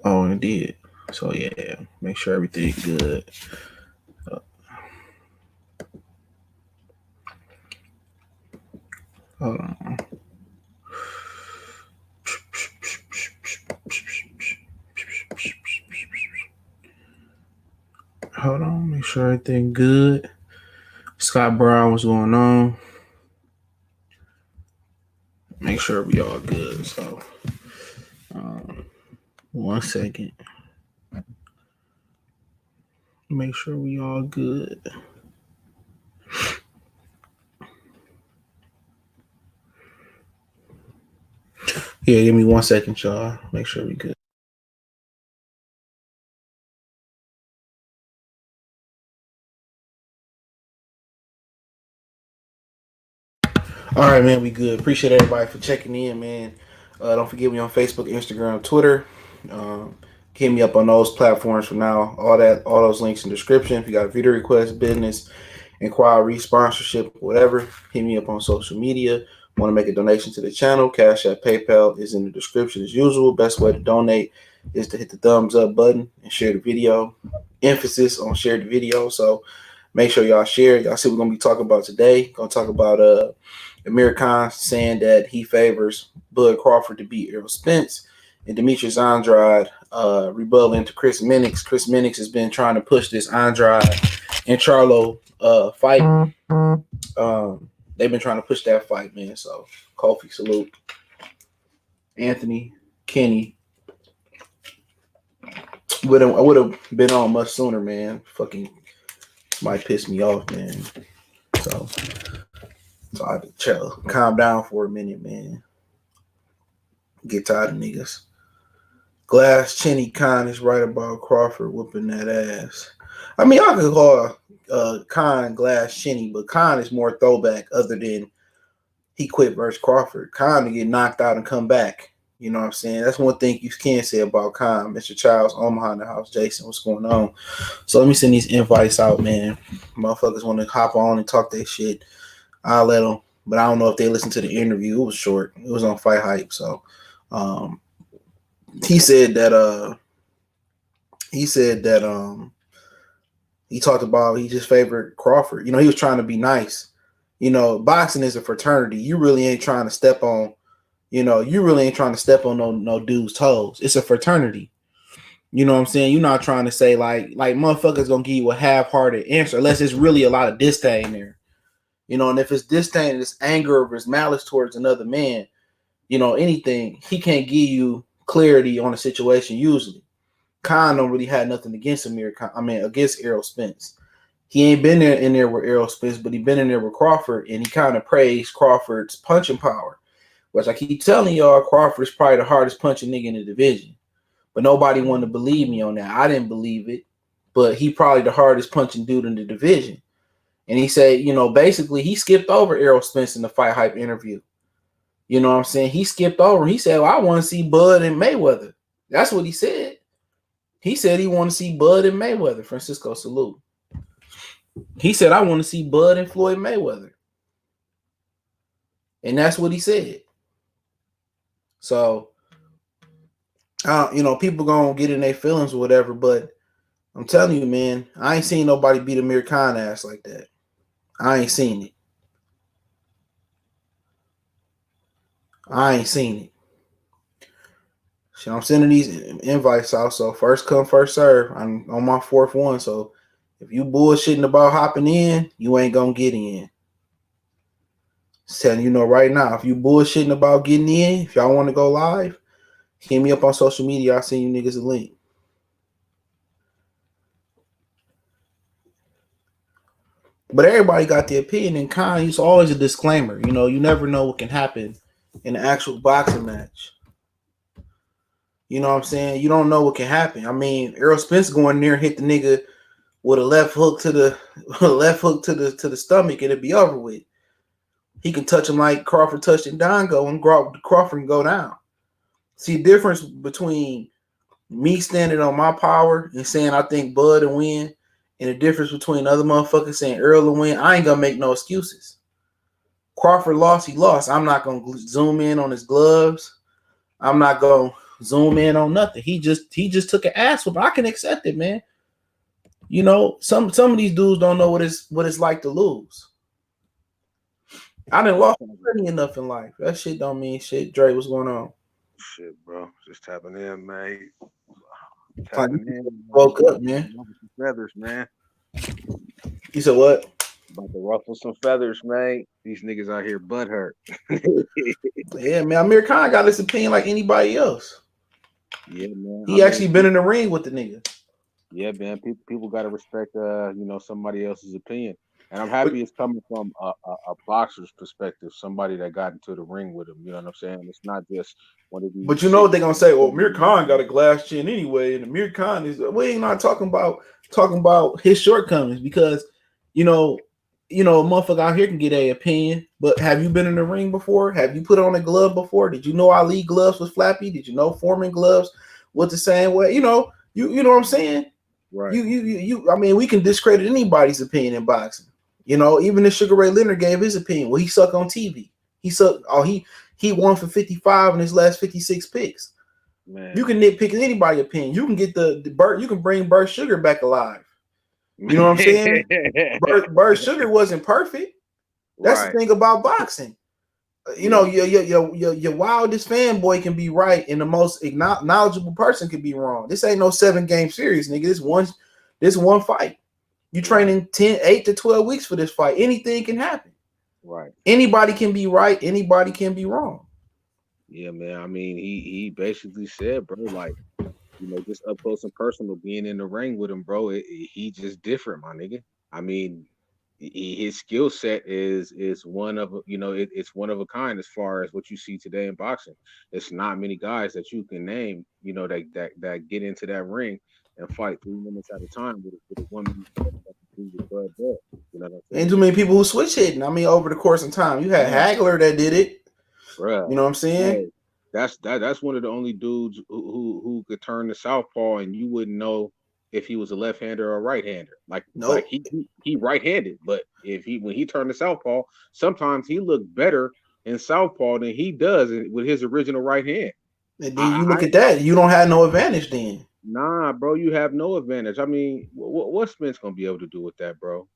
Oh, it did. So yeah, make sure everything's good. Hold on. Hold on. Make sure everything good. Scott Brown, what's going on? Make sure we all good. So, um, 1 second. Make sure we all good. Yeah, give me 1 second, y'all. Make sure we good. All right, man, we good. Appreciate everybody for checking in, man. Don't forget me on Facebook, Instagram, Twitter. Um, hit me up on those platforms for now. All those links in the description. If you got a video request, business, inquiry, sponsorship, whatever, hit me up on social media. Want to make a donation to the channel? Cash App, PayPal is in the description as usual. Best way to donate is to hit the thumbs up button and share the video. Emphasis on share the video. So make sure y'all share. Y'all see what we're gonna be talking about today. Gonna talk about Amir Khan saying that he favors Bud Crawford to beat Errol Spence, and Demetrius Andrade rebutting to Chris Mannix. Chris Mannix has been trying to push this Andrade and Charlo fight. They've been trying to push that fight, man. So, Kofi, salute. Anthony, Kenny. I would have been on much sooner, man. Fucking might piss me off, man. So I had to chill, calm down for a minute, man. Get tired of niggas. Glass Chinny Khan is right about Crawford whooping that ass. I mean, I could call Khan Glass Chinny, but Khan is more throwback other than he quit versus Crawford. Khan to get knocked out and come back. You know what I'm saying? That's one thing you can say about Khan. Mr. Childs, Omaha in the house. Jason, what's going on? So let me send these invites out, man. Motherfuckers want to hop on and talk that shit. I'll let them. But I don't know if they listened to the interview. It was short. It was on Fight Hype. So he said that he talked about he just favored Crawford. You know, he was trying to be nice. You know, boxing is a fraternity. You really ain't trying to step on, no dude's toes. It's a fraternity. You know what I'm saying? You're not trying to say like motherfuckers gonna give you a half-hearted answer unless it's really a lot of disdain there. You know, and if it's disdain, it's anger or it's malice towards another man, anything, he can't give you clarity on a situation usually. Khan don't really have nothing against against Errol Spence. He ain't been in there with Errol Spence, but he been in there with Crawford, and he kind of praised Crawford's punching power, which I keep telling y'all, Crawford's probably the hardest punching nigga in the division. But nobody wanted to believe me on that. I didn't believe it, but he probably the hardest punching dude in the division. And he said, basically he skipped over Errol Spence in the Fight Hype interview. You know what I'm saying? He skipped over. He said, well, I want to see Bud and Mayweather. That's what he said. He said he want to see Bud and Mayweather. Francisco, salute. He said, I want to see Bud and Floyd Mayweather. And that's what he said. So, people going to get in their feelings or whatever, but I'm telling you, man, I ain't seen nobody beat Amir Khan ass like that. I ain't seen it. So I'm sending these invites out. So first come, first serve. I'm on my fourth one. So if you bullshitting about hopping in, you ain't gonna get in. Just telling you right now. If you bullshitting about getting in, if y'all want to go live, hit me up on social media. I'll send you niggas a link. But everybody got their opinion, and Khan, it's always a disclaimer. You never know what can happen in an actual boxing match. You know what I'm saying? You don't know what can happen. I mean, Errol Spence going there and hit the nigga with a left hook to the stomach, and it'd be over with. He can touch him like Crawford touched Ndongo, and Crawford can go down. See, the difference between me standing on my power and saying I think Bud will win, and the difference between other motherfuckers saying Errol will win, I ain't gonna make no excuses. Crawford lost, he lost. I'm not gonna zoom in on his gloves. I'm not gonna zoom in on nothing. He just took an ass whoop. I can accept it, man. You know, some of these dudes don't know what it's like to lose. I done lost plenty enough in life. That shit don't mean shit. Dre, what's going on? Shit, bro. Just tapping in, man. Like, Tapping in. woke up, man. Some feathers, man. You said what? About to ruffle some feathers, man. These niggas out here butt hurt. Yeah, man. Amir Khan got his opinion like anybody else. Yeah, man. He actually been in the ring with the nigga. Yeah, man. People got to respect, somebody else's opinion. And I'm happy it's coming from a boxer's perspective, somebody that got into the ring with him. You know what I'm saying? It's not just one of these. But you know what they're gonna say? Well, Amir Khan got a glass chin anyway, and Amir Khan is. We ain't not talking about his shortcomings because, a motherfucker out here can get a opinion. But have you been in the ring before? Have you put on a glove before? Did you know Ali gloves was flappy? Did you know Foreman gloves was the same way? You know what I'm saying? Right. I mean, we can discredit anybody's opinion in boxing. Even if Sugar Ray Leonard gave his opinion, well, he sucked on TV. He sucked. He won for 55 in his last 56 picks. Man. You can nitpick anybody's opinion. You can get the Burt. You can bring Burt Sugar back alive. You know what I'm saying? Burt Sugar wasn't perfect. That's right. The thing about boxing. Your wildest fanboy can be right, and the most knowledgeable person can be wrong. This ain't no 7-game series, nigga. This one fight. You training 8 to 12 weeks for this fight. Anything can happen. Right. Anybody can be right. Anybody can be wrong. Yeah, man. I mean, he basically said, bro, like, just up close and personal, being in the ring with him, bro. He just different, my nigga. I mean, his skill set is one of it's one of a kind as far as what you see today in boxing. It's not many guys that you can name, that get into that ring and fight 3 minutes at a time with a woman. Ain't too many people who switch hitting. I mean, over the course of time, you had Hagler that did it. Bruh. You know what I'm saying? Hey, that's one of the only dudes who could turn to southpaw, and you wouldn't know if he was a left-hander or a right-hander. Like he right-handed, but when he turned to southpaw, sometimes he looked better in southpaw than he does with his original right hand. And then you look at that, you don't have no advantage then. Nah, bro, you have no advantage. I mean, what's Spence gonna be able to do with that, bro?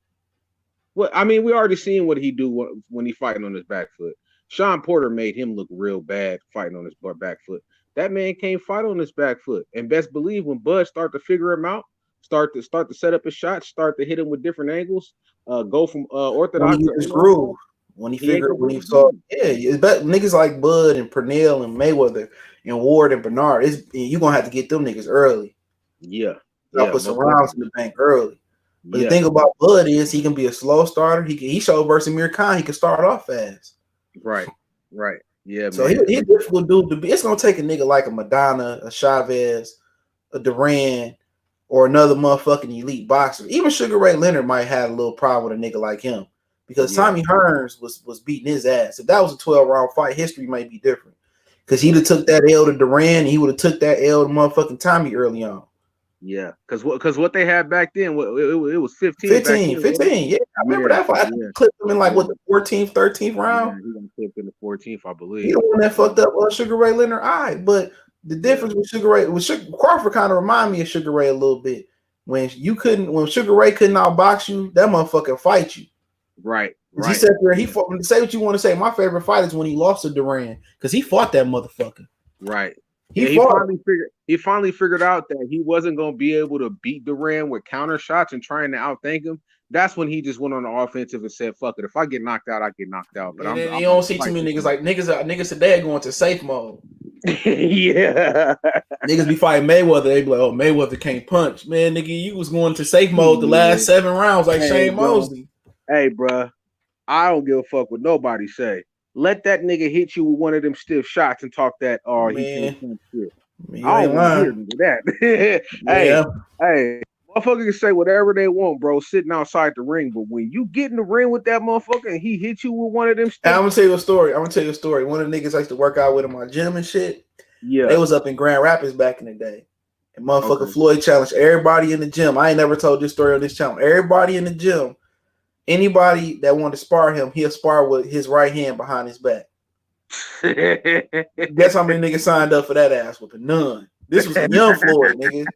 What I mean, we already seen what he do when he fighting on his back foot. Sean Porter made him look real bad fighting on his back foot. That man can't fight on his back foot. And best believe when Bud start to figure him out, start to set up his shots, start to hit him with different angles, go from orthodox to his groove. When he saw, it's niggas like Bud and Pernell and Mayweather and Ward and Bernard. You're gonna have to get them niggas early. Yeah. I'll put some rounds in the bank early. But the thing about Bud is he can be a slow starter. He showed versus Amir Khan he can start off fast. Right. Yeah, so man. He's a difficult dude to be. It's gonna take a nigga like a Madonna, a Chavez, a Duran, or another motherfucking elite boxer. Even Sugar Ray Leonard might have a little problem with a nigga like him. Because Tommy Hearns was beating his ass. If that was a 12-round fight, history might be different. Because he'd have took that L to Duran, and he would have took that L to motherfucking Tommy early on. Yeah, because what they had back then, it was 15. 15, yeah. I remember that fight. I clipped him in the 14th, 13th round. Yeah, he got clipped in the 14th, I believe. He the one that fucked up Sugar Ray Leonard. All right, but the difference with Sugar Ray, Crawford kind of remind me of Sugar Ray a little bit. When Sugar Ray couldn't outbox you, that motherfucker fight you. Right. He sat there and he fought. Say what you want to say. My favorite fight is when he lost to Duran because he fought that motherfucker. Right. He finally figured out that he wasn't going to be able to beat Duran with counter shots and trying to outthink him. That's when he just went on the offensive and said, "Fuck it. If I get knocked out, I get knocked out." But you don't see too many niggas like niggas today going to safe mode. Yeah. Niggas be fighting Mayweather. They be like, "Oh, Mayweather can't punch." Man, nigga, you was going to safe mode the last 7 rounds like Shane Mosley. Hey, bro. I don't give a fuck what nobody say. Let that nigga hit you with one of them stiff shots and talk that, he can't punch shit. I don't want to hear that. Hey, motherfucker can say whatever they want, bro, sitting outside the ring. But when you get in the ring with that motherfucker and he hit you with one of them stiff I'm gonna tell you a story. One of the niggas I used to work out with in my gym and shit. Yeah. They was up in Grand Rapids back in the day. And motherfucker Floyd challenged everybody in the gym. I ain't never told this story on this channel. Everybody in the gym. Anybody that wanted to spar him, he'll spar with his right hand behind his back. Guess how many niggas signed up for that ass whooping? None. This was a young Floyd, nigga.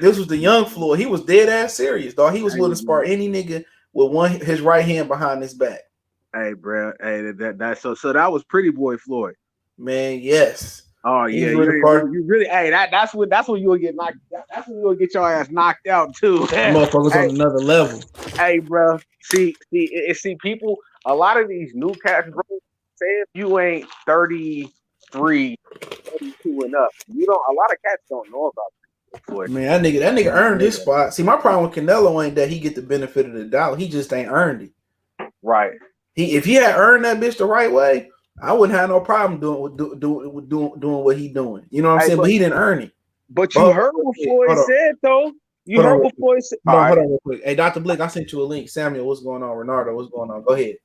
This was the young Floyd. He was dead ass serious, dog. He was willing to spar any nigga with his right hand behind his back. Hey, bro. Hey, so that was Pretty Boy Floyd. Man, yes. Oh yeah, you really. Hey, that's when you'll get knocked. That's when you'll get your ass knocked out too. Motherfuckers on another level. Hey, bro. See, people. A lot of these new cats, bro. Say if you ain't 33, 32 and up, you don't. A lot of cats don't know about Floyd. Man, that nigga earned his spot. See, my problem with Canelo ain't that he get the benefit of the doubt. He just ain't earned it. Right. If he had earned that bitch the right way, I wouldn't have no problem doing what he doing. You know what I'm saying? But he didn't earn it. But you heard what Floyd said, though. You heard what Floyd said. Hold on real quick. Hey, Dr. Blick, I sent you a link. Samuel, what's going on? Renardo, what's going on? Go ahead.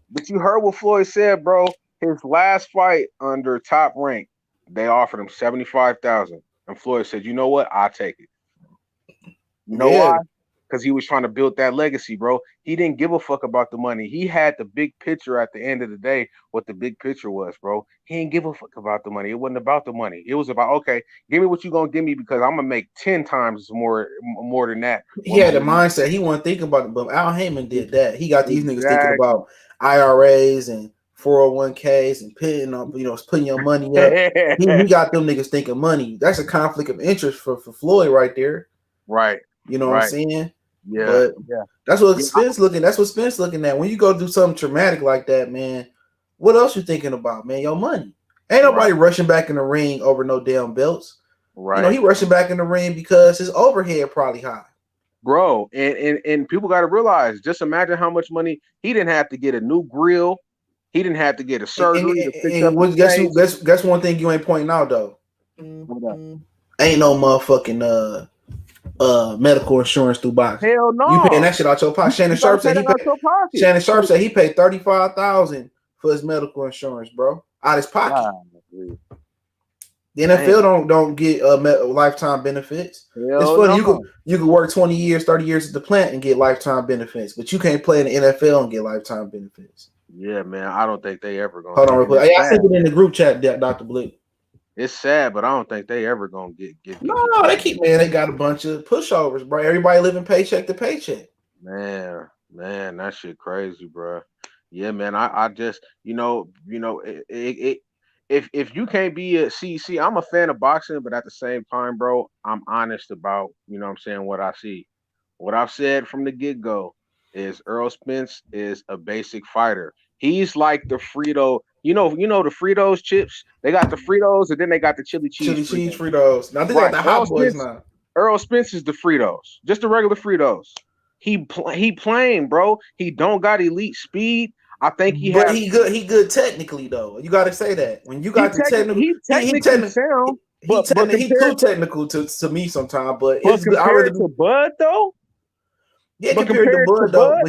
But you heard what Floyd said, bro. His last fight under Top Rank, they offered him $75,000, and Floyd said, "You know what? I'll take it." You know why? Because he was trying to build that legacy, bro. He didn't give a fuck about the money. He had the big picture at the end of the day, what the big picture was, bro. He didn't give a fuck about the money. It wasn't about the money. It was about, okay, give me what you gonna give me because I'm gonna make 10 times more than that. He had a mindset. He wasn't thinking about it, but Al Heyman did that. He got these niggas thinking about IRAs and 401ks and putting your money up. he got them niggas thinking money. That's a conflict of interest for Floyd right there. Right. You know what I'm saying? Yeah, but that's what Spence looking. That's what Spence looking at. When you go do something traumatic like that, man, what else you thinking about, man? Your money. Ain't nobody rushing back in the ring over no damn belts. Right. He rushing back in the ring because his overhead probably high. Bro, and people got to realize. Just imagine how much money he didn't have to get a new grill. He didn't have to get a surgery to fix up. Guess one thing you ain't pointing out though. Ain't no motherfucking medical insurance through boxing. Hell no. You paying that shit out your pocket. Shannon Sharp said he paid $35,000 for his medical insurance, bro, out his pocket. The NFL don't get lifetime benefits. It's funny. You could work 20 years, 30 years at the plant and get lifetime benefits, but you can't play in the NFL and get lifetime benefits. Yeah, man. I don't think they ever gonna. Hold on real quick. I sent it in the group chat, Dr. Blick. It's sad, but I don't think they ever gonna get. No, they got a bunch of pushovers, bro. Everybody living paycheck to paycheck. Man, that shit crazy, bro. Yeah, man. I just, if you can't be see, I'm a fan of boxing, but at the same time, bro, I'm honest about, what I see. What I've said from the get-go is Errol Spence is a basic fighter. He's like the Frito. You know the Fritos chips. They got the Fritos, and then they got the chili cheese Fritos. Now they got the Hot Boys now. Errol Spence is the Fritos, just the regular Fritos. He playing, bro. He don't got elite speed. I think he good technically though. You got to say that when you got the technical, he sound. He's too technical to me sometimes. But compared to Bud though. Yeah, compared to Bud though.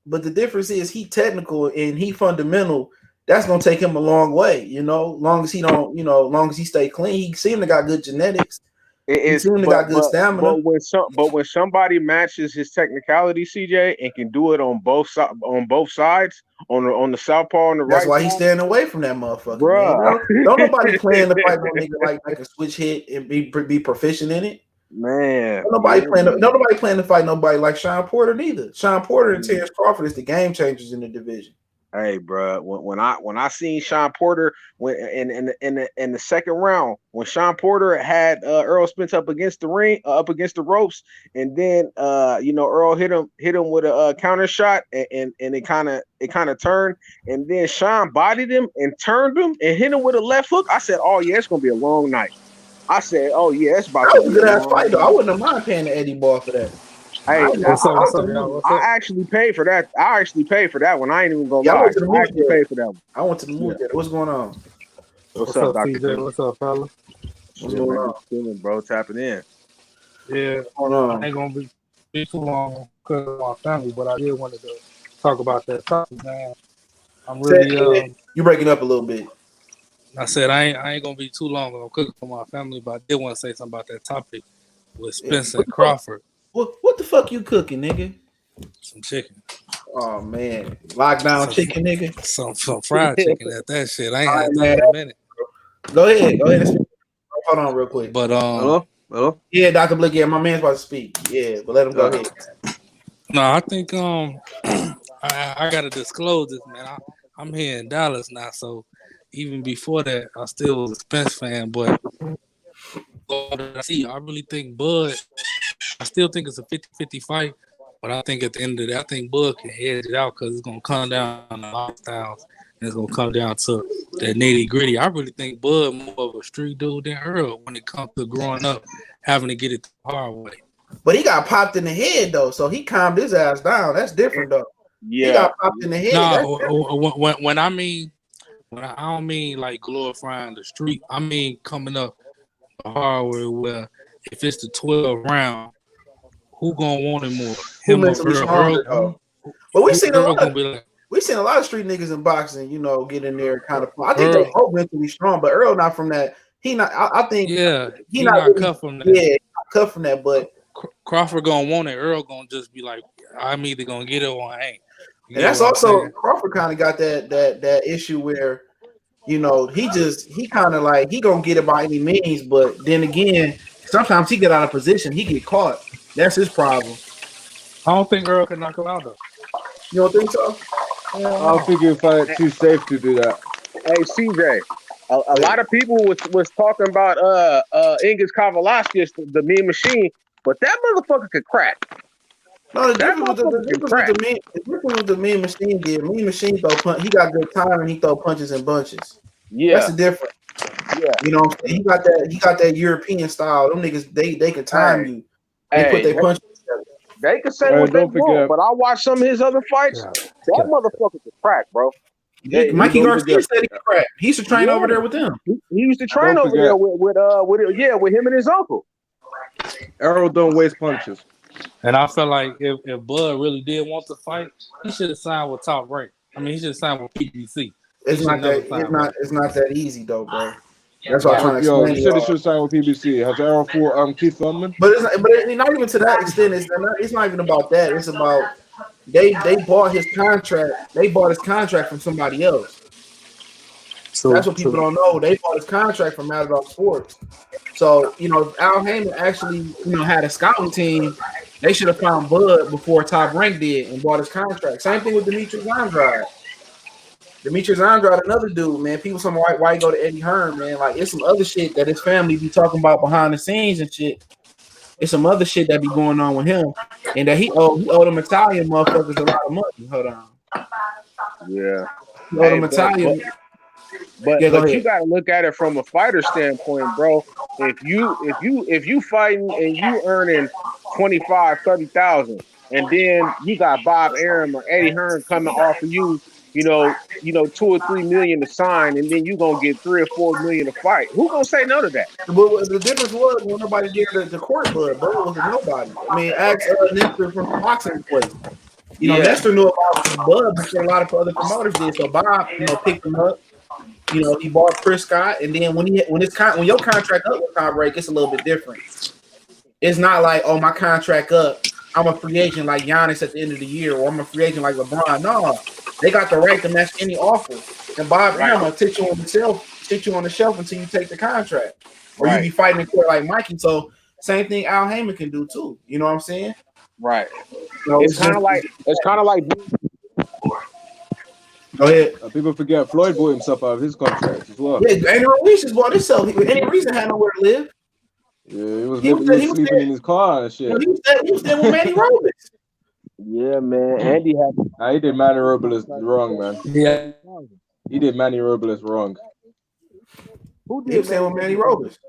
But the difference is he technical and he fundamental. That's gonna take him a long way, long as he don't, long as he stay clean. He seemed to got good genetics. He seemed to got good stamina. But when somebody matches his technicality, CJ, and can do it on both sides, on the southpaw and the right. That's why he's staying away from that motherfucker. Bro. Don't nobody playing the fight no nigga like a switch hit and be proficient in it. Man, nobody playing to fight nobody like Sean Porter neither. Sean Porter and Terrence Crawford is the game changers in the division. Hey, bro, when I seen Sean Porter in the second round, when Sean Porter had Errol Spence up against the ropes, and then Errol hit him with a counter shot, and it kind of turned, and then Sean bodied him and turned him and hit him with a left hook. I said, oh yeah, it's gonna be a long night. I said, oh yeah, it's about to be a good ass fight though. I wouldn't have mind paying the Eddie Ball for that. Hey, I actually paid for that. I actually paid for that one. I ain't even gonna lie. I actually paid for that one. I went to the movie theater. What's going on? What's up, Dr. CJ? What's up, fella? What's going on? Feeling, bro, tapping in. Yeah, I ain't gonna be too long because of my family, but I did want to talk about that topic, man. I'm really you breaking up a little bit. I said I ain't gonna be too long. I'm cooking for my family, but I did want to say something about that topic with Spence and Crawford. What the fuck you cooking, nigga? Some chicken. Oh man, lockdown chicken, nigga. Some fried chicken at that shit. I ain't had Man. that in a minute. Go ahead. Hold on, real quick. But Hello. Yeah, Dr. Blick. Yeah, my man's about to speak. Yeah, but let him go ahead. No, I think I gotta disclose this, man. I'm here in Dallas now, so even before that, I still was a Spence fan. But I really think Bud. I still think it's a 50-50 fight, but I think at the end of the day, I think Bud can edge it out because it's gonna come down to lifestyles and it's gonna come down to that nitty gritty. I really think Bud more of a street dude than Errol when it comes to growing up, having to get it the hard way. But he got popped in the head though, so he calmed his ass down. That's different though. Yeah. He got popped in the head. No, when I don't mean like glorifying the street. I mean coming up the hard way where if it's the 12 round, who gonna want it more? Him or Earl? But we seen a lot of street niggas in boxing, you know, get in there kind of. I think they're both mentally strong, but Earl not from that. He not. I think. Yeah, he not really, cut from that. Yeah, cut from that. But Crawford gonna want it. Earl gonna just be like, I'm either gonna get it or I ain't. And that's also Crawford kind of got that issue where, you know, he kind of like he gonna get it by any means, but then again, sometimes he get out of position, he get caught. That's his problem. I don't think Errol can knock him out though. You don't think so? I don't think you find it too safe to do that. Hey, CJ, a lot of people was talking about Ingus Kavalaskis, the Mean Machine, but that motherfucker could crack. No, the difference with the Mean Machine did. Mean Machine throw punch. He got good time and he throw punches in bunches. Yeah, that's the difference. Yeah, you know, he got that European style. Them niggas, they can time you. They put their punches together. They can say what they want, but I watched some of his other fights. That motherfucker could crack, bro. Mikey Garcia said he could crack. He used to train over there with them. He used to train over there with him and his uncle. Errol don't waste punches. And I felt like if Bud really did want to fight, he should have signed with Top Rank. I mean, he should have signed with PBC. It's not that easy though, bro. That's what I'm trying to explain. You said he should have signed with PBC. Has Errol fought Keith Thurman? But not even to that extent. It's not even about that. It's about they bought his contract. They bought his contract from somebody else. So that's what people don't know. They bought his contract from Matador Sports. So, you know, if Al Heyman actually, you know, had a scouting team, they should have found Bud before Top Rank did and bought his contract. Same thing with Demetrius Andrade. Demetrius Andrade, another dude, man. People say, why you go to Eddie Hearn, man? Like, it's some other shit that his family be talking about behind the scenes and shit. It's some other shit that be going on with him. And that he owed them Italian motherfuckers a lot of money. Hold on. Yeah. He owed them Italian. But you gotta look at it from a fighter standpoint, bro. If you fighting and you earning 25,000-30,000, and then you got Bob Arum or Eddie Hearn coming off of you, you know, $2 or $3 million to sign, and then you gonna get $3 or $4 million to fight. Who gonna say no to that? But the difference was when nobody did the court, Bud was a nobody. I mean, ask Nestor from the boxing place. You know, Nestor knew about Bud before a lot of other promoters did. So Bob, you know, picked him up. You know, he bought Chris Scott, and then when your contract up with Top Rank, it's a little bit different. It's not like, oh, my contract up, I'm a free agent like Giannis at the end of the year, or I'm a free agent like LeBron. No, they got the right to match any offer. And Bob Arum will sit you on the shelf until you take the contract, or you be fighting in court like Mikey. So same thing Al Heyman can do too. You know what I'm saying? Right. So it's kind of like. Go ahead. People forget Floyd bought himself out of his contract as well. Yeah, Andrew just bought himself. Any reason had nowhere to live. Yeah, he was sleeping in his car and shit. He was there with Manny Robles. Yeah, man. Andy had. He did Manny Robles wrong, man. Yeah, he did Manny Robles wrong. Who did say with Manny Robles?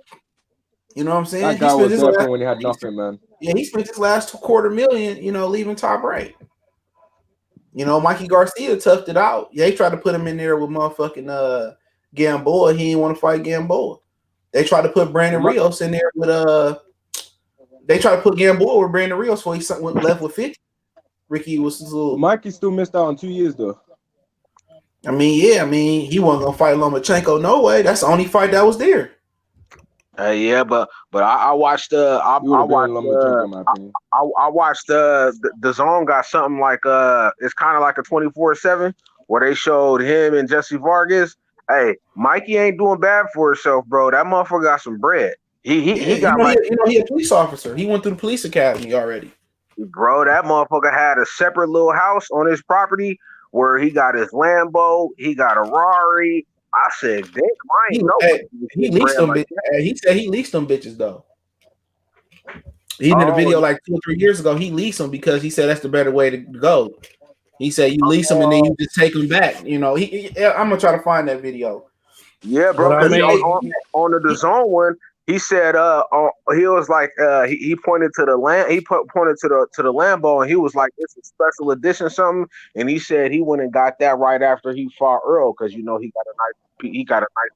You know what I'm saying? That guy was there when he had nothing, man. Yeah, he spent his last $250,000, you know, leaving Top Rank. You know, Mikey Garcia toughed it out. Yeah, they tried to put him in there with motherfucking Gamboa. He didn't want to fight Gamboa. They tried to put Brandon Rios in there with They tried to put Gamboa with Brandon Rios before he went left with 50. Ricky was a little. Mikey still missed out on 2 years though. I mean, he wasn't gonna fight Lomachenko. No way. That's the only fight that was there. Yeah, but I watched I You would have been watched Lomachenko, in my opinion. I watched the zone got something like it's kind of like a 24/7 where they showed him and Jesse Vargas. Hey, Mikey ain't doing bad for himself, bro. That motherfucker got some bread. He got like he a police officer. He went through the police academy already. bro, that motherfucker had a separate little house on his property where he got his Lambo, he got a Rari. I said, Dick, I ain't know He leased them bitches. He said he leased them bitches though. He did a video like 2 or 3 years ago. He leased them because he said that's the better way to go. He said you lease them and then you just take them back. You know, I'm gonna try to find that video. Yeah, bro. But I mean, on the zone one, he said, he was like, he pointed to the pointed to the Lambo, and he was like, "It's a special edition, something." And he said he went and got that right after he fought Errol, because you know he got a nice.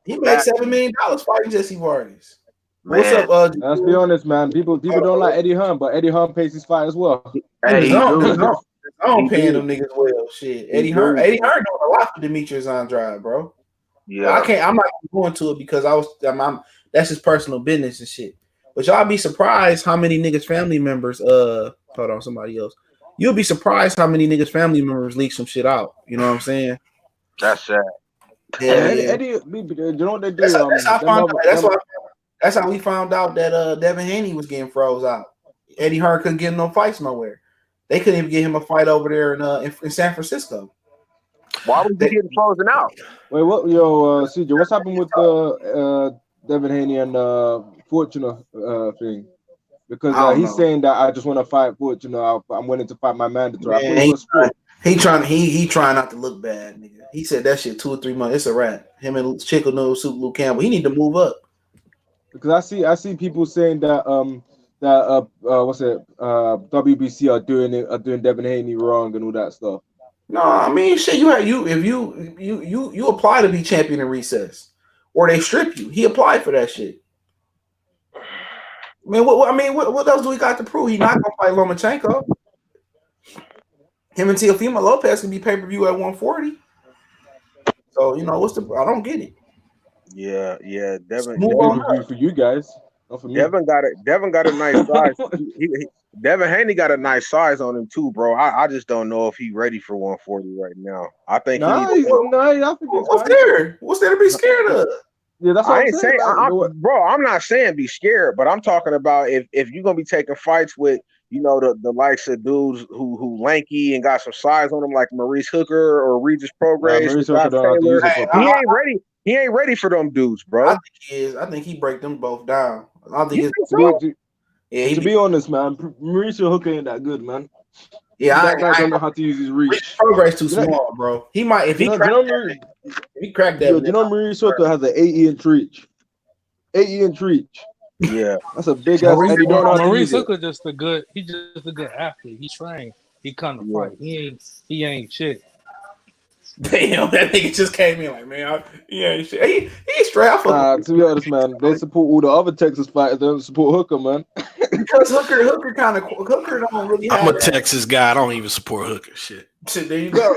He made $7 million fighting Jesse Vargas. Man. What's up, Let's be honest, man. People don't like Eddie Hearn, but Eddie Hearn pays his fight as well. Hey, I don't paying them niggas well. Shit, Eddie Hearn doing a lot for Demetrius Andrade, bro. Yeah, I'm not going to it because that's his personal business and shit. But y'all be surprised how many niggas family members. Hold on, somebody else. You'll be surprised how many niggas family members leak some shit out. You know what I'm saying? that's sad. Yeah, Eddie, you know what they do? That's how we found out that Devin Haney was getting froze out. Eddie Hearn couldn't get no fights nowhere. They couldn't even get him a fight over there in San Francisco. Why was he getting frozen out? Wait, what? Yo, CJ, what's happened with Devin Haney and Fortuna thing? Because he's saying that I just want to fight Fortuna. I'm willing to fight my mandatory. Man, he trying not to look bad, nigga. He said that shit 2 or 3 months. It's a wrap. Him and Chickle Noodle Soup Luke Campbell. He need to move up. Because I see people saying that WBC are doing Devin Haney wrong and all that stuff. No, I mean shit. If you apply to be champion in recess, or they strip you. He applied for that shit. I mean, what else do we got to prove? He not gonna fight Lomachenko. Him and Teofimo Lopez can be pay-per-view at 140. So I don't get it. Yeah, Devin for you guys. Not for me. Devin got a nice size. Devin Haney got a nice size on him too, bro. I just don't know if he's ready for 140 right now. I think What's there to be scared of? Yeah, that's what I'm saying. I'm not saying be scared, but I'm talking about if you're gonna be taking fights with the likes of dudes who lanky and got some size on them like Maurice Hooker or Regis Prograis. He ain't ready. He ain't ready for them dudes, bro. I think he is. I think he break them both down. I think to be honest, man, Mauricio Hooker ain't that good, man. Yeah, I don't know how to use his reach. Progress too small, bro. He might if he cracked that. You know, Mauricio Hooker has an 8-inch reach. 8-inch reach. Yeah, that's a big ass. Maurice Hooker just a good athlete. He trained. He come to fight. He ain't shit. Damn, that nigga just came in like, man, he ain't shit. He's straight. To be honest, man, they support all the other Texas fighters. They don't support Hooker, man. Because Hooker don't really. I'm a Texas guy. I don't even support Hooker. Shit. There you go.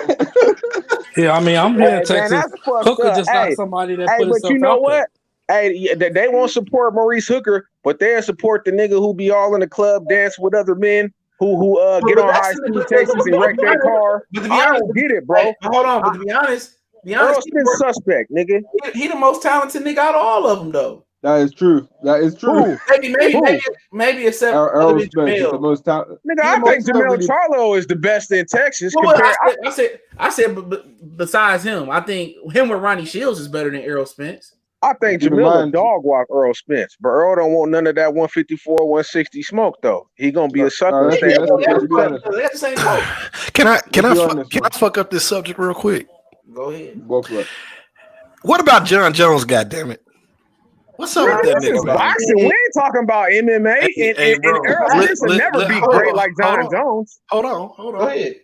Yeah, I mean, I'm here in Texas. Hooker just not somebody that put himself out. But you know what? Hey, they won't support Maurice Hooker, but they'll support the nigga who be all in the club dancing with other men. Who get on high speed Texas and wreck their car? But to be honest, don't get it, bro. Hold on, but to be honest, Errol's been suspect, nigga. He the most talented nigga out of all of them, though. That is true. Maybe except Errol Spence is the most talented. Nigga, I think Jermall Charlo is the best in Texas. I said, but besides him, I think him with Ronnie Shields is better than Errol Spence. I think Jermall dog walk Earl Spence, but Earl don't want none of that 154, 160 smoke though. He gonna be a sucker. Can I fuck up this subject real quick? Go ahead. Go for it. What about John Jones? God it! What's up with that nigga? Boxing. We ain't talking about MMA. And Errol Spence will never be great like John Jones. Hold on. Go ahead.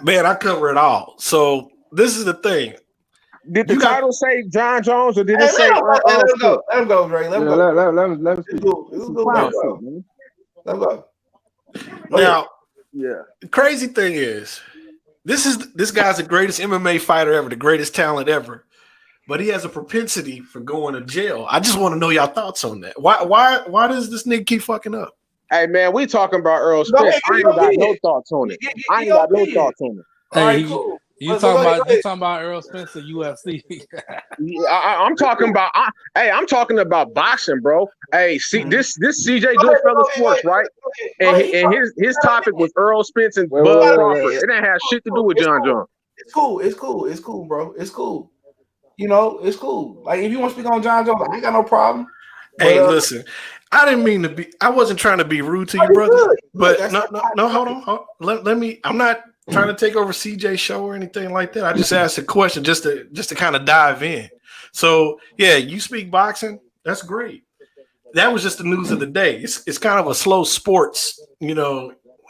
Man, I cover it all. So this is the thing. Did the title say John Jones or did it say Earl? Let him go, Dre. Let him go. Let him speak. Let him go. Now, the crazy thing is, this guy's the greatest MMA fighter ever, the greatest talent ever. but he has a propensity for going to jail. I just want to know y'all thoughts on that. Why does this nigga keep fucking up? Hey man, we talking about Errol Spence. I ain't got no thoughts on it. I ain't got no thoughts on it. Hey, cool. You talking about Errol Spence at UFC? I'm talking about. I'm talking about boxing, bro. Hey, see this CJ Goodfellas Sports, right? And his topic was Errol Spence and Bud Crawford. It didn't have shit to do with John Jones. It's cool, bro. It's cool. You know, it's cool. Like if you want to speak on John Jones, I ain't got no problem. Hey, listen, I didn't mean to be. I wasn't trying to be rude to you, brother. But no, hold on. Let me. I'm not trying to take over CJ's show or anything like that. I just asked a question just to kind of dive in. So yeah, you speak boxing. That's great. That was just the news of the day. It's kind of a slow sports,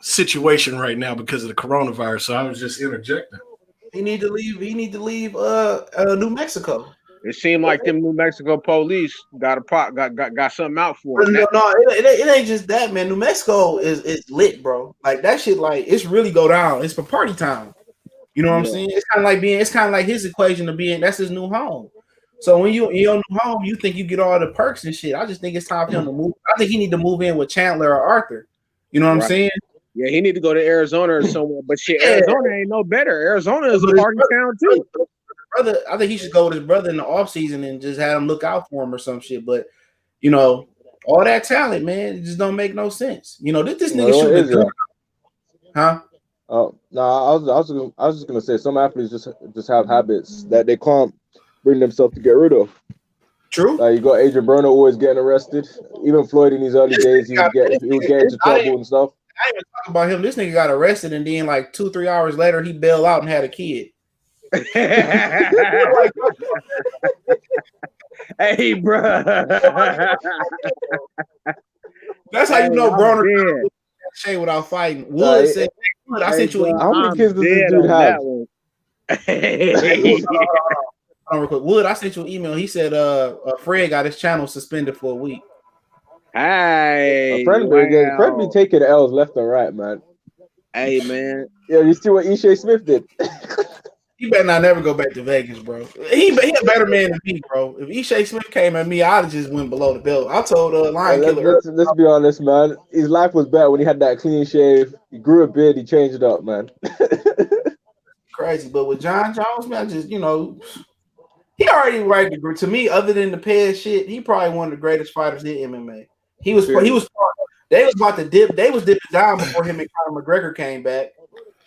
situation right now because of the coronavirus. So I was just interjecting. He need to leave. New Mexico. It seemed like them New Mexico police got something out for it. No, it ain't just that, man. New Mexico is lit, bro. Like that shit, like it's really go down. It's for party time. You know what I'm saying? It's kind of like his equation of being that's his new home. So when you're new home, you think you get all the perks and shit. I just think it's time for him to move. I think he need to move in with Chandler or Arthur. You know what I'm saying? Yeah, he need to go to Arizona or somewhere. But shit, Arizona ain't no better. Arizona is a party town too. Brother, I think he should go with his brother in the off season and just have him look out for him or some shit. But all that talent, man, it just don't make no sense. This nigga should be huh? No, I was just gonna say some athletes just have habits that they can't bring themselves to get rid of. True. Like you got Adrian Broner always getting arrested. Even Floyd in his early days, he would get into trouble and stuff. I ain't even talking about him. This nigga got arrested and then like 2-3 hours later he bailed out and had a kid. Hey, bro. That's how you know Broner Shay without fighting. Wood said, "I sent you an email." How many kids does this dude have? Wood, I sent you an email. He said, Fred got his channel suspended for a week. Hey, Fred be taking L's left and right, man. Hey, man. Yeah, you see what Ishai Smith did? He better not never go back to Vegas, bro. He a better man than me, bro. If Ishai Smith came at me, I'd just went below the belt. I told Lion Killer. Let's be honest, man. His life was better when he had that clean shave. He grew a beard. He changed it up, man. Crazy, but with John Jones, man, just he already right to me. Other than the past shit, he probably one of the greatest fighters in MMA. He was. They was about to dip. They was dipping down before him and Conor McGregor came back.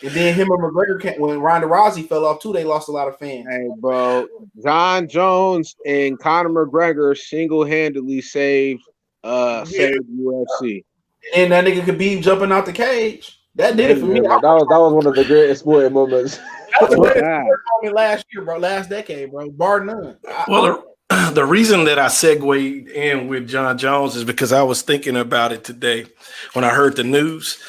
And then him and McGregor when Ronda Rousey fell off too, they lost a lot of fans. Hey, bro, John Jones and Conor McGregor single-handedly saved UFC. And that nigga could be jumping out the cage. That did it for me. That was one of the greatest sporting moments. That was the greatest moment last year, bro. Last decade, bro. Bar none. The reason that I segued in with John Jones is because I was thinking about it today when I heard the news.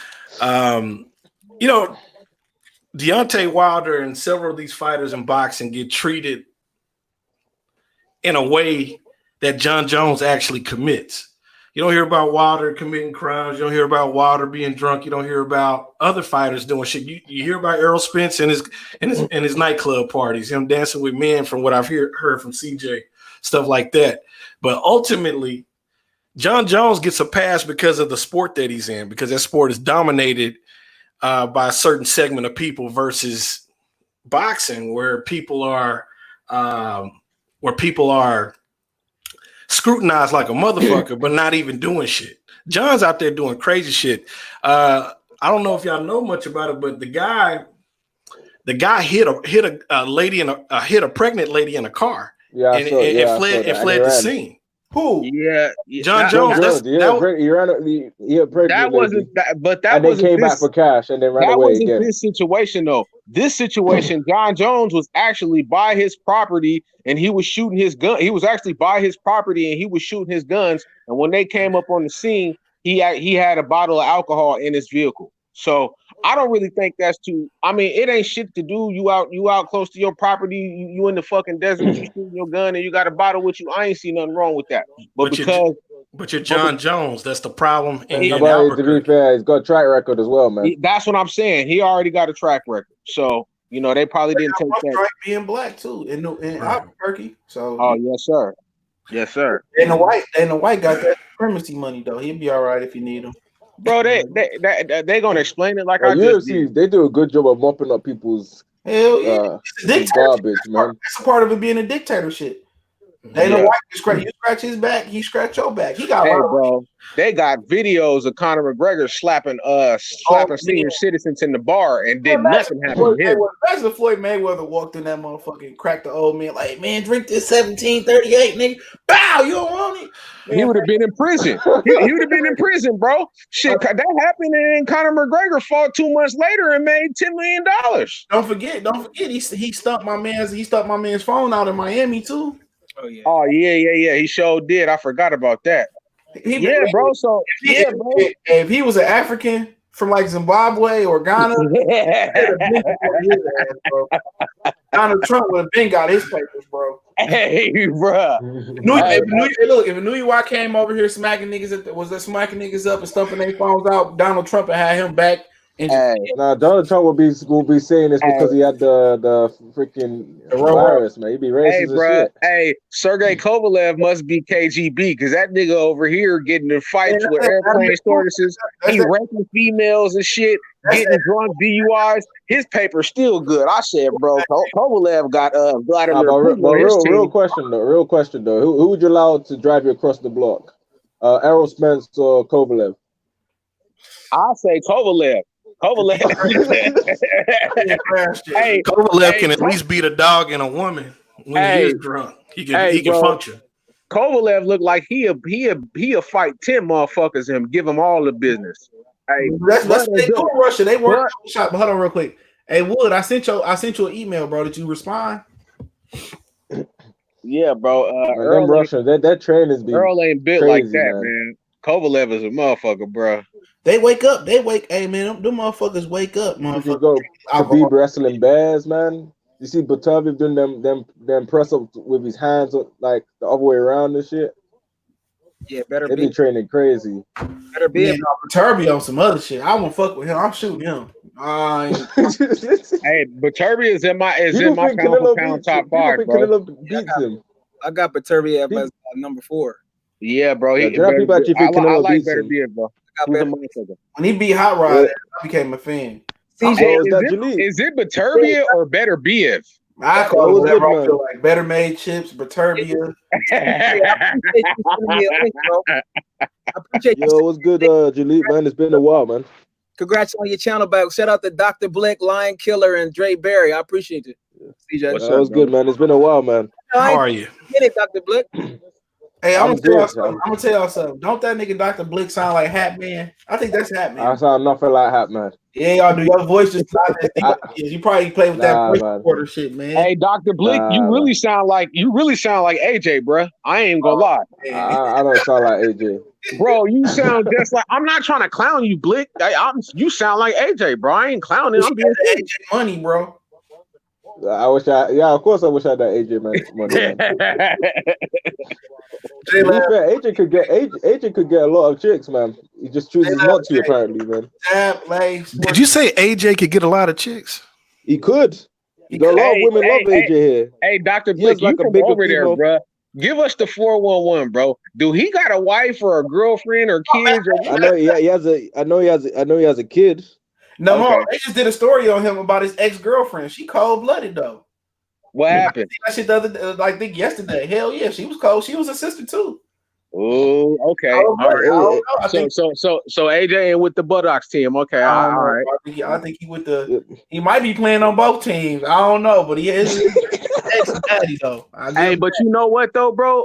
Deontay Wilder and several of these fighters in boxing get treated in a way that John Jones actually commits. You don't hear about Wilder committing crimes. You don't hear about Wilder being drunk. You don't hear about other fighters doing shit. You hear about Errol Spence and his nightclub parties, him dancing with men, from what I've heard from CJ, stuff like that. But ultimately, John Jones gets a pass because of the sport that he's in, because that sport is dominated by a certain segment of people versus boxing, where people are scrutinized like a motherfucker, but not even doing shit. John's out there doing crazy shit. I don't know if y'all know much about it, but the guy hit a pregnant lady in a car. Yeah, and fled the scene. Who? Yeah, John Jones. That wasn't that, but that and wasn't. They came back for cash and then ran away again. That wasn't this situation though. This situation, John Jones was actually by his property and he was shooting his gun. He was actually by his property and he was shooting his guns. And when they came up on the scene, he had a bottle of alcohol in his vehicle. So I don't really think that's too. I mean, it ain't shit to do. You out close to your property. You in the fucking desert. You shooting your gun and you got a bottle with you. I ain't see nothing wrong with that. But you're John Jones. That's the problem. To be fair, he's got a track record as well, man. That's what I'm saying. He already got a track record. So You know, they probably didn't take that. Strike being black too in Albuquerque. So oh yes, sir. Yes, sir. And the white got that supremacy money though. He'll be all right if you need him. Bro, they gonna explain it like I just did. They do a good job of mopping up people's garbage, man. That's a part of it being a dictatorship. They know why you scratch his back, he scratch your back. He got bro. They got videos of Conor McGregor slapping senior citizens in the bar and did nothing happen to him. Imagine Floyd Mayweather walked in that motherfucker and cracked the old man like, man, drink this 1738, nigga. Bow, you don't want it. Man, he would have been in prison. He would have been in prison, bro. Shit, that happened, and Conor McGregor fought 2 months later and made $10 million. Don't forget, he stumped my man's phone out in Miami too. Oh yeah. He sure did. I forgot about that. Bro. So bro. If he was an African from like Zimbabwe or Ghana, Donald Trump would have been got his papers, bro. Hey, bro. If a New York came over here smacking niggas up and stumping their phones out, Donald Trump would have him back. Donald Trump will be saying this because he had the freaking virus, man. He be racist as shit. Hey, Sergey Kovalev must be KGB because that nigga over here getting in fights with airplane stewardesses. He raping females and shit, getting drunk DUIs. His paper's still good. I said, bro, Kovalev got Vladimir. Real question though. Who would you allow to drive you across the block? Errol, Spence, or Kovalev? I say Kovalev. Kovalev can at least beat a dog and a woman when he is drunk. He can function. Kovalev look like he'll fight 10 motherfuckers and give them all the business. Hey, that's they do in Russia. They work shot. But hold on real quick. Hey Wood, I sent you an email, bro. Did you respond? Yeah, bro. Earl Russia, that train is Earl ain't built crazy, like that, man. Kovalev is a motherfucker, bro. Hey man, them motherfuckers wake up, motherfucker. You go Khabib wrestling bears, man. You see Batavi doing them press up with his hands like the other way around and shit. Yeah, they be training crazy. Better be Batavi on some other shit. I won't fuck with him. I'm shooting him. Hey, Batavi is in my pound top 5, bro. I got Batavi as number 4. Yeah, bro. I like Better Be It, bro. When he beat Hot Rod, I became a fan. Is it Batavi or Better Be It? I call it whatever I feel like. Better Made Chips, Batavi. I appreciate you. Yo, what's good, Jaleel, man? It's been a while, man. Congrats on your channel back. Shout out to Dr. Blake, Lion Killer, and Dre Berry. I appreciate it. CJ. That was good, man. It's been a while, man. How are you? Get it, Dr. Blake. Hey, I'm gonna tell y'all something. Don't that nigga Dr. Blick sound like Hat Man? I think that's Hat Man. I sound nothing like Hat Man. Yeah, y'all do. Your voice just not that deep. You probably play with that voice recorder shit, man. Hey, Dr. Blick, you really sound like AJ, bro. I ain't gonna lie. I don't sound like AJ. Bro, you sound just like I'm not trying to clown you, Blick. You sound like AJ, bro. I ain't clowning. I'm being AJ money, bro. Of course I wish I had that AJ money. AJ could get a lot of chicks, man. He just chooses not to, apparently, man. Did you say AJ could get a lot of chicks? He could. A lot of women love AJ here. Hey, Dr. Blick, you come over there, bro. Give us the 411, bro. Do he got a wife or a girlfriend or kids? I know he has a kid. No, they just did a story on him about his ex-girlfriend. She cold-blooded though. What happened? That shit the other day, I think yesterday. Hell yeah, she was cold. She was a sister too. Oh, okay. All right. So AJ with the Buttocks team. Okay, all right. I think he with the. He might be playing on both teams. I don't know, but he is ex-daddy though. Hey, but you know what though, bro?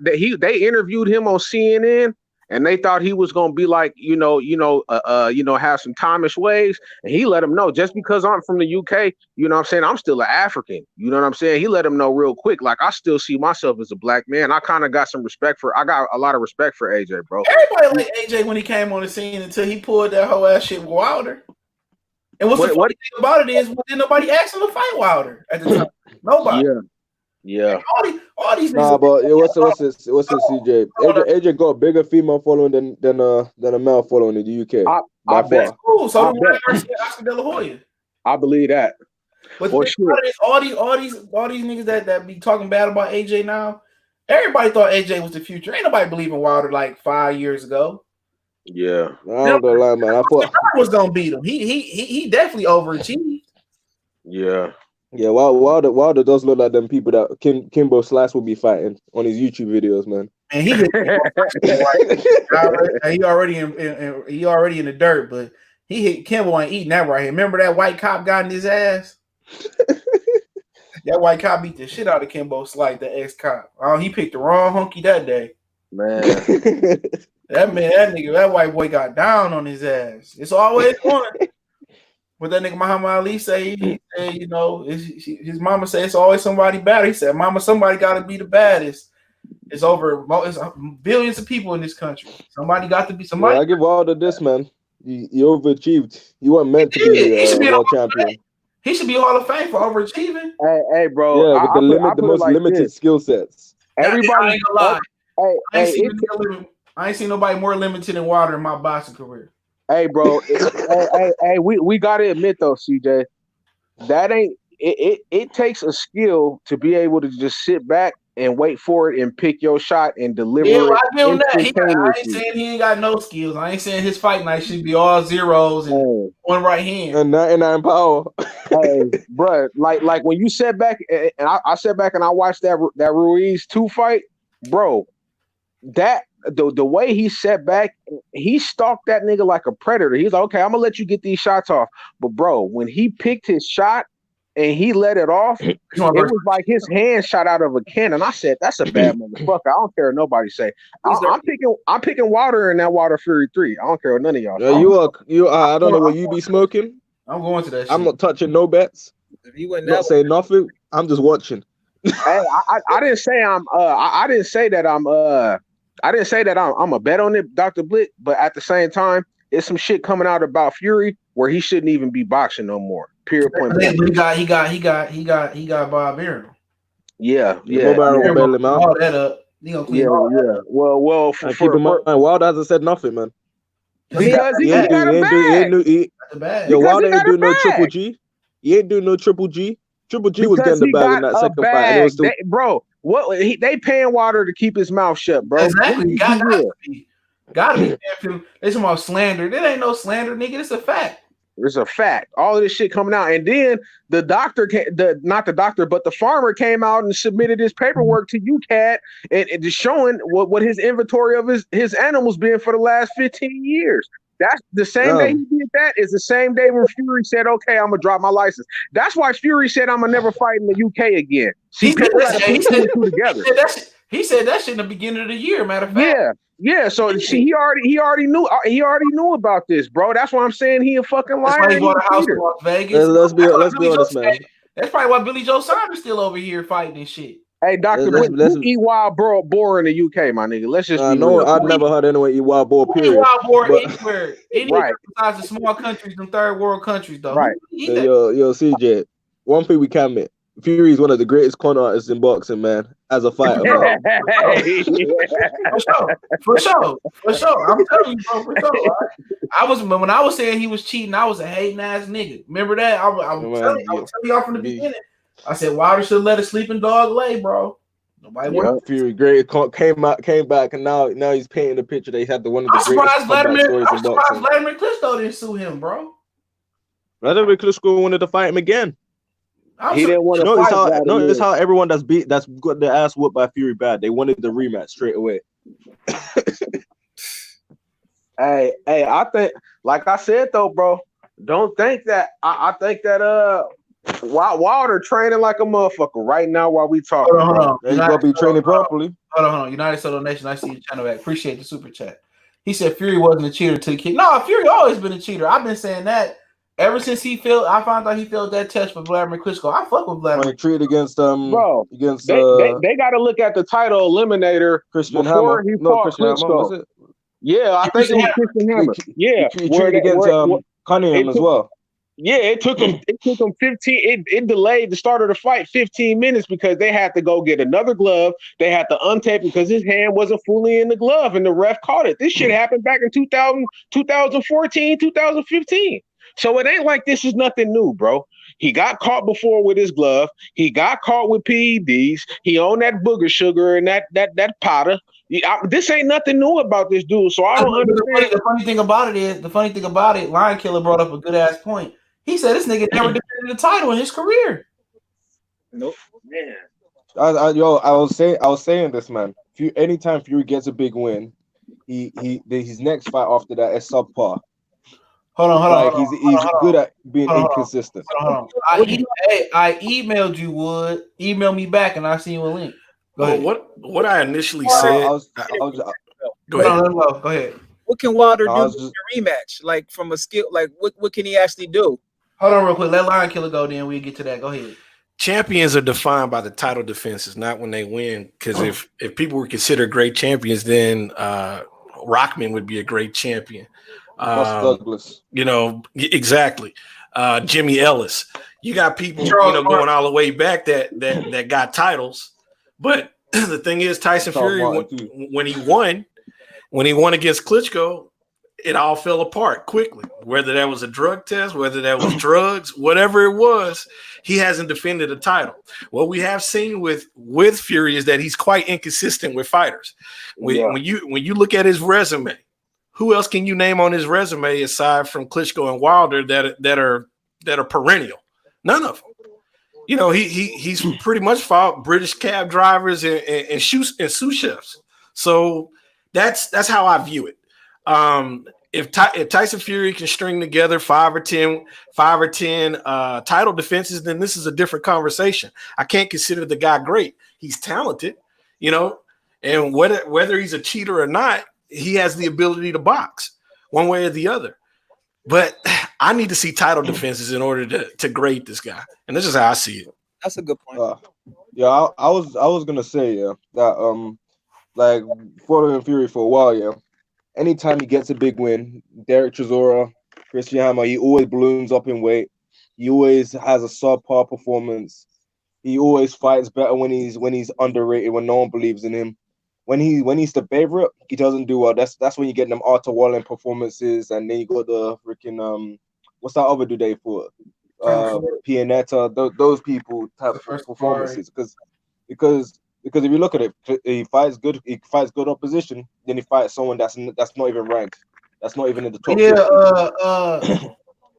They interviewed him on CNN. And they thought he was gonna be like, have some Thomas ways. And he let them know, just because I'm from the UK, you know what I'm saying, I'm still an African. You know what I'm saying? He let them know real quick, like I still see myself as a black man. I kind of got a lot of respect for AJ, bro. Everybody liked AJ when he came on the scene until he pulled that whole ass shit with Wilder. And what's the funny thing about it is, didn't nobody ask him to fight Wilder at the time. Nobody. Yeah. All these. Nah, but what's this, CJ? AJ got a bigger female following than a male following in the UK. That's cool. So do Oscar De La Hoya. I believe that. But all these niggas that be talking bad about AJ now, everybody thought AJ was the future. Ain't nobody believe in Wilder like 5 years ago. Yeah, I'm gonna lie, man. I thought was gonna beat him. He definitely overachieved. Yeah. Yeah, Wilder does look like them people that Kimbo Slice will be fighting on his YouTube videos, man. And he already in the dirt, but he hit Kimbo ain't eating that right here. Remember that white cop got in his ass? That white cop beat the shit out of Kimbo Slice, the ex-cop. Oh, he picked the wrong hunky that day. Man. that white boy got down on his ass. It's always one. What that nigga Muhammad Ali say, he said, you know, his mama said it's always somebody bad. He said, mama, somebody got to be the baddest. It's billions of people in this country. Somebody got to be somebody. Yeah, I give Wilder this, man. He overachieved. He wasn't meant to be a world champion. He should be Hall of Fame for overachieving. Hey, bro. Yeah, with the most limited skill sets. Everybody, I ain't gonna lie. I ain't seen nobody more limited than Wilder in my boxing career. Hey, bro. We gotta admit though, CJ, that ain't it. It takes a skill to be able to just sit back and wait for it and pick your shot and deliver it. I give him that. I ain't saying he ain't got no skills. I ain't saying his fight night should be all zeros and one right hand and 99 power. Hey, bro, like when you sat back and I sat back and I watched that Ruiz 2 fight, bro. That the way he sat back, he stalked that nigga like a predator. He's like, okay, I'm gonna let you get these shots off. But bro, when he picked his shot and he let it off, it was like his hand shot out of a cannon. I said, that's a bad motherfucker. I don't care what nobody say. I'm picking Wilder in that Wilder Fury 3. I don't care what none of y'all. You are. I don't know what you be smoking. I'm going to that shit. I'm not touching no bets. If you went not saying nothing. I'm just watching. Hey, I didn't say I'm. I didn't say that I'm. I didn't say that I'm a bet on it, Dr. Blick, but at the same time, it's some shit coming out about Fury where he shouldn't even be boxing no more. Period. Point blank. He got Bob Arum. Yeah. All that up. Yeah. Well. Keep in mind, Wilder hasn't said nothing, man. Because he got a bag. Wilder ain't doing no Triple G. He ain't doing no Triple G. Triple G was getting the bag in that second fight. And it was still... Bro, they paying Wilder to keep his mouth shut, bro. Exactly. Gotta be. They talking about slander. There ain't no slander, nigga. It's a fact. It's a fact. All of this shit coming out. And then the doctor, not the doctor, but the farmer came out and submitted his paperwork to UCAT and just showing what his inventory of his animals been for the last 15 years. That's the same day he did that is the same day when Fury said, okay, I'm going to drop my license. That's why Fury said, I'm going to never fight in the UK again. He said that shit in the beginning of the year, matter of fact. Yeah. So he already knew about this, bro. That's why I'm saying he a fucking liar. That's why he bought a house in Las Vegas. Let's be honest, man. That's probably why Billy Joe Saunders still over here fighting and shit. Hey, Dr. Let's eat wild boar in the UK, my nigga. Let's just I've never heard anyone eat wild boar, period. Eat wild boar anywhere. Right. Besides the small countries, them third world countries, though. Right. Yo, CJ, one thing we can admit, Fury is one of the greatest con artists in boxing, man, as a fighter. For sure. I'm telling you, bro, for sure. When I was saying he was cheating, I was a hating ass nigga. Remember that? I was telling y'all from the beginning. I said Wilder should let a sleeping dog lay, bro. Nobody wants Fury great came back, and now he's painting the picture that he had one of the I'm greatest Vladimir stories in boxing. Vladimir Klitschko didn't sue him, bro. Vladimir Klitschko wanted to fight him again. He didn't want to fight. Notice how everyone that's got their ass whooped by Fury bad. They wanted the rematch straight away. Hey, I think, like I said though, bro, don't think that. I think that Wilder training like a motherfucker right now while we talking. Hold on. He's gonna be training properly. Hold on. United Soto Nation, I see your channel back. Appreciate the super chat. He said Fury wasn't a cheater to the kid. No, Fury always been a cheater. I've been saying that ever since I found out he felt that test for Vladimir Klitschko. I fuck with Vladimir. When he treated against bro, against they got to look at the title eliminator Christian before Hammer. he fought Klitschko. Was it? Yeah, I think it was Christian Hammer. He treated against Cunningham as well. Yeah, it took him 15. It delayed the start of the fight 15 minutes because they had to go get another glove. They had to untape because his hand wasn't fully in the glove and the ref caught it. This shit happened back in 2014, 2015. So it ain't like this is nothing new, bro. He got caught before with his glove. He got caught with PEDs. He owned that booger sugar and that powder. This ain't nothing new about this dude. So I don't understand. The funny thing about it, Lion Killer brought up a good ass point. He said this nigga never defended the title in his career. Nope. Man. I was saying this, man. Anytime Fury gets a big win, his next fight after that is subpar. Hold on. He's good at being inconsistent. I emailed you, Wood. Email me back, and I see you a link. Go ahead. What I initially said. Go ahead. What can Wilder do in a rematch? Like from a skill, like what can he actually do? Hold on, real quick. Let Lion Killer go. Then we'll get to that. Go ahead. Champions are defined by the title defenses, not when they win. Because if people were considered great champions, then Rockman would be a great champion. Douglas. Exactly. Jimmy Ellis. You got people going all the way back that got titles. But the thing is, Tyson Fury, when he won against Klitschko, it all fell apart quickly. Whether that was a drug test, whether that was drugs, whatever it was, he hasn't defended a title. What we have seen with Fury is that he's quite inconsistent with fighters. When you look at his resume, who else can you name on his resume aside from Klitschko and Wilder that are perennial? None of them. He's pretty much fought British cab drivers and sous chefs. So that's how I view it. If Tyson Fury can string together 5 or 10 title defenses, then this is a different conversation. I can't consider the guy great. He's talented, and whether he's a cheater or not, he has the ability to box one way or the other. But I need to see title defenses in order to grade this guy, and this is how I see it. That's a good point. I was gonna say that like following Fury for a while, anytime he gets a big win, Derek Chisora, Christian Hammer, he always balloons up in weight. He always has a subpar performance. He always fights better when he's underrated, when no one believes in him. When he's the favorite, he doesn't do well. That's when you get them Arthur Wallen performances, and then you got the freaking what's that other dude they fought? Pianetta, those people type of performances. Because if you look at it, he fights good opposition, then he fights someone that's not even ranked. That's not even in the top 50.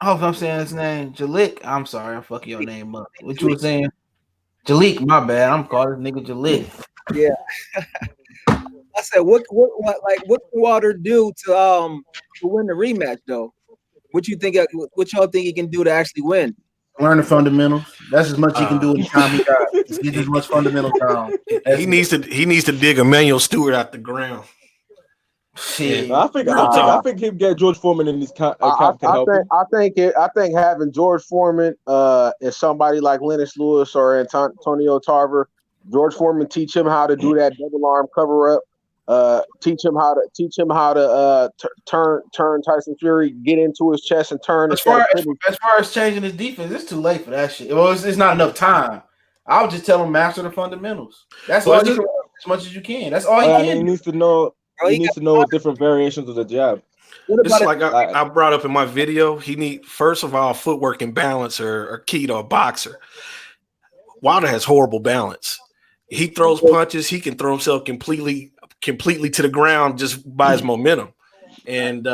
I hope I'm saying his name. Jalik. I'm sorry, I'm fucking your name up. What you were saying? Jalik, my bad. I'm calling this nigga Jalik. Yeah. I said, what can Wilder do to win the rematch though? What y'all think he can do to actually win? Learn the fundamentals. That's as much he can do in the time he got. Just get as much fundamental time. He needs to dig Emmanuel Stewart out the ground. Shit. I think he'll get George Foreman in his camp can help him. I think having George Foreman and somebody like Lennox Lewis or Antonio Tarver, George Foreman teach him how to do that double arm cover up. Teach him how to turn Tyson Fury, get into his chest and turn. As far as changing his defense, it's too late for that shit. Well, it's not enough time. I would just tell him master the fundamentals. That's all you can, as much as you can. That's all he can. He needs to know. He needs to know different variations of the jab. It's like I brought up in my video. He need, first of all, footwork and balance are key to a boxer. Wilder has horrible balance. He throws punches. He can throw himself completely to the ground just by his momentum. And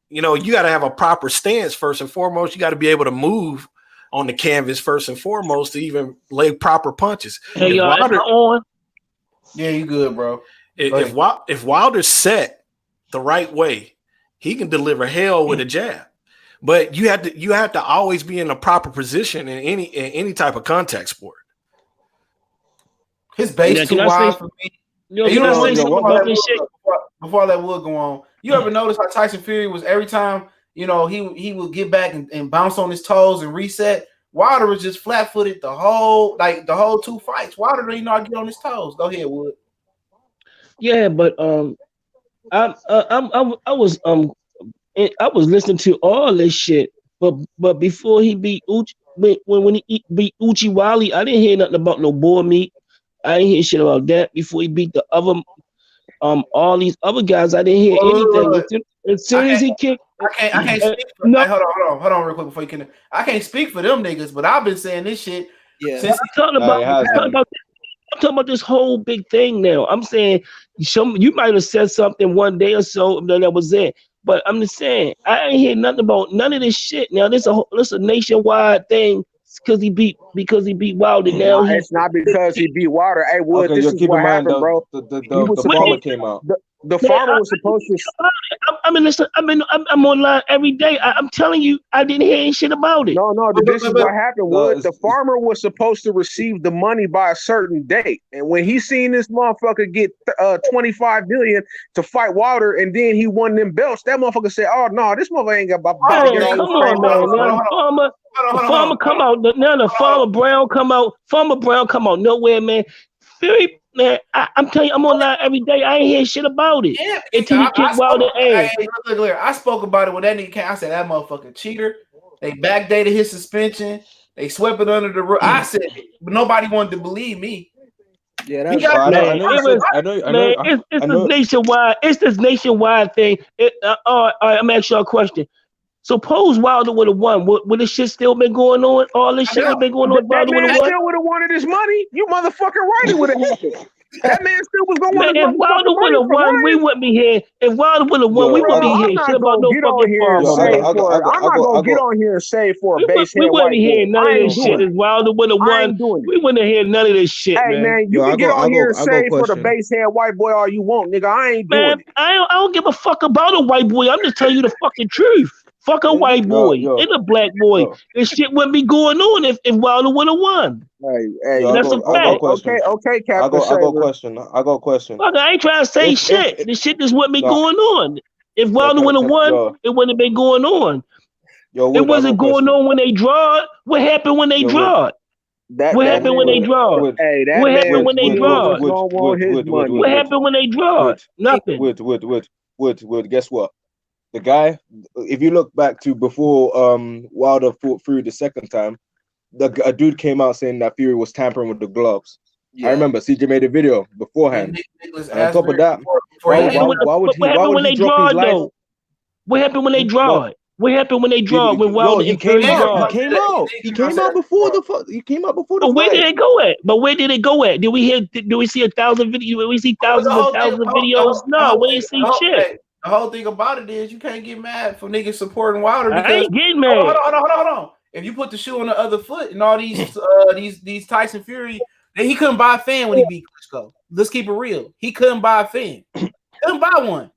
you got to have a proper stance first and foremost. You got to be able to move on the canvas first and foremost to even lay proper punches. Hey, y'all, yeah, you good, bro. If Wilder's set the right way, he can deliver hell with a jab. But you have to always be in a proper position in any type of contact sport. His base too wide for me. Before I let Wood go on, you ever notice how Tyson Fury was every time he would get back and bounce on his toes and reset? Wilder was just flat footed the whole 2 fights. Wilder didn't know how to get on his toes. Go ahead, Wood. Yeah, but I was listening to all this shit, but before he beat Uchi, when he beat Uchi Wally, I didn't hear nothing about no boar meat. I didn't hear shit about that before he beat the other all these other guys, I didn't hear anything. As soon as he kicked, I can't speak for no. hey, hold on real quick before you can. I can't speak for them niggas, but I've been saying this shit Yeah. since I'm talking about this whole big thing now. I'm saying you might have said something one day or so, and then that was it. But I'm just saying, I ain't hear nothing about none of this shit. Now this a nationwide thing because he beat Wilder. Now it's not because he beat Wilder. Hey, Wood, this is keep what in mind happened, bro. the farmer came out. The farmer was supposed to. I'm online every day. I'm telling you, I didn't hear any shit about it. No, this is what happened. Wood, the farmer was supposed to receive the money by a certain date, and when he seen this motherfucker get 25 million to fight Wilder, and then he won them belts, that motherfucker said, "Oh no, this motherfucker ain't got about to get come on, man. The farmer come out. Now the Farmer Brown come out. Farmer Brown come out nowhere, man. Fury, man. I'm telling you, I'm online every day. I ain't hear shit about it. Yeah, until he kicked Wilder ass. Look, I spoke about it when that nigga came. I said that motherfucker cheater. They backdated his suspension. They swept it under the rug. I said it, but nobody wanted to believe me. Yeah, that's It's this nationwide. It's this nationwide thing. All right, I'm asking you a question. Suppose Wilder would have won. Would this shit still been going on? All this shit would been going on. Wilder would have won. Still would have wanted his money. You motherfucking right, it would have happened. That man still was going to want his If Wilder would have won, we wouldn't be here. If Wilder would have won, we wouldn't be here. Shit about no fucking farmer. I'm not gonna get on here and say for a base head. We wouldn't be hearing none of this shit. If Wilder would have won, we wouldn't hear none of this shit. Hey man, you can get on here and say for the base head white boy all you want, nigga. I ain't doing it. I don't give a fuck about a white boy. I'm just telling you the fucking truth. Fuck a white boy and a black boy. This shit wouldn't be going on if Wilder would have won. Hey, that's a fact. Okay, Captain. I got a question. Fuck, I ain't trying to say shit. This shit just wouldn't be going on. If Wilder would have won, it wouldn't have been going on. It wasn't going on when they draw it. What happened when they draw it? What happened when they draw it? What happened when they draw it? What happened when they draw it? Nothing. Guess what? The guy, if you look back to before Wilder fought Fury the second time, a dude came out saying that Fury was tampering with the gloves. Yeah. I remember CJ made a video beforehand. And on top of that, why would he drop his life? What happened when they draw it? What happened when they draw it? When Wilder he came out. He came out before the But where did it go at? But where did it go at? Did we see 1,000 videos? Did we see thousands and thousands of videos? No, we ain't see shit. The whole thing about it is you can't get mad for niggas supporting Wilder because I ain't getting mad. Hold on. If you put the shoe on the other foot and all these Tyson Fury, then he couldn't buy a fan when he beat Klitschko. Let's keep it real. He couldn't buy a fan. Couldn't buy one.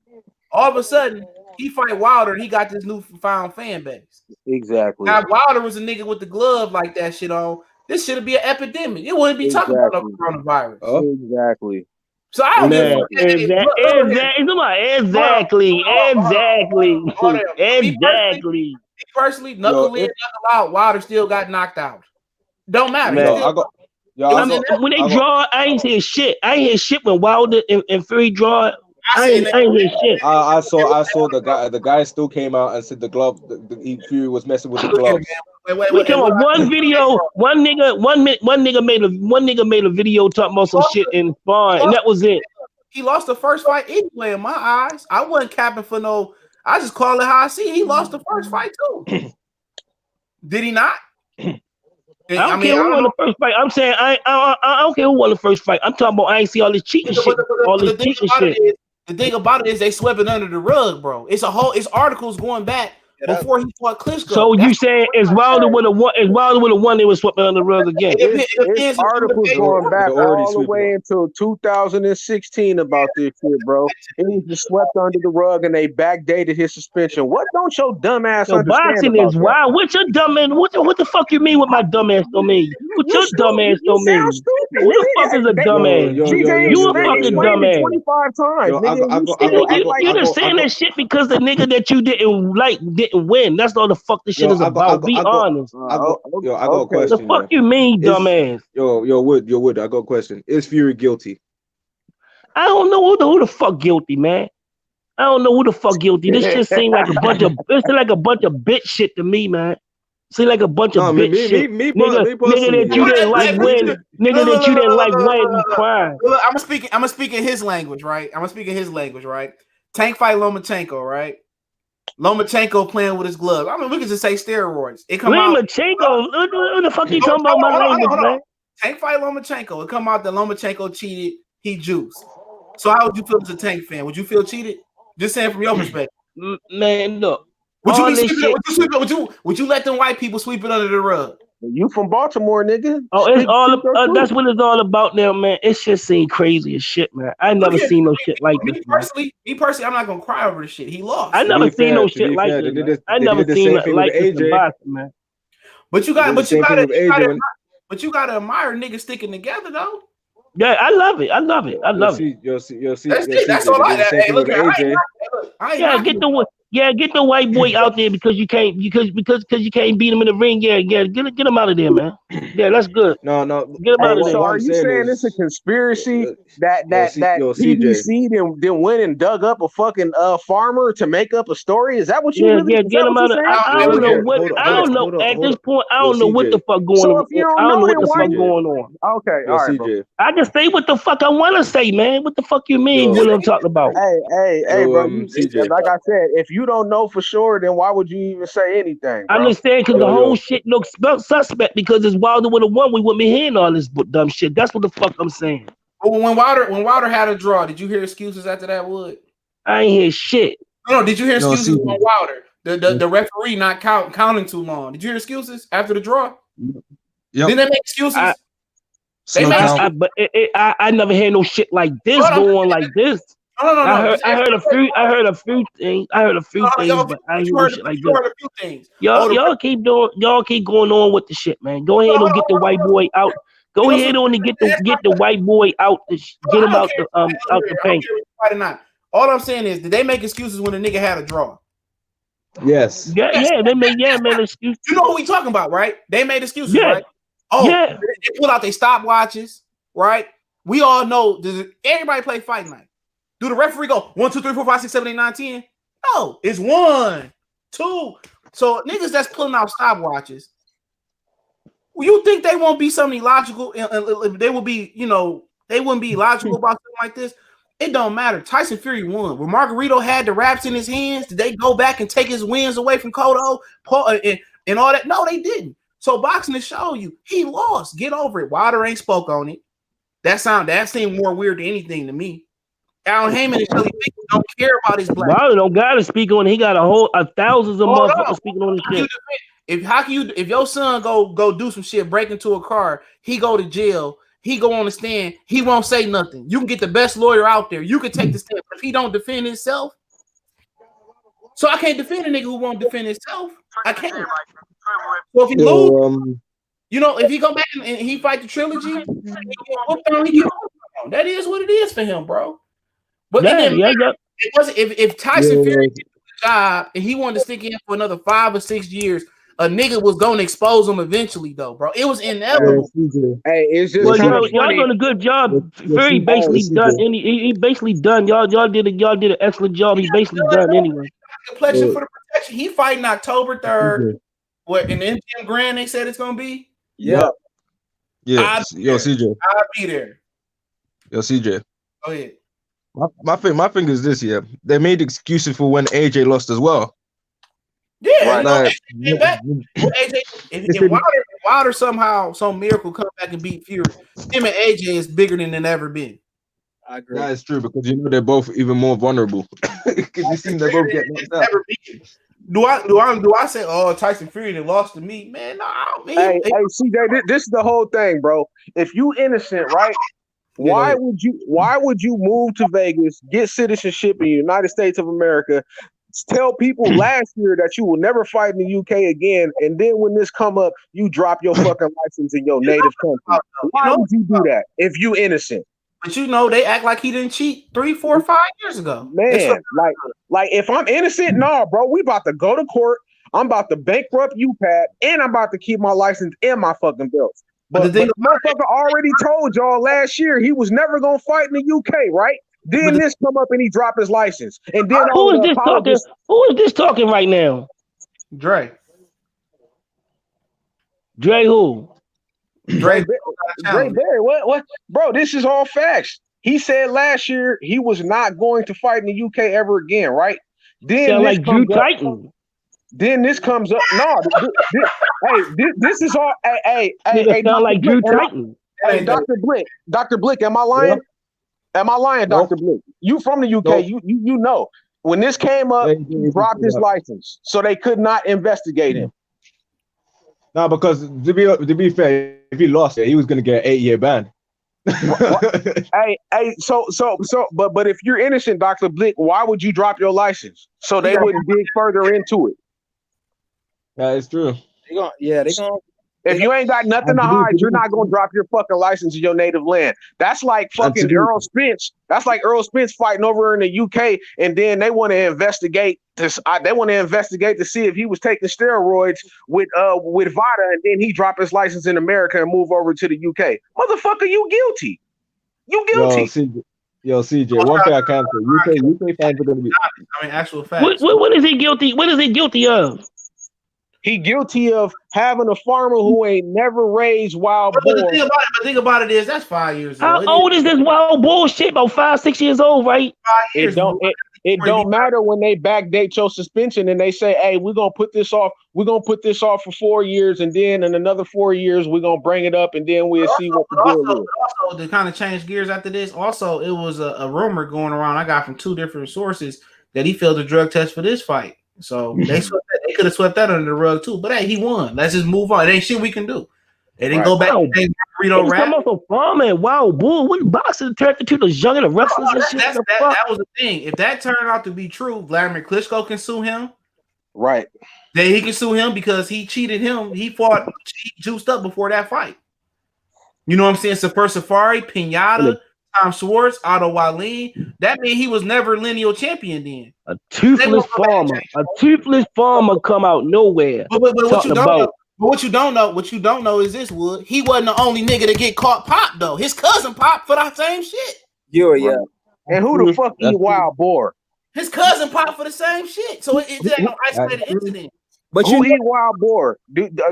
All of a sudden, he fight Wilder and he got this newfound fan base. Exactly. Now, if Wilder was a nigga with the glove like that shit on, this should be an epidemic. It wouldn't be talking about no coronavirus. Oh. Exactly. So I don't give a Exactly. Personally, knuckle in, knuckle out. Wilder still got knocked out. Don't matter. When they draw, I ain't hear shit. I ain't hear shit when Wilder and Fury draw. I ain't hear shit. I saw the guy still came out and said the glove. Fury was messing with the gloves. We come on one video. One nigga made a video talking about some shit in sparring, and that was it. He lost the first fight anyway. In my eyes, I wasn't capping for no. I just call it how I see. He lost the first fight too. Did he not? I don't care who won the first fight. I'm saying I don't care who won the first fight. I'm talking about I ain't see all this cheating shit. The thing about it is they swept it under the rug, bro. It's articles going back before he fought Klitschko. So you saying as Wilder would have won, they would swap it under the rug again. It's articles going back all the way until 2016 about this shit, bro. He was just swept under the rug and they backdated his suspension. What don't your dumb ass understand? Boxing is wild. What's your dumb ass? What the fuck you mean with my dumb ass don't mean? What your dumb ass don't mean? Who the fuck is a dumb ass? You a fucking dumb ass. 25 times. You just saying that shit because the nigga that you didn't like didn't win. That's all the fuck this shit is about. Be honest. I got a question. The fuck you mean, dumbass? Wood. I got a question. Is Fury guilty? I don't know who the fuck guilty, man. I don't know who the fuck guilty. This shit seems like a bunch of bitch shit to me, man. See, like a bunch of bitch shit. Nigga that you didn't like when. Nigga that you didn't like when you crying. I'm gonna speak in his language, right? Tank fight Lomachenko, right? Lomachenko playing with his gloves. I mean, we can just say steroids. It come out. Lomachenko, what the fuck you talking about my language, man? Tank fight Lomachenko. It come out that Lomachenko cheated. He juiced. So how would you feel as a Tank fan? Would you feel cheated? Just saying from your perspective. Man, look. Would you let them white people sweep it under the rug? You from Baltimore, nigga. Oh, it's that's what it's all about now, man. It's just seem crazy as shit, man. I never seen no shit like this. Me personally, I'm not gonna cry over this shit. He lost. I never seen no shit like this. I never seen it like this in boxing, man. But you gotta admire niggas sticking together though. Yeah, I love it. You'll see. That's all I got. Hey, look, get the white boy out there because you can't beat him in the ring. Yeah, get him out of there, man. Yeah, that's good. No. Get him out of there. So are you saying it's a conspiracy that PBC then went and dug up a fucking farmer to make up a story? Is that what you really? Yeah, get him out of there. I don't know what. I don't know at this point. I don't know what the fuck going on. I don't know what the fuck going on. Okay, all right, bro. I can say what the fuck I want to say, man. What the fuck you mean? What I'm talking about? Hey, bro. Like I said, if you don't know for sure, then why would you even say anything? I understand because the whole shit looks suspect because it's Wilder would have won. We wouldn't be hearing all this dumb shit. That's what the fuck I'm saying. When Wilder had a draw, did you hear excuses after that? Wood? I ain't hear shit. No, did you hear excuses on Wilder? The referee not counting too long. Did you hear excuses after the draw? Yep. Didn't they make excuses? I never heard no shit like this going like this. No. I heard a few things. But I ain't hear shit like this. Y'all keep going on with the shit, man. Go ahead and get the white boy out. Go ahead on and get the white boy out. Get him out the paint. All I'm saying is, did they make excuses when the nigga had a draw? Yes. Yeah, they made excuses. You know what we talking about, right? They made excuses, right? Oh, yeah. They pull out their stopwatches, right? We all know. Does everybody play Fight Night? Do the referee go 1, 2, 3, 4, 5, 6, 7, 8, 9, 10? No, it's 1, 2. So niggas that's pulling out stopwatches, you think they won't be something illogical? They will be, they wouldn't be logical about something like this. It don't matter. Tyson Fury won. When Margarito had the raps in his hands, did they go back and take his wins away from Cotto and all that? No, they didn't. So boxing to show you he lost. Get over it. Wilder ain't spoke on it. That seemed more weird than anything to me. Al Heyman and Shelly Pickens don't care about his black. Wilder don't gotta speak on it. He got thousands of motherfuckers speaking on his shit. If your son go do some shit, break into a car, he go to jail, he go on the stand, he won't say nothing. You can get the best lawyer out there. You can take the stand, but if he don't defend himself, so I can't defend a nigga who won't defend himself. I can't. So if he lose, if he go back and he fight the trilogy, that is what it is for him, bro. But it wasn't if Tyson Fury did the job and he wanted to stick in for another 5 or 6 years, a nigga was gonna expose him eventually, though, bro. It was inevitable. Hey, it's just y'all doing a good job. Fury basically done. He basically done. Y'all did an excellent job. He basically done anyway. Complexion for the protection. He fighting October 3rd. What in the MGM Grand they said it's gonna be? Yep. Yeah. CJ. I'll be there. CJ. Go ahead. My thing is this, yeah. They made excuses for when AJ lost as well. Yeah, right. If Wilder somehow some miracle come back and beat Fury, him and AJ is bigger than they've ever been. I agree. That is true because they're both even more vulnerable. Because you see they both get knocked out. Do I say, oh, Tyson Fury that lost to me? Man, no, I don't mean. Hey, CJ, this is the whole thing, bro. If you innocent, right? Why would you move to Vegas, get citizenship in the United States of America, tell people last year that you will never fight in the UK again, and then when this come up, you drop your fucking license in your native country? Why would you do that if you innocent? But they act like he didn't cheat 3, 4, 5 years ago. Man, like if I'm innocent, nah, bro, we about to go to court. I'm about to bankrupt UPAD, and I'm about to keep my license and my fucking belts. But the motherfucker already told y'all last year he was never gonna fight in the UK, right? Then this come up and he dropped his license. And then who is this talking right now? Dre. Dre who? Dre Berry. What? Bro, this is all facts. He said last year he was not going to fight in the UK ever again, right? Then Sound this like Drew comes up. Titan. Then this comes up. No, this is all. Hey, sound like Drew Titan. Hey, Dr. Blick, am I lying? Am I lying, Dr. Blick? You from the UK? You know. When this came up, he dropped his license, so they could not investigate him. No, because to be fair, if he lost it, he was gonna get an 8-year ban. But if you're innocent, Dr. Blick, why would you drop your license? So they wouldn't dig further into it. That is true. They're gonna. If you ain't got nothing to hide, you're not gonna drop your fucking license in your native land. That's like fucking Errol Spence. That's like Errol Spence fighting over in the UK, and then they want to investigate this. They want to investigate to see if he was taking steroids with Vada, and then he dropped his license in America and move over to the UK. Motherfucker, you guilty. You guilty. Yo, CJ, one thing I can say, UK fans are gonna be. I mean, actual facts. What is he guilty? What is he guilty of? He guilty of having a farmer who ain't never raised wild boar. But the thing about it is that's 5 years ago. How old is this wild bullshit? About 5-6 years old, right? 5 years. It don't matter when they backdate your suspension and they say, "Hey, we're gonna put this off. We're gonna put this off for 4 years, and then in another 4 years we're gonna bring it up, and then we'll see what the deal is." Also, to kind of change gears after this, also it was a rumor going around. I got from 2 different sources that he failed the drug test for this fight. So they could have swept that under the rug too. But hey, he won. Let's just move on. It ain't shit we can do. They didn't go back. Burrito rap. Come off a farm and wild bull. What boxing turned into the young and the wrestlers and shit? That was the thing. If that turned out to be true, Vladimir Klitschko can sue him. Right. Then he can sue him because he cheated him. He juiced up before that fight. You know what I'm saying? Super Safari, Pinata, Tom Schwartz, Otto Wallin. That means he was never lineal champion then. A toothless farmer come out nowhere. But what you don't know is this, Wood. He wasn't the only nigga to get caught popped though. His cousin popped for the same shit. Yeah. And who the fuck eat wild boar? His cousin popped for the same shit. So it ain't no isolated incident. But who eat wild boar?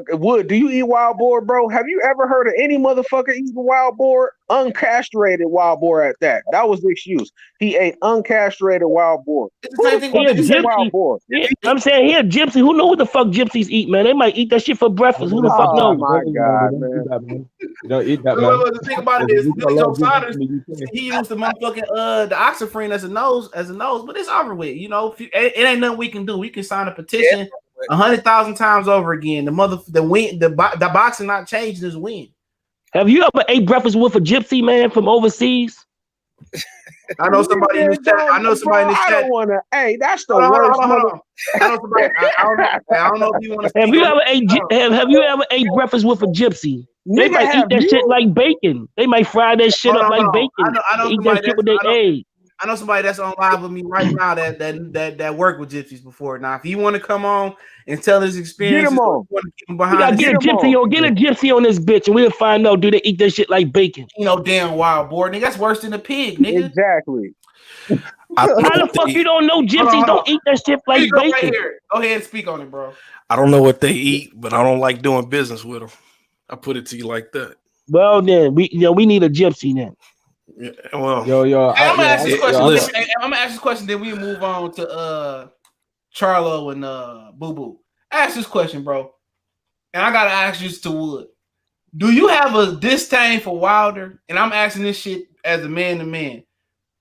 Wood, do you eat wild boar, bro? Have you ever heard of any motherfucker eating wild boar? Uncastrated wild boar at that. That was the excuse. He ate uncastrated wild boar. It's the same thing with wild boar. Yeah, I'm saying here, gypsy. Who know what the fuck gypsies eat, man? They might eat that shit for breakfast. Who the fuck knows? Oh my god, man! You don't eat that, man. The thing about it is, he used the motherfucking the oxyfrene as a nose, but it's over with. You know, it ain't nothing we can do. We can sign a petition. 100,000 times over again. The boxing not changing is win. Have you ever ate breakfast with a gypsy man from overseas? I know somebody in this chat. I don't want to. Hey, that's the worst. I know somebody. I don't know if you want to. Have you ever ate breakfast with a gypsy? They might eat that shit like bacon. They might fry that shit up like bacon. I know eat that shit with their eggs. I know somebody that's on live with me right now that worked with gypsies before. Now, if you want to come on and tell his experience, get him on. Get a gypsy on this bitch, and we'll find out do they eat that shit like bacon. You know, damn wild boar, nigga. That's worse than a pig, nigga. Exactly. How the fuck you don't know gypsies don't eat that shit like bacon? Right here. Go ahead and speak on it, bro. I don't know what they eat, but I don't like doing business with them. I put it to you like that. Well, then we need a gypsy then. Yeah, well, I'm gonna ask this question. Then we move on to Charlo and Boo Boo. Ask this question, bro. And I gotta ask this to Wood. Do you have a disdain for Wilder? And I'm asking this shit as a man to man.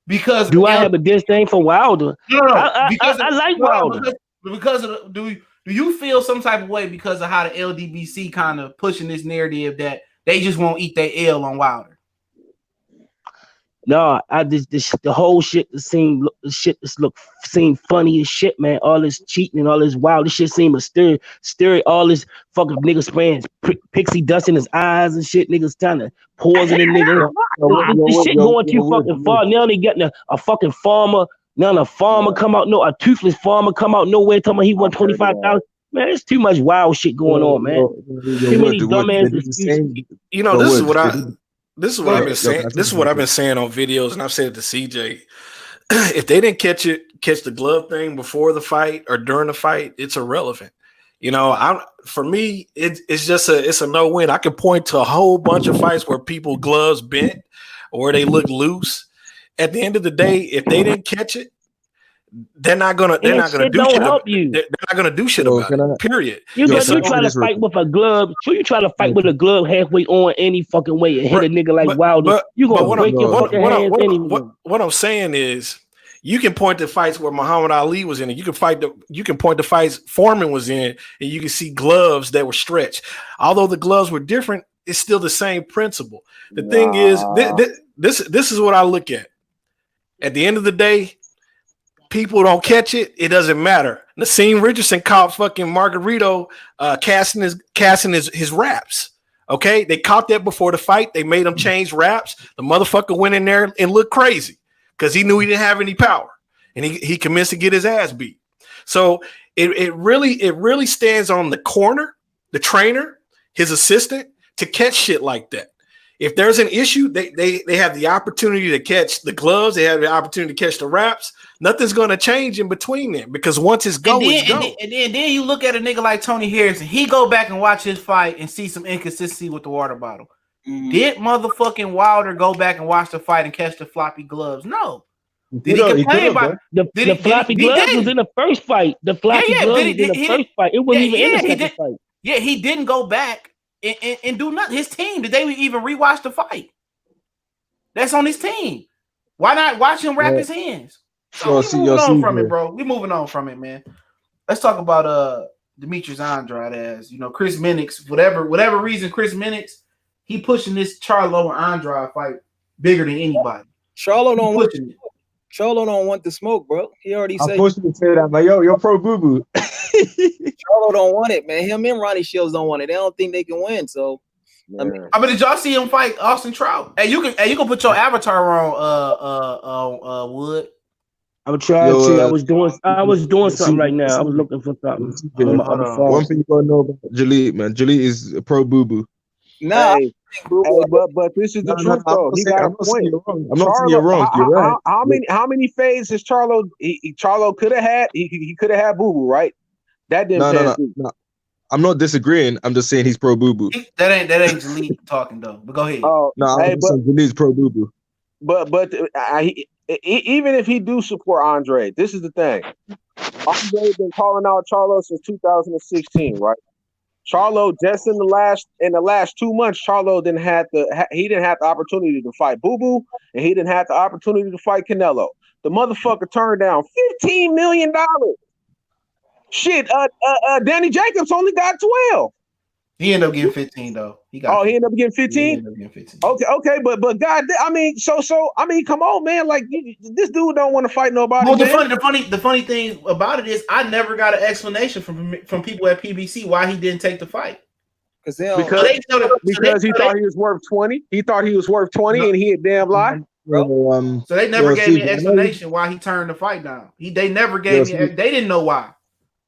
Because I have a disdain for Wilder? No. I like Wilder. Do you feel some type of way because of how the LDBC kind of pushing this narrative that they just won't eat their L on Wilder? No, the whole shit seem funny as shit, man. All this cheating and all this wild, this shit seem mysterious. All this fucking niggas spraying pixie dust in his eyes and shit. Niggas trying to poison the nigga. This shit going too fucking far. Now they getting a fucking farmer. Now a farmer come out, a toothless farmer come out nowhere talking about he won 25,000. Man, it's too much wild shit going on, man. Too many dumbass excuses. You know, this is what I've been saying. This is what I've been saying on videos, and I've said it to CJ. If they didn't catch the glove thing before the fight or during the fight, it's irrelevant. For me, it's just a no win. I can point to a whole bunch of fights where people gloves bent or they look loose. At the end of the day, if they didn't catch it, they're not gonna do shit. They're not gonna do shit about it. Period. You try to fight with a glove. So you try to fight with a glove halfway on any fucking way and hit a nigga like Wilder. You gonna break your fucking hands anyway. What I'm saying is, you can point to fights where Muhammad Ali was in it. You can point to fights Foreman was in, and you can see gloves that were stretched. Although the gloves were different, it's still the same principle. The thing is, this is what I look at. At the end of the day, people don't catch it. It doesn't matter. Nassim Richardson caught fucking Margarito casting his wraps. Okay, they caught that before the fight. They made him change wraps. The motherfucker went in there and looked crazy because he knew he didn't have any power, and he commenced to get his ass beat. So it really stands on the corner, the trainer, his assistant to catch shit like that. If there's an issue, they have the opportunity to catch the gloves. They have the opportunity to catch the wraps. Nothing's going to change in between them because once it's go, it's go. And then you look at a nigga like Tony Harrison. He go back and watch his fight and see some inconsistency with the water bottle. Mm-hmm. Did motherfucking Wilder go back and watch the fight and catch the floppy gloves? No. Did he complain about the floppy gloves was in the first fight. The floppy gloves was in the first fight. It wasn't even in the second fight. Yeah, he didn't go back and do nothing. His team, did they even rewatch the fight? That's on his team. Why not watch him wrap his hands? So we moving on from it, bro. We moving on from it, man. Let's talk about Demetrius Andrade. As you know, Chris Mannix, whatever reason, Chris Mannix, he pushing this Charlo and Andrade fight bigger than anybody. Charlo don't want the smoke, bro. He already said. I'm supposed to say that, but you're pro boo boo. Charlo don't want it, man. Him and Ronnie Shields don't want it. They don't think they can win. So, I mean, did y'all see him fight Austin Trout? Hey, you can put your avatar on, Wood. I'm trying to see. I was doing something right now. I was looking for something. One thing you gotta know about Jalid, man. Jalid is a pro boo boo. Nah, but this is the truth though. I'm not saying you're wrong. You're right. How many fades has Charlo? Charlo could have had. He could have had boo boo, right? That didn't. No. I'm not disagreeing. I'm just saying he's pro boo boo. That ain't Jalid talking though. But go ahead. Oh no, Jalid's pro boo boo. But even if he do support Andrade, this is the thing. Andrade been calling out Charlo since 2016, right? Charlo just in the last 2 months, Charlo didn't have the opportunity to fight Boo Boo, and he didn't have the opportunity to fight Canelo. The motherfucker turned down $15 million. Shit, Danny Jacobs only got 12. He ended up getting 15 though. He ended up getting 15. Okay, but God, I mean, come on, man. Like this dude don't want to fight nobody. Well, the funny thing about it is, I never got an explanation from people at PBC why he didn't take the fight. Because he thought he was worth 20. He thought he was worth 20, and he a damn lie. So they never gave me an explanation why he turned the fight down. They never gave me. They didn't know why.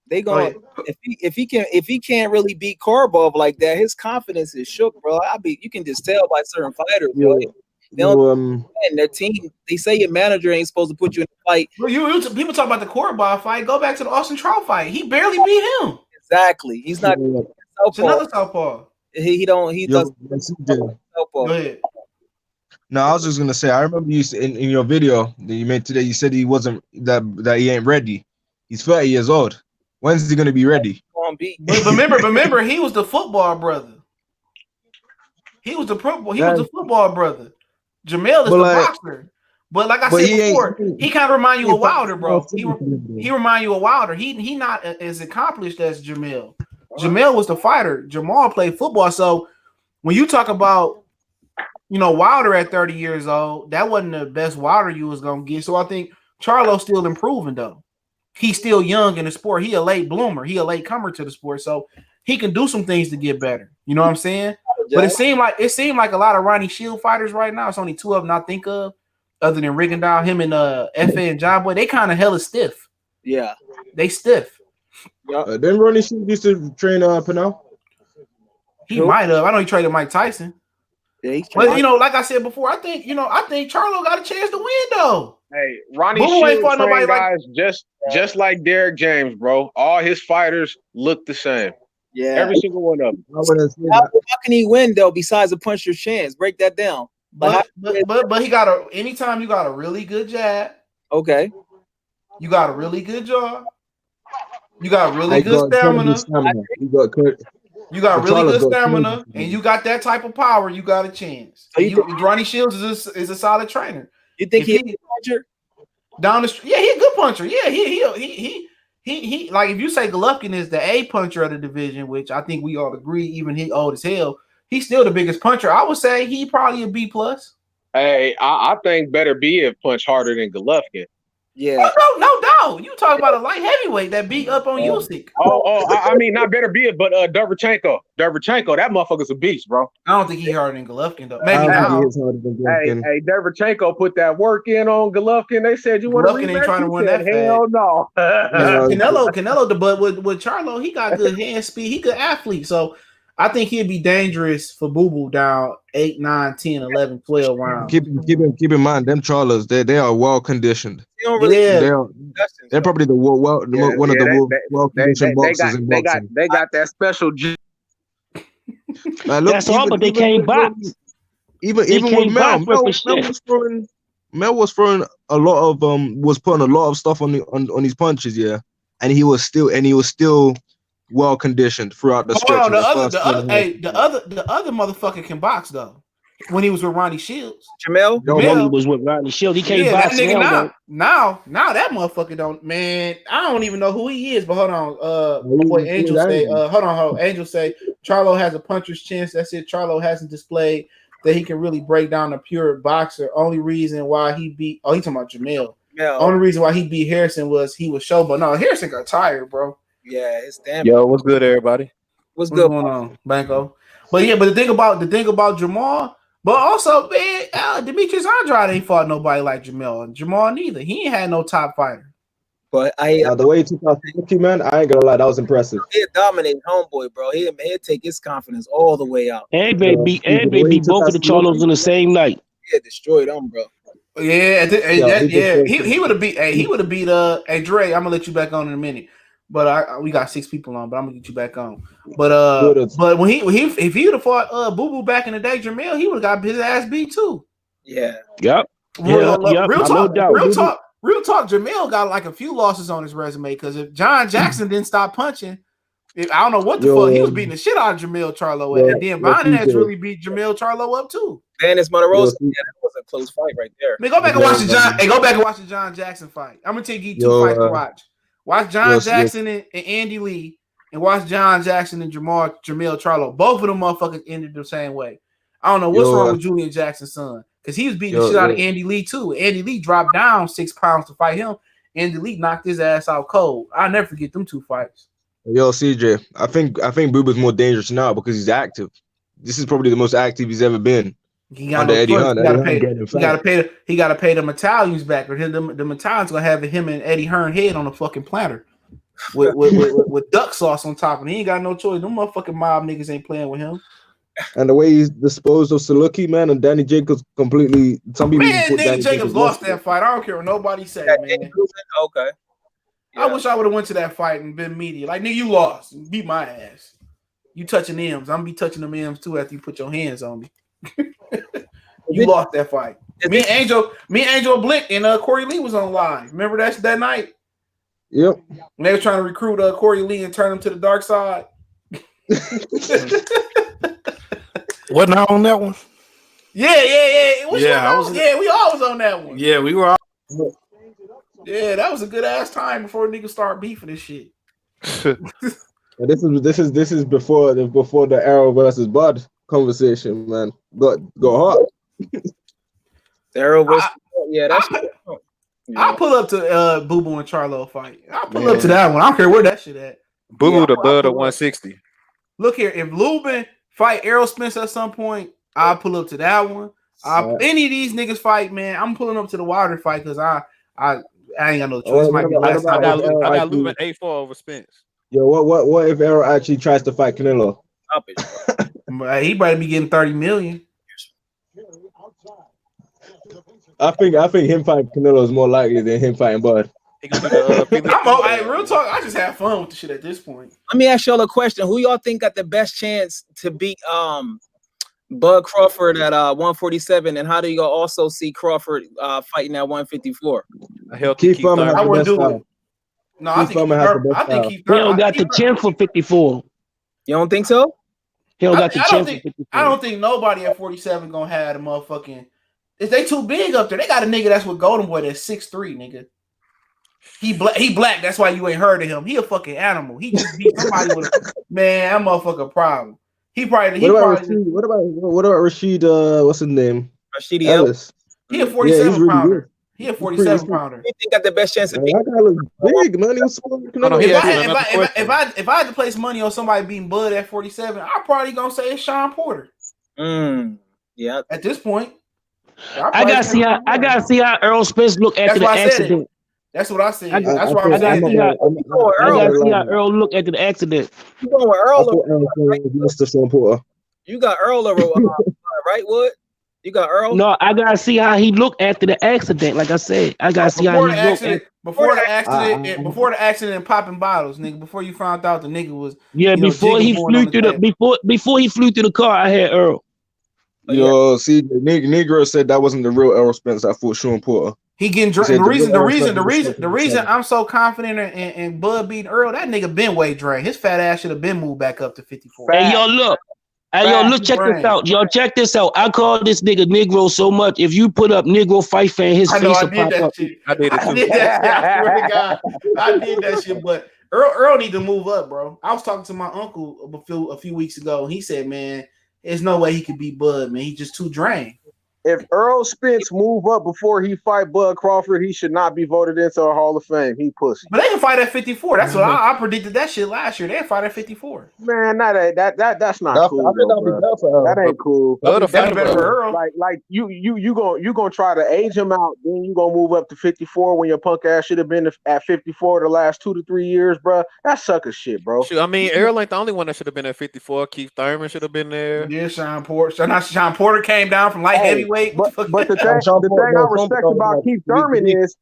They going if he can't really beat Korobov like that, his confidence is shook, bro. You can just tell by certain fighters, bro. And their team, they say your manager ain't supposed to put you in a fight. People talk about the Korobov fight. Go back to the Austin Trout fight. He barely beat him. Exactly. He's not. It's another southpaw. He doesn't. Go ahead. No, I was just gonna say. I remember you in your video that you made today. You said he wasn't that he ain't ready. He's 30 years old. When's he gonna be ready? But remember, he was the football brother. He was the football brother. Jermall is the boxer. But like I said before, he kind of remind you of Wilder, bro. He remind you of Wilder. He not as accomplished as Jermall. Jermall was the fighter. Jermall played football. So when you talk about, Wilder at 30 years old, that wasn't the best Wilder you was gonna get. So I think Charlo's still improving though. He's still young in the sport. He a late bloomer. He a late comer to the sport. So he can do some things to get better. You know what I'm saying? But it seemed like a lot of Ronnie Shield fighters right now. It's only two of them I think of, other than Rigondeaux, him and F.A. and John Boy. They kind of hella stiff. Yeah, they stiff. Then Ronnie Shield used to train Pinal. He might have. I know he traded Mike Tyson. Yeah, but like I said before, I think Charlo got a chance to win though. Hey, Ronnie Boo ain't Shields fought nobody train like. guys just like Derek James, bro. All his fighters look the same. Yeah. Every single one of them. How can he win though? Besides a puncher's chance, break that down. But he got anytime you got a really good jab. Okay. You got a really good jaw. You got really good stamina. You got really good stamina, and you got that type of power. You got a chance. So Ronnie Shields is a solid trainer. You think he's a puncher? Down the street, yeah, he's a good puncher. Yeah, he like if you say Golovkin is the A puncher of the division, which I think we all agree, even he old as hell, he's still the biggest puncher. I would say he probably a B plus. Hey, I think Better Be It punch harder than Golovkin. Yeah. Oh, no doubt. You talk about a light heavyweight that beat up on Usyk. I mean, not Better Be It, but Derevchenko. Derevchenko, that motherfucker's a beast, bro. I don't think he harder than Golovkin though. Maybe now. Hey, Derevchenko put that work in on Golovkin. They said you want to Golovkin ain't trying to win that. Hell no. Canelo, but with Charlo, he got good hand speed. He good athlete, so I think he'd be dangerous for Boo Boo down 8, 9, 10, 11, 12 rounds. Keep in mind, them Charlos, they are well conditioned. They're probably one of the well conditioned boxers in boxing. They got that special. That's all, but they can't box. Even with Mel was throwing a lot of was putting a lot of stuff on his punches, yeah, and he was still well conditioned throughout the stretch. The other motherfucker can box though. When he was with Ronnie Shields, Jermall he was with Ronnie Shields. He can't box that nigga now that motherfucker don't. Man, I don't even know who he is. But hold on, my boy Angel say, Angel say Charlo has a puncher's chance. That's it. Charlo hasn't displayed that he can really break down a pure boxer. Only reason why he beat he talking about Jermall. Only reason why he beat Harrison was he was showboat. No, Harrison got tired, bro. Yeah, it's damn. Yo, what's good, everybody? What's good going on, Banco? But the thing about Jermall, but also man, Demetrius Andrade ain't fought nobody like Jermall neither. He ain't had no top fighter. But the way he took out Suzuki, man, I ain't gonna lie, that was impressive. He'll dominate homeboy, bro. He'll take his confidence all the way out. And they beat both of the Charlos on the same night. Yeah, destroyed them, bro. Yeah, he would have beat. He would have beat. Hey Dre, I'm gonna let you back on in a minute. But we got 6 people on, but I'm gonna get you back on. But when if he would have fought Boo Boo back in the day, Jermall, he would have got his ass beat too. Yeah. Yep. Real talk. Jermall got like a few losses on his resume because if John Jackson didn't stop punching, I don't know what the fuck he was beating the shit out of Jermall Charlo, and then Bonnet really beat Jermall Charlo up too. Dennis Monterosa, that was a close fight right there. Man, go back and watch the John Jackson fight. I'm gonna take you 2 fights to watch. Watch John Jackson and Andy Lee, and watch John Jackson and Jermall Charlo. Both of them motherfuckers ended the same way. I don't know what's wrong with Julian Jackson's son, because he was beating the shit out of Andy Lee too. Andy Lee dropped down 6 pounds to fight him. Andy Lee knocked his ass out cold. I'll never forget them 2 fights. Yo, CJ, I think Boo Boo's more dangerous now because he's active. This is probably the most active he's ever been. He got Eddie Hunt. He got to pay them Italians back, or the Italians gonna have him and Eddie Hearn head on a fucking platter with duck sauce on top, and he ain't got no choice. Them motherfucking mob niggas ain't playing with him. And the way he's disposed of Saluki, man, and Danny Jacobs completely. Some people Danny Jacobs lost that fight. I don't care what nobody say, man. Okay. Yeah. I wish I would have went to that fight and been media. Like, nigga, you lost. You beat my ass. You touching M's. I'm gonna be touching them M's too after you put your hands on me. You lost that fight. Me and Angel Blick and Corey Lee was on live. Remember that night? Yep. When they were trying to recruit Corey Lee and turn him to the dark side. Wasn't I on that one? Yeah. We all was on that one. Yeah, we were all. Yeah, that was a good ass time before niggas start beefing this shit. This is before the Errol versus Bud conversation, man. Go hard. Errol versus I'll pull up to Boo Boo and Charlo fight. I'll pull up to that one. I don't care where that shit at. Boo Boo the Bud of 160. Look here, if Lubin fight Errol Spence at some point, I'll pull up to that one. Any of these niggas fight, man, I'm pulling up to the Wilder fight because I ain't got no choice. I got Lubin 8-4 over Spence. Yo, what if Errol actually tries to fight Canelo? He better be getting $30 million. I think him fighting Canelo is more likely than him fighting Bud. Real talk. I just have fun with the shit at this point. Let me ask y'all a question. Who y'all think got the best chance to beat Bud Crawford at 147, and how do y'all also see Crawford fighting at 154? Keith Thurman has the best style. No, I think Keith Thurman. He don't got the chance for 54. You don't think so? He don't got the chance for 54. I don't think nobody at 47 gonna have the motherfucking. If they too big up there, they got a nigga that's with Golden Boy that's 6'3", nigga. He black. That's why you ain't heard of him. He a fucking animal. He just beat somebody with a man. That motherfucker problem. What about Rashid? What's his name? Rashid Ellis. He a 47 pounder. He a 47 pounder. You think got the best chance to beat? That guy looks big, man. He was if I had to place money on somebody beating Bud at 47, I'm probably gonna say it's Sean Porter. Yeah. At this point, I gotta see how Errol Spence look after the accident. That's what I said. That's why I'm saying. I gotta see how Errol look after the accident. You going with Errol? You got Errol over right, Wood? You got Errol? No, I gotta see how he looked after the accident. Like I said, I gotta see how he looked before the accident and popping bottles, nigga. Before you found out the nigga was before he flew through the car, I had Errol. See, the Negro said that wasn't the real Errol Spence. I fought Sean Porter. He getting drunk. The reason I'm so confident in Bud beating Earl, that nigga been weight drained. His fat ass should have been moved back up to 54. Hey, yo, look. Check this out. Y'all, check this out. I call this nigga Negro so much. If you put up Negro fight fan, his face will pop up. I did that shit. I swear to God, I did that shit. But Earl need to move up, bro. I was talking to my uncle a few weeks ago, and he said, man, there's no way he could beat Bud, man. He's just too drained. If Errol Spence move up before he fight Bud Crawford, he should not be voted into a Hall of Fame. He pussy. But they can fight at 54. That's what I predicted that shit last year. They fight at 54. Man, that's not cool. That ain't cool. That's better for Earl. Like you gonna try to age him out, then you gonna move up to 54 when your punk ass should have been at 54 the last 2 to 3 years, bro. That's sucker shit, bro. I mean, Errol ain't the only one that should have been at 54. Keith Thurman should have been there. Yeah, Sean Porter came down from light heavyweight. But the thing I respect about Keith Thurman is,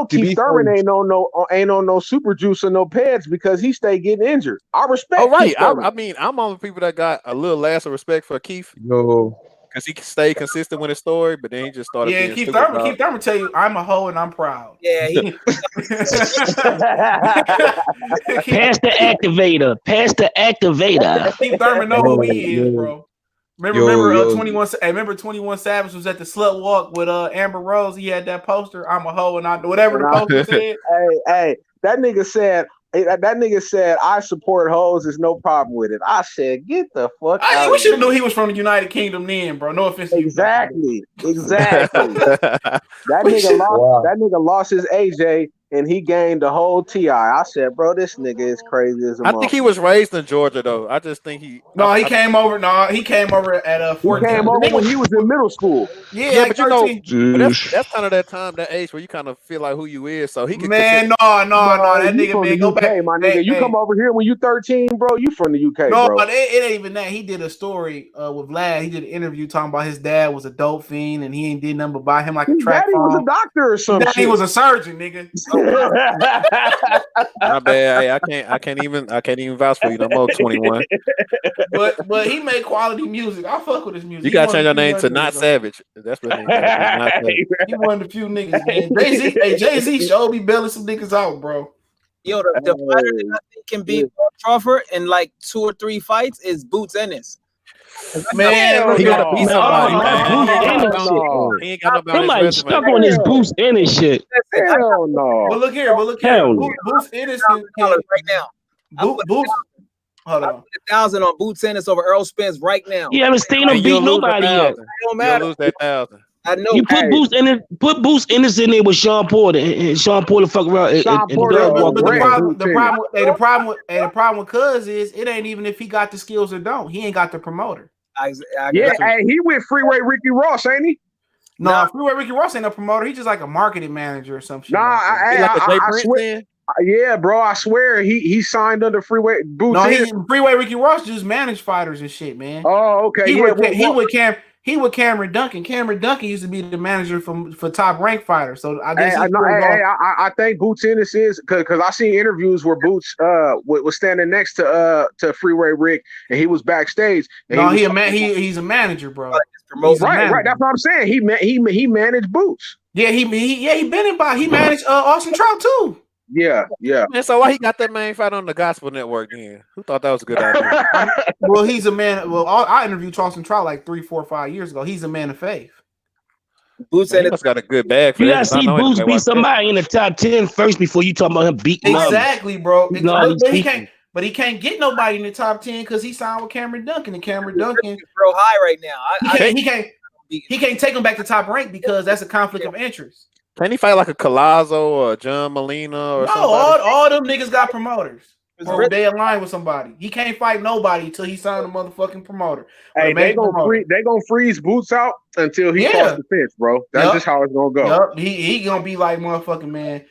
Keith Thurman ain't on no super juice or no pads because he stay getting injured. I respect. Oh right, I mean, I'm on the people that got a little less of respect for Keith. Because he stayed consistent with his story, but then he just started. Yeah, Keith Thurman tell you, I'm a hoe and I'm proud. Yeah. Pass the activator. Keith Thurman know who he is, bro. Remember 21 Savage was at the slut walk with Amber Rose. He had that poster. I'm a hoe and I whatever the poster said. Hey, that nigga said I support hoes. There's no problem with it. I said get the fuck out. We should have knew he was from the United Kingdom then, bro. No offense. Exactly. That nigga lost his AJ. And he gained the whole TI. I said, bro, this nigga is crazy as a I think he was raised in Georgia, though. I just think he came over. No, he came over at 14. He came over when he was in middle school. Yeah, but that's kind of that age where you kind of feel like who you is. So he could. Man, no, that nigga, man, go back, my nigga. You come over here when you 13, bro. You from the UK, bro. No, it ain't even that. He did a story with Vlad. He did an interview talking about his dad was a dope fiend and he ain't did nothing but buy him like a track. Daddy was a doctor or something. He was a surgeon, nigga. My bad. I can't even vouch for you no more. 21. But he made quality music. I fuck with his music. You gotta change your name to Not Savage. That's what it is. He one of the few niggas, man. Jay-Z showed me belling some niggas out, bro. Yo, the fighter that I think can beat Crawford in like 2 or 3 fights is Boots Ennis. Man, he got a piece He ain't got nobody. Somebody stuck on his Boots Ennis shit. Hell no. But look here. Boots Ennis right now. Boots. Hold on. 1,000 on Boots Ennis over Errol Spence right now. You haven't seen him beat nobody yet. It don't matter. You'll lose that 1,000. I know. You put Boots Ennis in there with Sean Porter, and Sean Porter fuck around. The problem with Cuz is it ain't even if he got the skills or don't. He ain't got the promoter. He went Freeway Ricky Ross, ain't he? No, Freeway Ricky Ross ain't a promoter. He's just like a marketing manager or some shit. I swear. Yeah, bro, I swear he signed under Freeway Boots. No, Freeway Ricky Ross just managed fighters and shit, man. Oh, okay. He with Cam. he with Cameron Duncan. Cameron Duncan used to be the manager for Top Rank Fighter. So I guess I think Boots Ennis is because I seen interviews where Boots was standing next to Freeway Rick and he was backstage. And no, he's a manager, bro. Right. That's what I'm saying. He managed Boots. Yeah, he been in by. He managed Austin Trout too. Yeah. Man, so why he got that main fight on the Gospel Network then? Who thought that was a good idea? Well, he's a man. Well, I interviewed Austin Trout like 3, 4, 5 years ago. He's a man of faith. Boots he must got a good bag. For you gotta see Boots beat somebody in the top 10 first before you talk about him beating exactly, bro. No, but he can't get nobody in the top 10 because he signed with Cameron Duncan, and Cameron Duncan real high right now. He can't take him back to Top Rank because that's a conflict of interest. Can he fight like a Collazo or a John Molina or something? No, all them niggas got promoters. Or they align with somebody. He can't fight nobody until he signed a motherfucking promoter. Hey, they gonna freeze Boots out until he crossed the fence, bro. That's just how it's gonna go. Yep. He gonna be like motherfucking man.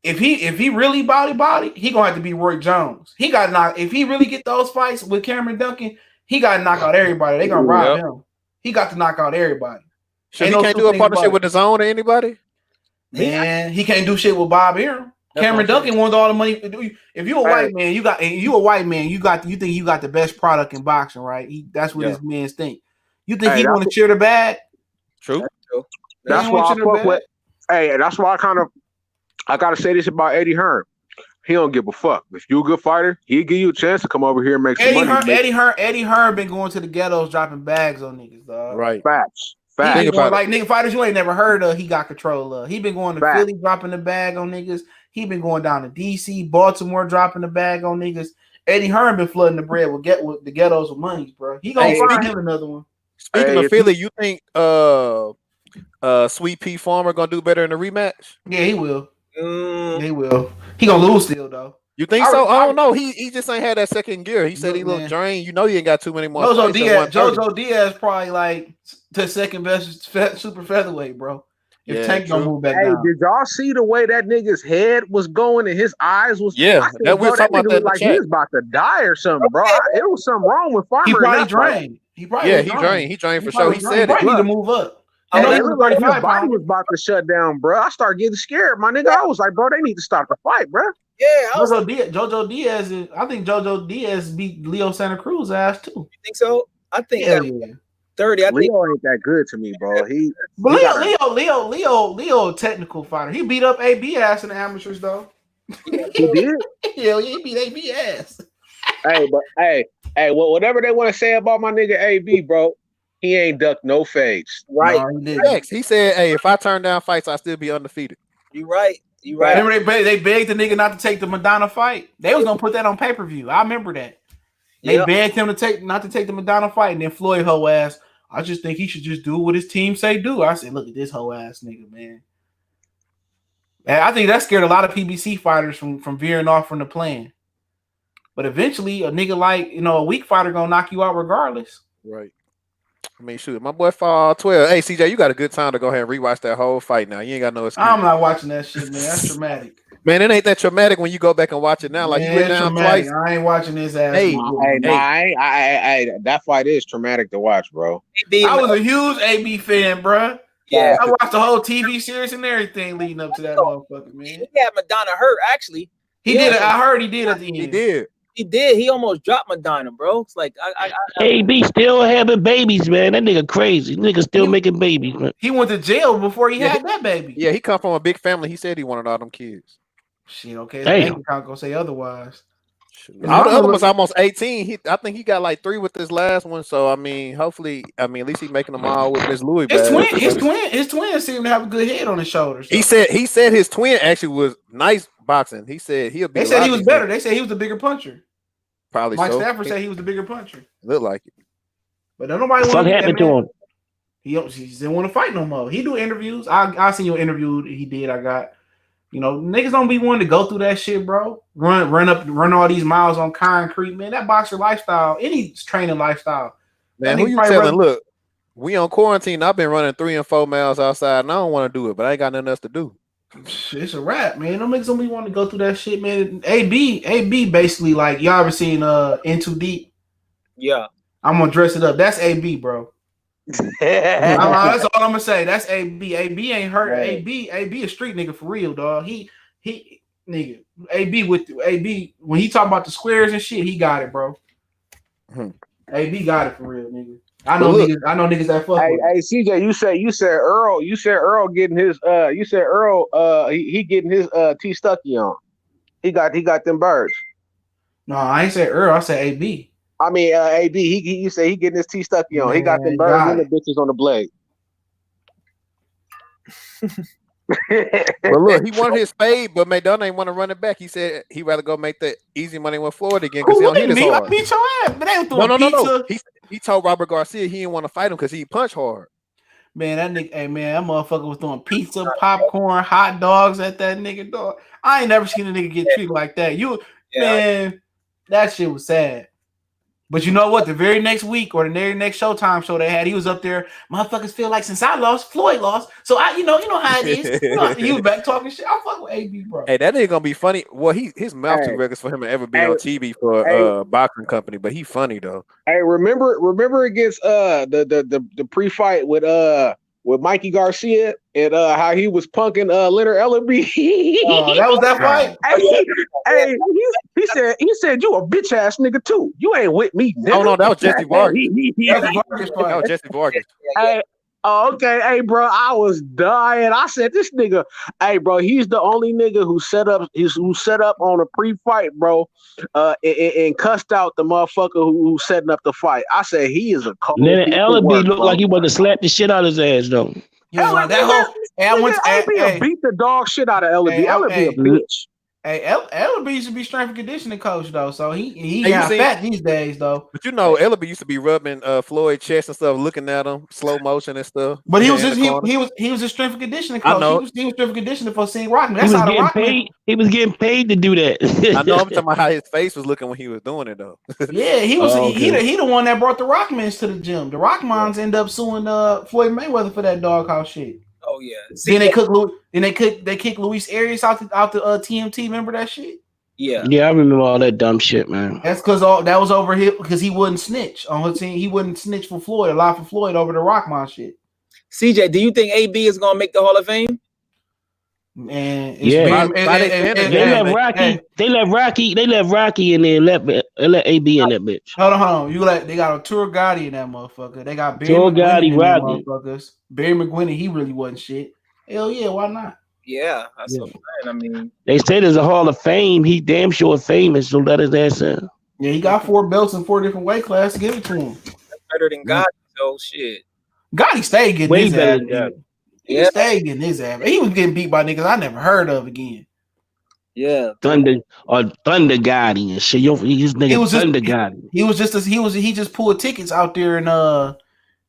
If he really body, he gonna have to be Roy Jones. He got knocked. If he really get those fights with Cameron Duncan, he got to knock out everybody. They gonna rob him. He got to knock out everybody. So he can't do a partnership with his own or anybody. Man, he can't do shit with Bob Arum. Cameron Duncan wants all the money. If you a white man, you think you got the best product in boxing, right? That's what his men think. You think he want to cheer the bag? True. That's why I fuck with. Hey, that's why I gotta say this about Eddie Hearn. He don't give a fuck. If you a good fighter, he'll give you a chance to come over here and make some money. Eddie Hearn been going to the ghettos dropping bags on niggas, dog. Right. Facts. Like nigga fighters you ain't never heard of, he got control of. He been going to Philly dropping the bag on niggas. He been going down to DC, Baltimore dropping the bag on niggas. Eddie Hearn been flooding the bread with the ghettos with monies, bro. He gonna find him another one. Speaking of Philly, you think Sweet Pea Farmer gonna do better in the rematch? Yeah, he will. He will. He gonna lose still though. You think so? I don't know. He just ain't had that second gear. He said he looked drained. You know he ain't got too many more. JoJo Diaz probably like the second best super featherweight, bro. If Tank don't move back down. Did y'all see the way that nigga's head was going and his eyes was? That we're talking about that like he was about to die or something, bro. It was something wrong with Farmer. He probably drained. He drained. He drained for sure. He said it. He need to move up. I know his body was about to shut down, bro. I started getting scared, my nigga. I was like, bro, they need to stop the fight, bro. Yeah, JoJo Diaz. I think JoJo Diaz beat Leo Santa Cruz ass too. You think so? I think 30. Leo ain't that good to me, bro. Leo, technical fighter. He beat up AB ass in the amateurs though. He did. Hell yeah, he beat AB ass. Hey, whatever they want to say about my nigga AB, bro. He ain't ducked no fades. Right. No, he said, hey, if I turn down fights, I still be undefeated. You right. Remember they begged the nigga not to take the Madonna fight? They was gonna put that on pay-per-view. I remember that. They begged him not to take the Madonna fight, and then Floyd hoe ass. I just think he should just do what his team say do. I said, look at this hoe ass nigga, man. And I think that scared a lot of PBC fighters from veering off from the plan. But eventually, a nigga like a weak fighter gonna knock you out regardless. Right. I mean, shoot, my boy fought 12. Hey, CJ, you got a good time to go ahead and rewatch that whole fight now. You ain't got no excuse. I'm not watching that shit, man. That's traumatic. Man, it ain't that traumatic when you go back and watch it now. Like, you went down twice. I ain't watching this ass. Hey, that fight is traumatic to watch, bro. I was a huge AB fan, bro. Yeah. I watched the whole TV series and everything leading up to that motherfucker, man. He had Madonna hurt, actually. He did it. I heard he did at the end. He did. He did. He almost dropped Madonna, bro. It's like AB still having babies, man. That nigga crazy. Nigga still making babies, man. He went to jail before he had that baby. Yeah, he come from a big family. He said he wanted all them kids. Shit, okay. Damn. Can't go say otherwise. All the other ones almost 18. I think he got like 3 with this last one. So I mean, hopefully, at least he's making them all with Miss Louis. His twin seemed to have a good head on his shoulders. So. He said his twin actually was nice boxing. He said he'll be. They said he was better. They said he was the bigger puncher. Probably Mike so. Stafford said he was the bigger puncher. Look like it. But nobody what happened to him? He didn't want to fight no more. He do interviews. I seen your interview he did. I got. Niggas don't be wanting to go through that shit, bro. Run all these miles on concrete, man. That boxer lifestyle, any training lifestyle. Man, who you telling? Look, we on quarantine. I've been running 3 and 4 miles outside, and I don't want to do it, but I ain't got nothing else to do. It's a wrap, man. Them niggas don't be wanting to go through that shit, man. AB basically like y'all ever seen In Too Deep? Yeah. I'm gonna dress it up. That's AB, bro. That's all I'm gonna say. That's AB. AB ain't hurt. Right. AB a street nigga for real, dog. He nigga. AB when he talk about the squares and shit, he got it, bro. AB got it for real, nigga. I know niggas that fuck with. Hey, CJ, you said Errol getting his he getting his T Stucky on. He got them birds. No, I ain't said Errol, I said AB. I mean AB, you say he getting his T Stucky on. Man, he got them birds and the bitches on the blade. Well, look, he wanted his fade, but McDonough ain't want to run it back. He said he'd rather go make the easy money with Florida again because he don't hit as hard. I beat your ass, but they ain't throwing No. He told Robert Garcia he didn't want to fight him because he punch hard. Man, that nigga, hey man, that motherfucker was throwing pizza, popcorn, hot dogs at that nigga, dog. I ain't never seen a nigga get treated like that. Man, that shit was sad. But you know what? The very next week or the very next Showtime show they had, he was up there. Motherfuckers feel like since I lost, Floyd lost. So you know how it is. He was back talking shit. I fuck with AB, bro. Hey, that nigga gonna be funny. Well, his mouth too records for him to ever be on TV for a boxing company, but he funny though. Hey, remember against the pre-fight with Mikey Garcia and how he was punking Leonard Ellerby. Oh, that was that fight. Hey, he said you a bitch ass nigga too. You ain't with me. Nigga. Oh no, that was Jesse Vargas. That was Jesse Vargas. Hey, okay, hey bro, I was dying. I said this nigga, hey bro, he's the only nigga who set up on a pre-fight, bro, and cussed out the motherfucker who's setting up the fight. I said he is a cold. Leonard Ellerby looked like he wanted to slap the shit out of his ass though. Ellerby beat the dog shit out of Ellerby. Ellerby a bitch. Hey, Ellerby used to be strength and conditioning coach though, so he got fat these days though. But you know, Ellerby used to be rubbing Floyd's chest and stuff, looking at him, slow motion and stuff. But he was a strength and conditioning coach. He was strength and conditioning for St. Rockman. That's how the Rockman. He was getting paid to do that. I know. I'm talking about how his face was looking when he was doing it though. Yeah, he was. He the one that brought the Rockmans to the gym. The Rockmans end up suing Floyd Mayweather for that doghouse shit. Oh yeah. Then they kick Luis Arias out the TMT. Remember that shit? Yeah. Yeah, I remember all that dumb shit, man. That's because that was over here because he wouldn't snitch on his team. He wouldn't snitch for Floyd, a lot for Floyd over the Rockman shit. CJ, do you think AB is gonna make the Hall of Fame? Man, they let Rocky and then let AB in that bitch. Hold on. They got a Tour Gotti in that motherfucker. They got Barry McGuinty, motherfuckers. Barry McGuinty, he really wasn't shit. Hell yeah, why not? Yeah, that's what I'm saying. I mean, they say there's a Hall of Fame. He damn sure famous, so let his ass in. Yeah, he got 4 belts in 4 different weight classes. Give it to him. That's better than Gotti, so shit. Gotti stayed getting way his better ass. Than Gotti. He stayed getting his ass. He was getting beat by niggas I never heard of again. Yeah, Thunder Gotti and shit. His nigga Thunder Gotti. He just pulled tickets out there and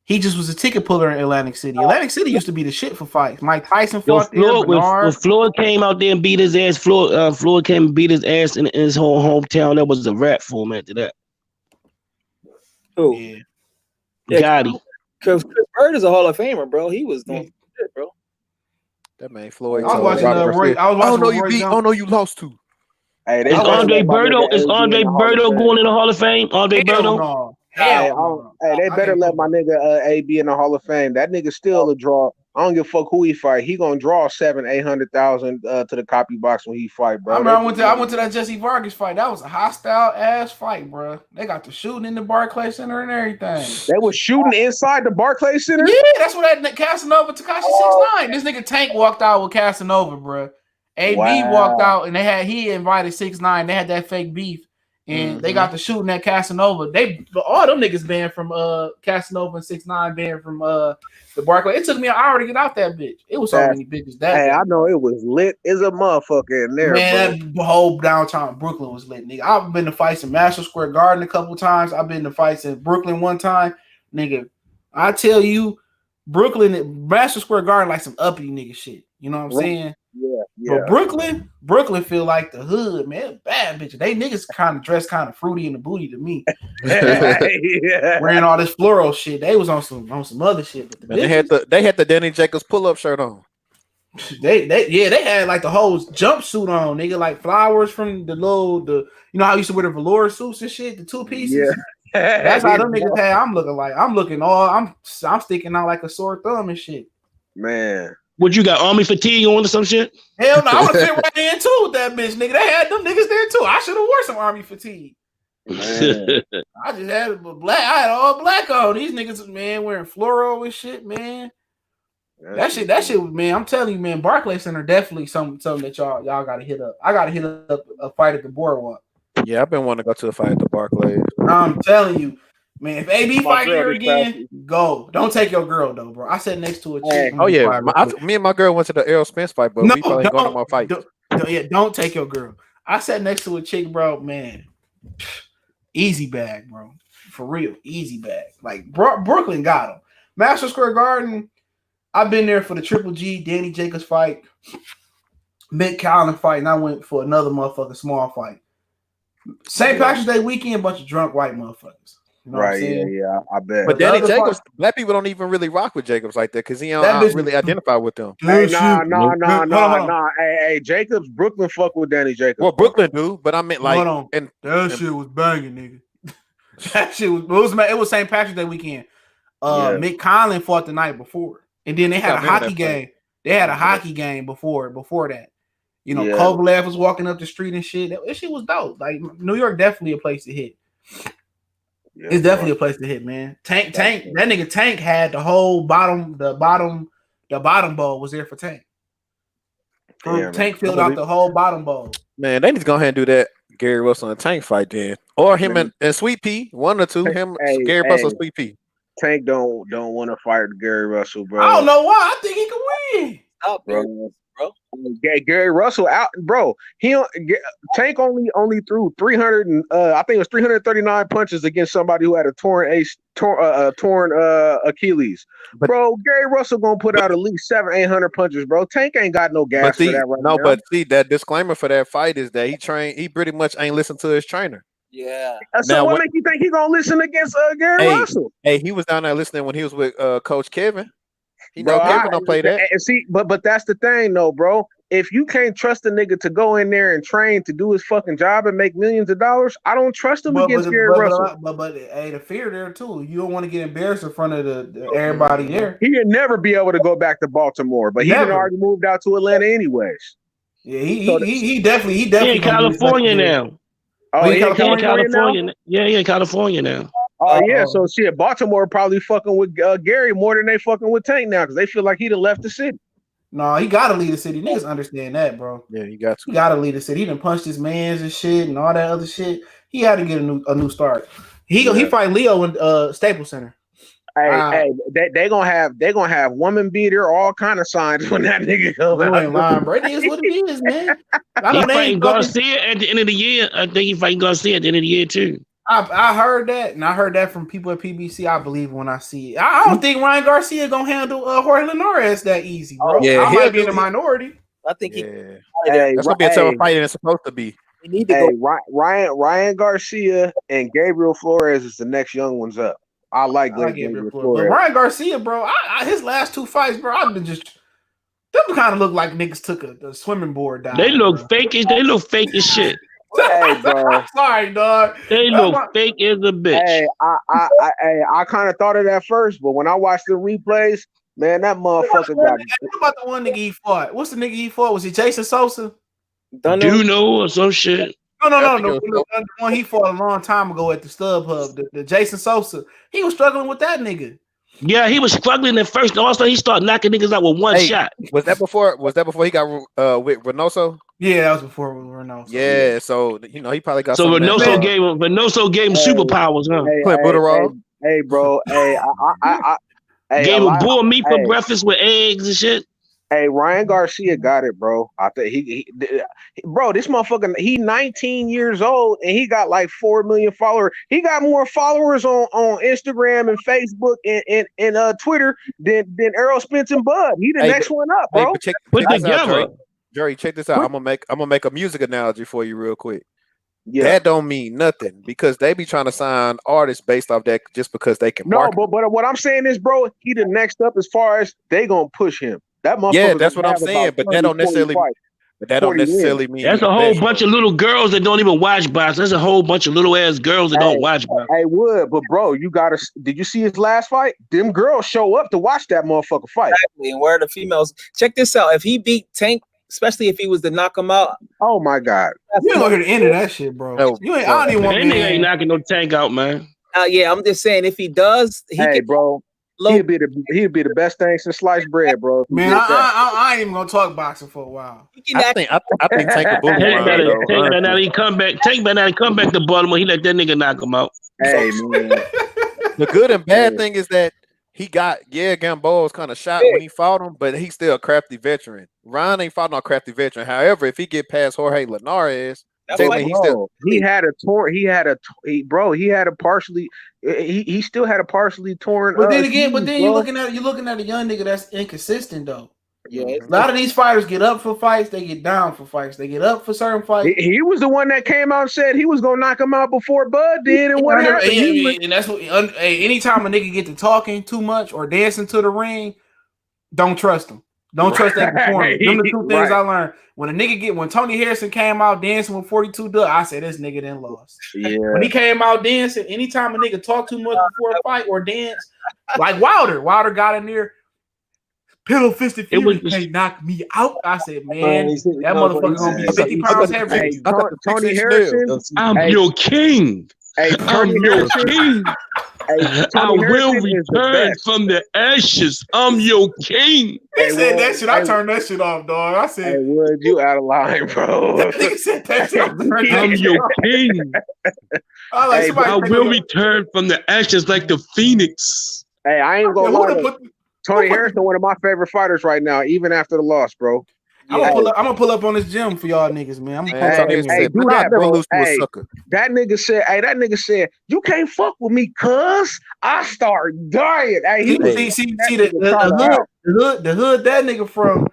he just was a ticket puller in Atlantic City. Atlantic City used to be the shit for fights. Mike Tyson fought there. When Floyd came out there and beat his ass, Floyd came and beat his ass in his whole hometown. That was a rap for him after that. Oh yeah, Gotti. Because Chris Bird is a Hall of Famer, bro. He was doing shit, bro. That man Floyd. I was watching Roy. Oh no, you beat. Oh no, you lost to. Hey, is Andre Berto going in the Hall of Fame? Andre Berto? They better let my nigga AB in the Hall of Fame. That nigga still a draw. I don't give a fuck who he fight. He gonna draw 700,000-800,000 to the copy box when he fight, bro. I went to that Jesse Vargas fight. That was a hostile ass fight, bro. They got the shooting in the Barclays Center and everything. They was shooting inside the Barclays Center. Yeah, that's where that Casanova Tekashi 6ix9ine. This nigga Tank walked out with Casanova, bro. AB walked out and he invited 6ix9ine. They had that fake beef. And they got the shooting at Casanova. All them niggas banned from Casanova and 6ix9ine banned from the Barclays. It took me an hour to get out that bitch. It was so many bitches. I know it was lit as a motherfucker in there. Man, the whole downtown Brooklyn was lit, nigga. I've been to fights in Madison Square Garden a couple times. I've been to fights in Brooklyn one time, nigga. I tell you, Madison Square Garden like some uppity nigga shit. You know what I'm saying? Yeah. But Brooklyn feel like the hood, man. Bad bitches. They niggas kind of dress kind of fruity in the booty to me. Wearing all this floral shit. They was on some other shit. But they had the Danny Jacobs pull-up shirt on. They had like the whole jumpsuit on, nigga, like flowers from the you know how I used to wear the velour suits and shit, the 2 pieces. That's how them niggas had. I'm looking like I'm sticking out like a sore thumb and shit. Man. What you got? Army fatigue on or some shit? Hell no, I would have fit right in too with that bitch, nigga. They had them niggas there too. I should have wore some army fatigue. Man. I just had black. I had all black on. These niggas, man, wearing fluoro and shit, man. That shit, man. I'm telling you, man. Barclays Center definitely something that y'all gotta hit up. I gotta hit up a fight at the boardwalk. Yeah, I've been wanting to go to a fight at the Barclays. I'm telling you, man. If AB fight here again, go. Don't take your girl though, bro. I sat next to a chick. Oh yeah, me and my girl went to the Errol Spence fight, but we probably going to more fights. Don't take your girl. I sat next to a chick, bro. Man, easy bag, bro. For real, easy bag. Like Brooklyn got him. Madison Square Garden. I've been there for the Triple G, Danny Jacobs fight, Mick Callan fight, and I went for another motherfucking small fight. St. Patrick's Day weekend, bunch of drunk white motherfuckers. You know right, yeah, I bet. But Danny Jacobs, black people don't even really rock with Jacobs like that because he don't really identify with them. Hey, nah. Hey, Jacobs, Brooklyn fuck with Danny Jacobs. Well, Brooklyn do, but I meant like, and shit was banging, nigga. That shit it was St. Patrick's Day weekend. Mick Conlon fought the night before. And then they had a hockey game. They had a hockey game before that. You know, Kovalev was walking up the street and shit. That shit was dope. Like New York, definitely a place to hit. Yeah, it's definitely a place to hit, man. Tank. That nigga Tank had the whole bottom bowl was there for Tank. Tank filled out the whole bottom bowl. Man, they need to go ahead and do that Gary Russell and Tank fight then, or him and Sweet Pea, one or two. Gary Russell, Sweet Pea. Tank don't want to fight Gary Russell, bro. I don't know why. I think he can win. Stop, bro. Gary Russell out, bro. Tank only threw 300 and I think it was 339 punches against somebody who had a torn Achilles. Bro, Gary Russell gonna put out at least 700-800 punches, bro. Tank ain't got no gas for that right now. But see, that disclaimer for that fight is that he pretty much ain't listened to his trainer. Yeah. So what makes you think he gonna listen against Gary Russell? Hey, he was down there listening when he was with Coach Kevin. Kevin don't play that. And see, but that's the thing, though, bro. If you can't trust a nigga to go in there and train to do his fucking job and make millions of dollars, I don't trust him against Gary Russell. But hey, the fear there too. You don't want to get embarrassed in front of the everybody there. He would never be able to go back to Baltimore, but he already moved out to Atlanta anyways. Yeah, he definitely in California now. Oh, he in California. Yeah, he in California now. Oh yeah, so shit, Baltimore probably fucking with Gary more than they fucking with Tank now because they feel like he done left the city. No, he gotta leave the city. Niggas understand that, bro. Yeah, he got to. He gotta leave the city. He done punched his mans and shit and all that other shit. He had to get a new start. He fight Leo in Staples Center. Hey, they gonna have woman beater, all kind of signs when that nigga comes out. Ain't lying, bro. It is what it is, man. He fighting Garcia at the end of the year. I think he fighting Garcia at the end of the year too. I heard that, and I heard that from people at PBC. I believe when I see it. I don't think Ryan Garcia gonna handle Jorge Linares that easy, bro. Yeah, I might be in the minority. I think that's gonna be a tough fight, and it's supposed to be. We need to go. Ryan Garcia and Gabriel Flores is the next young ones up. I like Gabriel Flores. But Ryan Garcia, bro, his last two fights, bro, I've been just them kind of look like niggas took a swimming board down. They look fake. They look fake as shit. Hey, bro. Sorry, dog. They look fake as a bitch. Hey, I kind of thought of that first, but when I watched the replays, man, that motherfucker got. What about the one nigga he fought? What's the nigga he fought? Was it Jason Sosa? Duno or some shit? No. The one he fought a long time ago at the StubHub, the Jason Sosa. He was struggling with that nigga. Yeah, he was struggling at first. Also, he started knocking niggas out with one shot. Was that before he got with Reynoso? Yeah, that was before Reynoso. Yeah, so he probably got. So Reynoso gave him superpowers, huh? Hey, bro. I gave him bull meat for breakfast with eggs and shit. Hey, Ryan Garcia got it, bro. I think bro, this motherfucker, he 19 years old and he got like 4 million followers. He got more followers on Instagram and Facebook and Twitter than Errol, Spence, and Bud. He the next one up, bro. Put together. Jerry, check this out. I'm gonna make a music analogy for you real quick. Yeah. That don't mean nothing because they be trying to sign artists based off that just because they can market. No, but what I'm saying is, bro, he the next up as far as they gonna push him. That yeah, that's what I'm saying. But that don't necessarily. But that don't necessarily mean that's a whole bunch of little girls that don't even watch boxing. There's a whole bunch of little ass girls that don't watch boxing. Hey, Wood, but bro, you gotta. Did you see his last fight? Them girls show up to watch that motherfucker fight. Exactly. And where are the females? Check this out. If he beat Tank, especially if he was to knock him out. Oh my God. You don't hear the end of that shit, bro. You ain't. I don't even want. That nigga ain't knocking no Tank out, man. Yeah, I'm just saying if he does, bro. He'd be the best thing since sliced bread, bro. Man, I ain't even gonna talk boxing for a while. I think Tank will Tank better not come back. Tank better not come back to Baltimore. He let that nigga knock him out. Hey man. The good and bad thing is that he got Gamboa was kind of shot when he fought him, but he's still a crafty veteran. Ryan ain't fought no crafty veteran. However, if he get past Jorge Linares, he still had a partially. He still had a partially torn. But then you're looking at a young nigga that's inconsistent though. Yeah, a lot of these fighters get up for fights, they get down for fights, they get up for certain fights. He was the one that came out and said he was gonna knock him out before Bud did, and what happened? And that's what. Anytime a nigga get to talking too much or dancing to the ring, don't trust him. Don't trust that performance. Them the two things I learned. When Tony Harrison came out dancing with 42 Doug, I said this nigga then lost. Yeah. When he came out dancing, anytime a nigga talk too much before a fight or dance, like Wilder got in there, pillow fisted fury, can't knock me out. I said, man, that motherfucker gonna be 50 pounds heavy. Tony Harrison, I'm your king. I'm your king. I will return from the ashes. I'm your king. He said that shit. I turned that shit off, dog. I said, "Hey, Wood, you out of line, bro." He said that shit. I'm your king. I will return from the ashes like the phoenix. Hey, I ain't gonna lie. Tony Harrison, one of my favorite fighters right now, even after the loss, bro. I'm gonna pull up on this gym for y'all niggas, man. I'm gonna That nigga said, you can't fuck with me, cuz I start dying. Hey, the hood that nigga from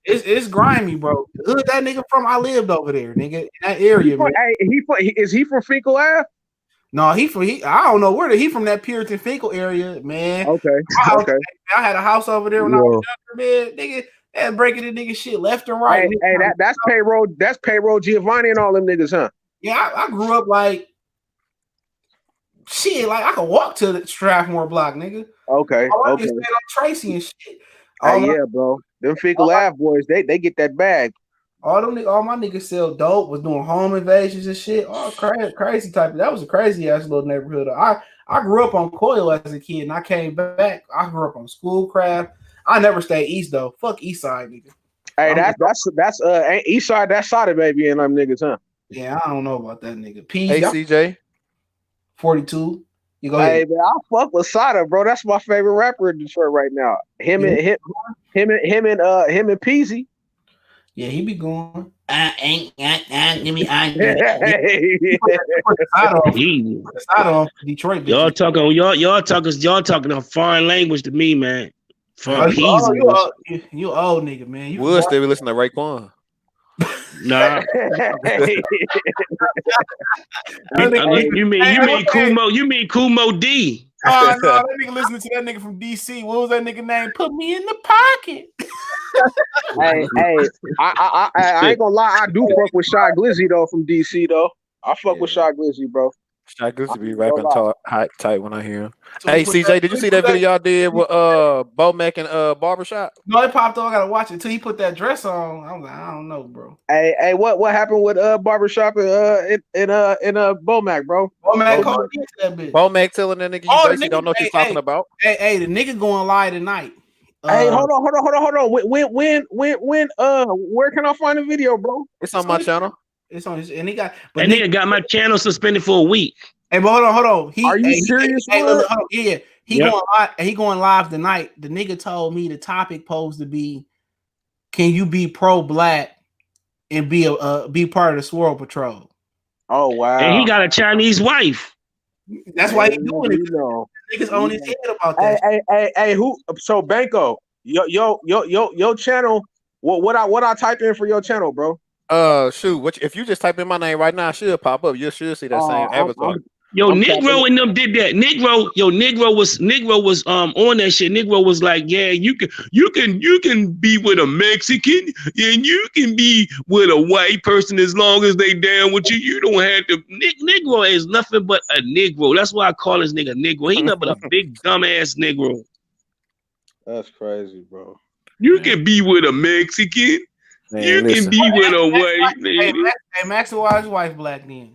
it's grimy, bro. The hood that nigga from, I lived over there, nigga, in that area. Is he from Finkel Ave? No, I don't know where he from that Puritan Finkel area, man. Okay. I had a house over there when I was younger, man, nigga. And breaking the nigga shit left and right. Hey, that's payroll. That's payroll Giovanni and all them niggas, huh? Yeah, I grew up like shit. Like I could walk to the Strathmore block, nigga. Okay. On Tracy and shit. Bro. Them Finkel Ave boys, they get that bag. All my niggas sell dope, was doing home invasions and shit. All crazy type. That was a crazy ass little neighborhood. I grew up on Coyle as a kid, and I came back. I grew up on Schoolcraft. I never stayed east though. Fuck east side, nigga. Hey, that's east side. That's Sada baby and them niggas, huh? Yeah, I don't know about that nigga. Hey, CJ, 42. You go ahead. Hey man, I fuck with Sada, bro. That's my favorite rapper in Detroit right now. Him and Peasy. Yeah, he be going. Give me Detroit. Y'all talking a foreign language to me, man. You old nigga, man. You would still be listening to Raekwon. Nah. You mean Kumo D? Oh no, that nigga listening to that nigga from DC. What was that nigga name? Put me in the pocket. hey, I ain't gonna lie. I do fuck with Shy Glizzy though from DC though. I fuck with Shy Glizzy, bro. Shy Glizzy be rapping tight when I hear him. Hey, CJ, did you see that video y'all did with Bo Mac and Barbershop? No, it popped up. I gotta watch it until he put that dress on. I'm like, I don't know, bro. Hey, what happened with Barbershop in Bo Mac, bro? Bo Mac called that bitch. Bo Mac telling that nigga you basically don't know what he's talking about. Hey, the nigga going live tonight. Hey, hold on. When? Where can I find the video, bro? It's on my channel. It's on his, and he got. But nigga got my channel suspended for a week. Hey, but hold on. Are you serious? He going live tonight. The nigga told me the topic posed to be, can you be pro-black and be part of the Swirl Patrol? Oh wow! And he got a Chinese wife. That's why he doing it. Niggas on his head about that. Hey, who? So Banco, your channel. What I type in for your channel, bro? Shoot. If you just type in my name right now, it should pop up. You should see that same avatar. Yo, Negro and them did that. Negro was on that shit. Negro was like, yeah, you can be with a Mexican and you can be with a white person as long as they down with you. You don't have to. Negro is nothing but a Negro. That's why I call this nigga Negro. He nothing but a big dumbass Negro. That's crazy, bro. You can be with a Mexican. Man, you can be with a white lady. Hey, Max, why his wife black then?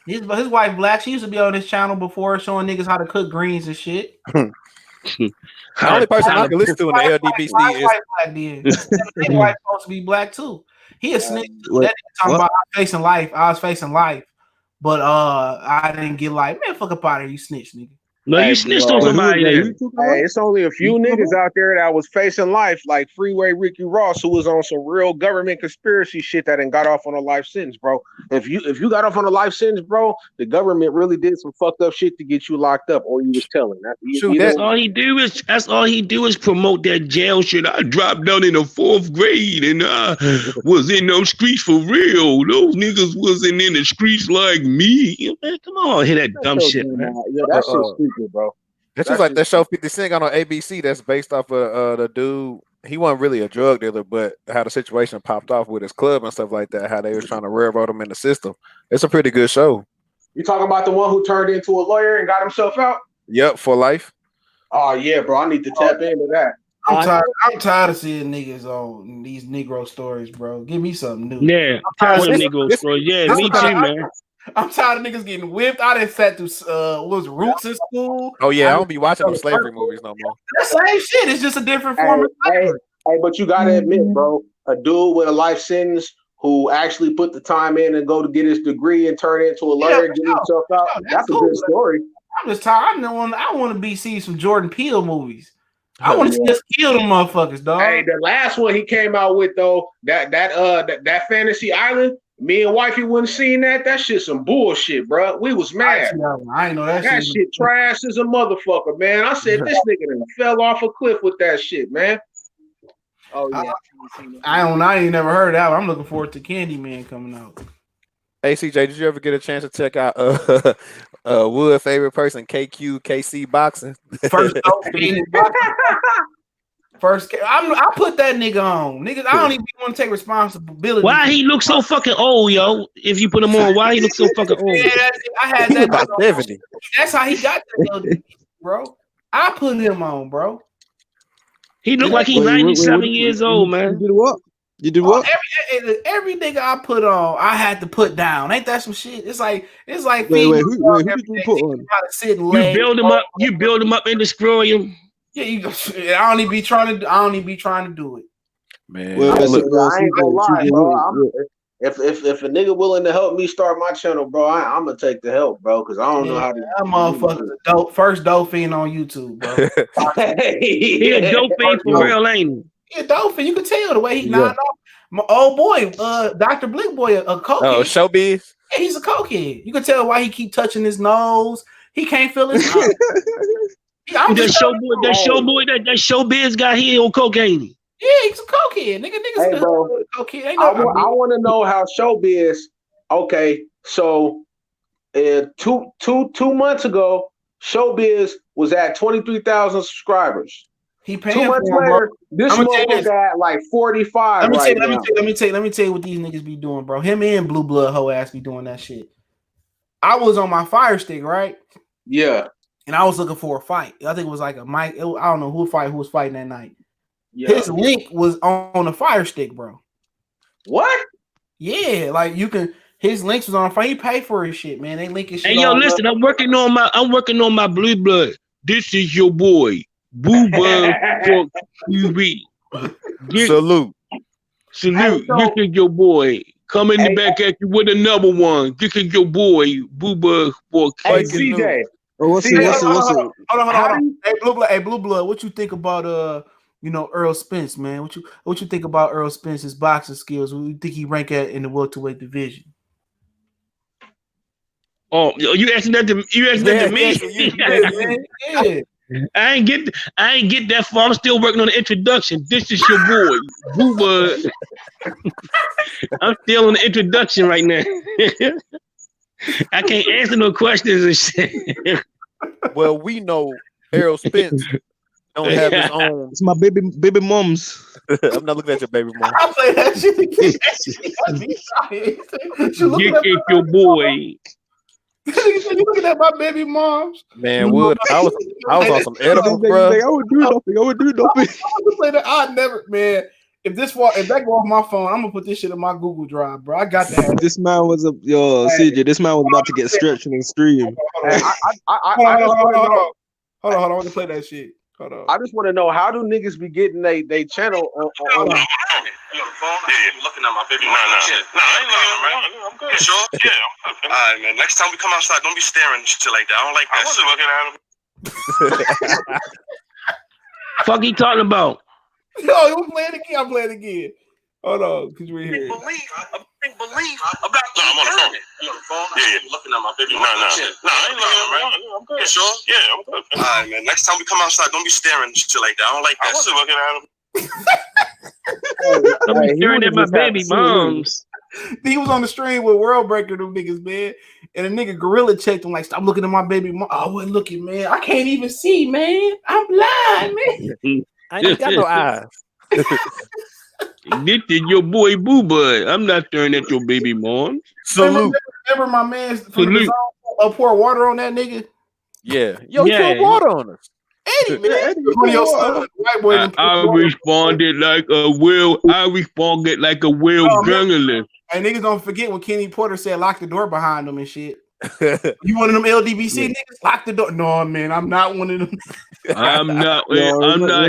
His wife black. She used to be on this channel before showing niggas how to cook greens and shit. The only person I can listen to in the LDBC is black then. His wife supposed to be black too. He a snitch. That nigga talking about facing life. I was facing life, but I didn't get like, man, fuck up out of here, you snitch, nigga. No, you snitched on somebody there. Hey, it's only a few niggas out there that was facing life, like Freeway Ricky Ross, who was on some real government conspiracy shit that done got off on a life sentence, bro. If you got off on a life sentence, bro, the government really did some fucked up shit to get you locked up, or you was telling. That's all he do is promote that jail shit. I dropped down in the 4th grade and I was in those streets for real. Those niggas wasn't in the streets like me. Man, come on, hear that dumb shit, man. Yeah, that shit's stupid, bro. That's just like that show 50 Cent got on ABC. That's based off of the dude. He wasn't really a drug dealer, but how the situation popped off with his club and stuff like that. How they was trying to railroad him in the system. It's a pretty good show. You talking about the one who turned into a lawyer and got himself out? Yep, for life. Oh yeah, bro. I need to tap into that. I'm tired of seeing niggas on these Negro stories, bro. Give me something new. Yeah, tired of Negro stories. Yeah, me too, man. I'm tired of niggas getting whipped. I done sat through was Roots in school. Oh yeah, I don't be watching those slavery movies no more. The same shit. It's just a different form of slavery. Hey, but you gotta admit, bro, a dude with a life sentence who actually put the time in and go to get his degree and turn into a lawyer and get himself out. That's a good story. I'm just tired. I want to see some Jordan Peele movies. I want to see us kill them motherfuckers, dog. Hey, the last one he came out with though, that Fantasy Island. Me and wifey wouldn't seen that. That shit some bullshit, bro. We was mad. I ain't know that shit. That shit trash as a motherfucker, man. I said this nigga done fell off a cliff with that shit, man. Oh yeah. I ain't never heard that. I'm looking forward to Candyman coming out. Hey CJ, did you ever get a chance to check out Wood's favorite person, KC boxing? I put that nigga on. Niggas, I don't even want to take responsibility. Why he look so fucking old, yo? If you put him on, why he look so fucking old? Yeah, I had that about 70. That's how he got that, bro. I put him on, bro. He look like he's 97 years old, man. You did what? You did what? Every nigga I put on, I had to put down. Ain't that some shit? It's like wait, who did you put on? You build him up and destroy him. Yeah, I don't even be trying to do it. Man, I ain't gonna lie, bro. If a nigga willing to help me start my channel, bro, I'm gonna take the help, bro, because I don't know how to. That motherfucker, first dope fiend on YouTube, bro. He a dope fiend for real, ain't he? He a dope fiend. You can tell the way he nodded off. My old boy, Dr. Blick Boy, a cokehead. Oh, Showbiz. Yeah, he's a cokehead. You can tell why he keep touching his nose. He can't feel his nose. That Showbiz guy here on cocaine. Yeah, he's a cokehead. Niggas hey, bro, cokehead. I want to know how Showbiz. Okay, so 2 months ago, Showbiz was at 23,000 subscribers. He paying 2 months for him, later, this motherfucker at like 45. Let me tell you what these niggas be doing, bro. Him and Blue Blood hoe ass be doing that shit. I was on my Fire Stick, right? Yeah. And I was looking for a fight. I think it was like a Mike. I don't know who was fighting that night. Yeah. His link was on a Fire Stick, bro. What? Yeah, like you can. His links was on a fight. He paid for his shit, man. They link his shit. Hey, yo, listen. I'm working on my Blue Blood. This is your boy, Boo Bug for QB. Salute. This is your boy. Coming back at you with another one. This is your boy, Boo Bug for QB. Hey, CJ. What's it? Hold on. Hey, Blue Blood, what you think about Errol Spence, man? What you think about Errol Spence's boxing skills? What do you think he rank at in the welterweight division? Oh, you asking that to me? Yeah. I ain't get that far. I'm still working on the introduction. This is your boy, Boo Bug. I'm still on the introduction right now. I can't answer no questions and shit. Well, we know Errol Spence don't have his own. It's my baby moms. I'm not looking at your baby mom. I'll play that shit again. Get your boy. You looking at my baby moms? Man, Wood, I was on some edible, bro. I would do nothing. I never, man. If that go off my phone, I'm gonna put this shit in my Google Drive, bro. I got that. This man was CJ. This man was about to get stretched in the stream. Hold on. I want to play that shit. Hold on. I just want to know, how do niggas be getting they channel on looking at my baby. No, I ain't looking, man. I'm good. You sure? Yeah. All right, man. Next time we come outside, don't be staring and shit like that. I don't like that. I wasn't looking at him. Fuck he talking about? Yo, you playing again? I'm playing again. Hold on, cause we're here. Believe about. No, I'm on the phone. You on the phone? Yeah. Looking at my baby. No, I ain't looking, man. I'm good. You sure? Yeah, I'm good. All right, man. Next time we come outside, don't be staring and shit like that. I don't like that. I wasn't looking at him. Don't be staring at my baby moms. He was on the stream with World Breaker, them niggas, man. And a nigga gorilla checked him like, stop looking at my baby mom. I wasn't looking, man. I can't even see, man. I'm blind, man. I ain't got no eyes. This is your boy Boo Bud. I'm not staring at your baby mom. Salute. Remember my man pour water on that nigga? Yeah. Yo, pour water on us. Eddie, man. I responded like a real journalist. And niggas don't forget when Kenny Porter said lock the door behind them and shit. You one of them LDBC niggas? Lock the door. No, man, I'm not one of them. I'm not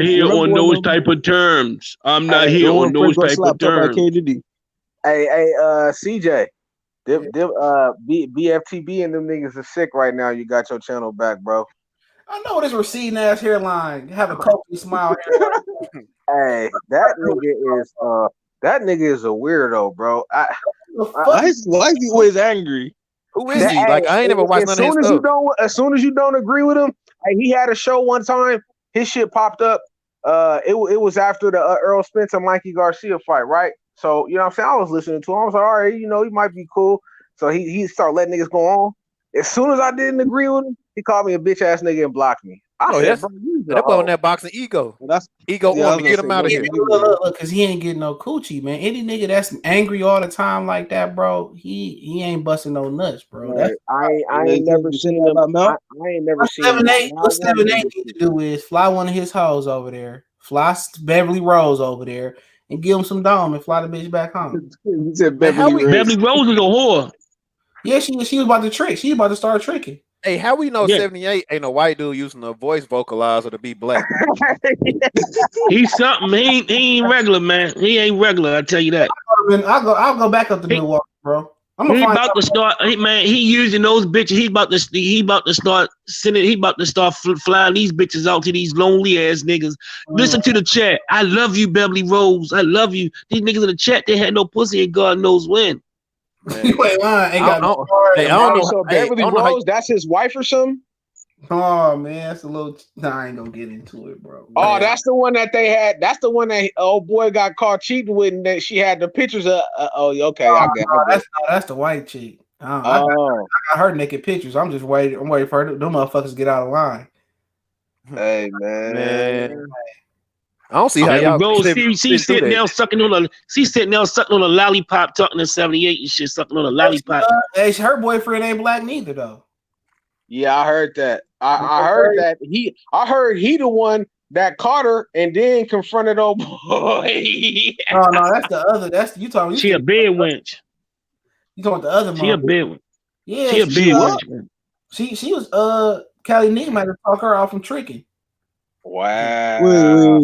here on those type of terms. I'm not here on those type of terms. Hey, CJ, BFTB and them niggas are sick right now. You got your channel back, bro. I know this receding ass hairline. Have a cocky smile. Hey, that nigga is a weirdo, bro. Why is he always angry? Who is he? Like, I ain't never watched none of his stuff. As soon as you don't agree with him, he had a show one time. His shit popped up. It was after the Errol Spence and Mikey Garcia fight, right? So, you know what I'm saying? I was listening to him. I was like, all right, he might be cool. So he started letting niggas go on. As soon as I didn't agree with him, he called me a bitch ass nigga and blocked me. That boy on that boxing ego. That's ego on to get him out of here. Look, because he ain't getting no coochie, man. Any nigga that's angry all the time like that, bro, he ain't busting no nuts, bro. Right. I ain't never seen him. I ain't never seen him. What 7-8 need to do is fly one of his hoes over there, fly Beverly Rose over there, and give him some dome and fly the bitch back home. He said Beverly Rose is a whore. Yeah, she was about to trick. She about to start tricking. Hey, how we know 78 ain't a white dude using a voice vocalizer to be black? He's something. He ain't regular, man. He ain't regular. I tell you that. I'll go back up to Milwaukee, bro. He about to start. He using those bitches. He about to start sending. He about to start flying these bitches out to these lonely ass niggas. Listen to the chat. I love you, Beverly Rose. I love you. These niggas in the chat, they had no pussy, and God knows when. You ain't lying. I don't know. So Beverly Rose, that's his wife or something? Oh man, that's a little. Nah, I ain't gonna get into it, bro. Oh, man. That's the one that they had. That's the one that old boy got caught cheating with, and that she had the pictures of. Okay. That's the white chick. I got her naked pictures. I'm just waiting. I'm waiting for her. Them motherfuckers get out of line. Hey man. I don't see how y'all go. She's sitting there sucking on a lollipop, talking to 78 and shit, sucking on a lollipop. Her boyfriend ain't black neither, though. Yeah, I heard that. I heard that I heard he the one that caught her and then confronted old boy. No, that's the other. You talking? She a bed wench. You talking the other? She a bed wench. Yeah, she a bed wench. She was Callie Needham had to talk her off from tricking. Wow.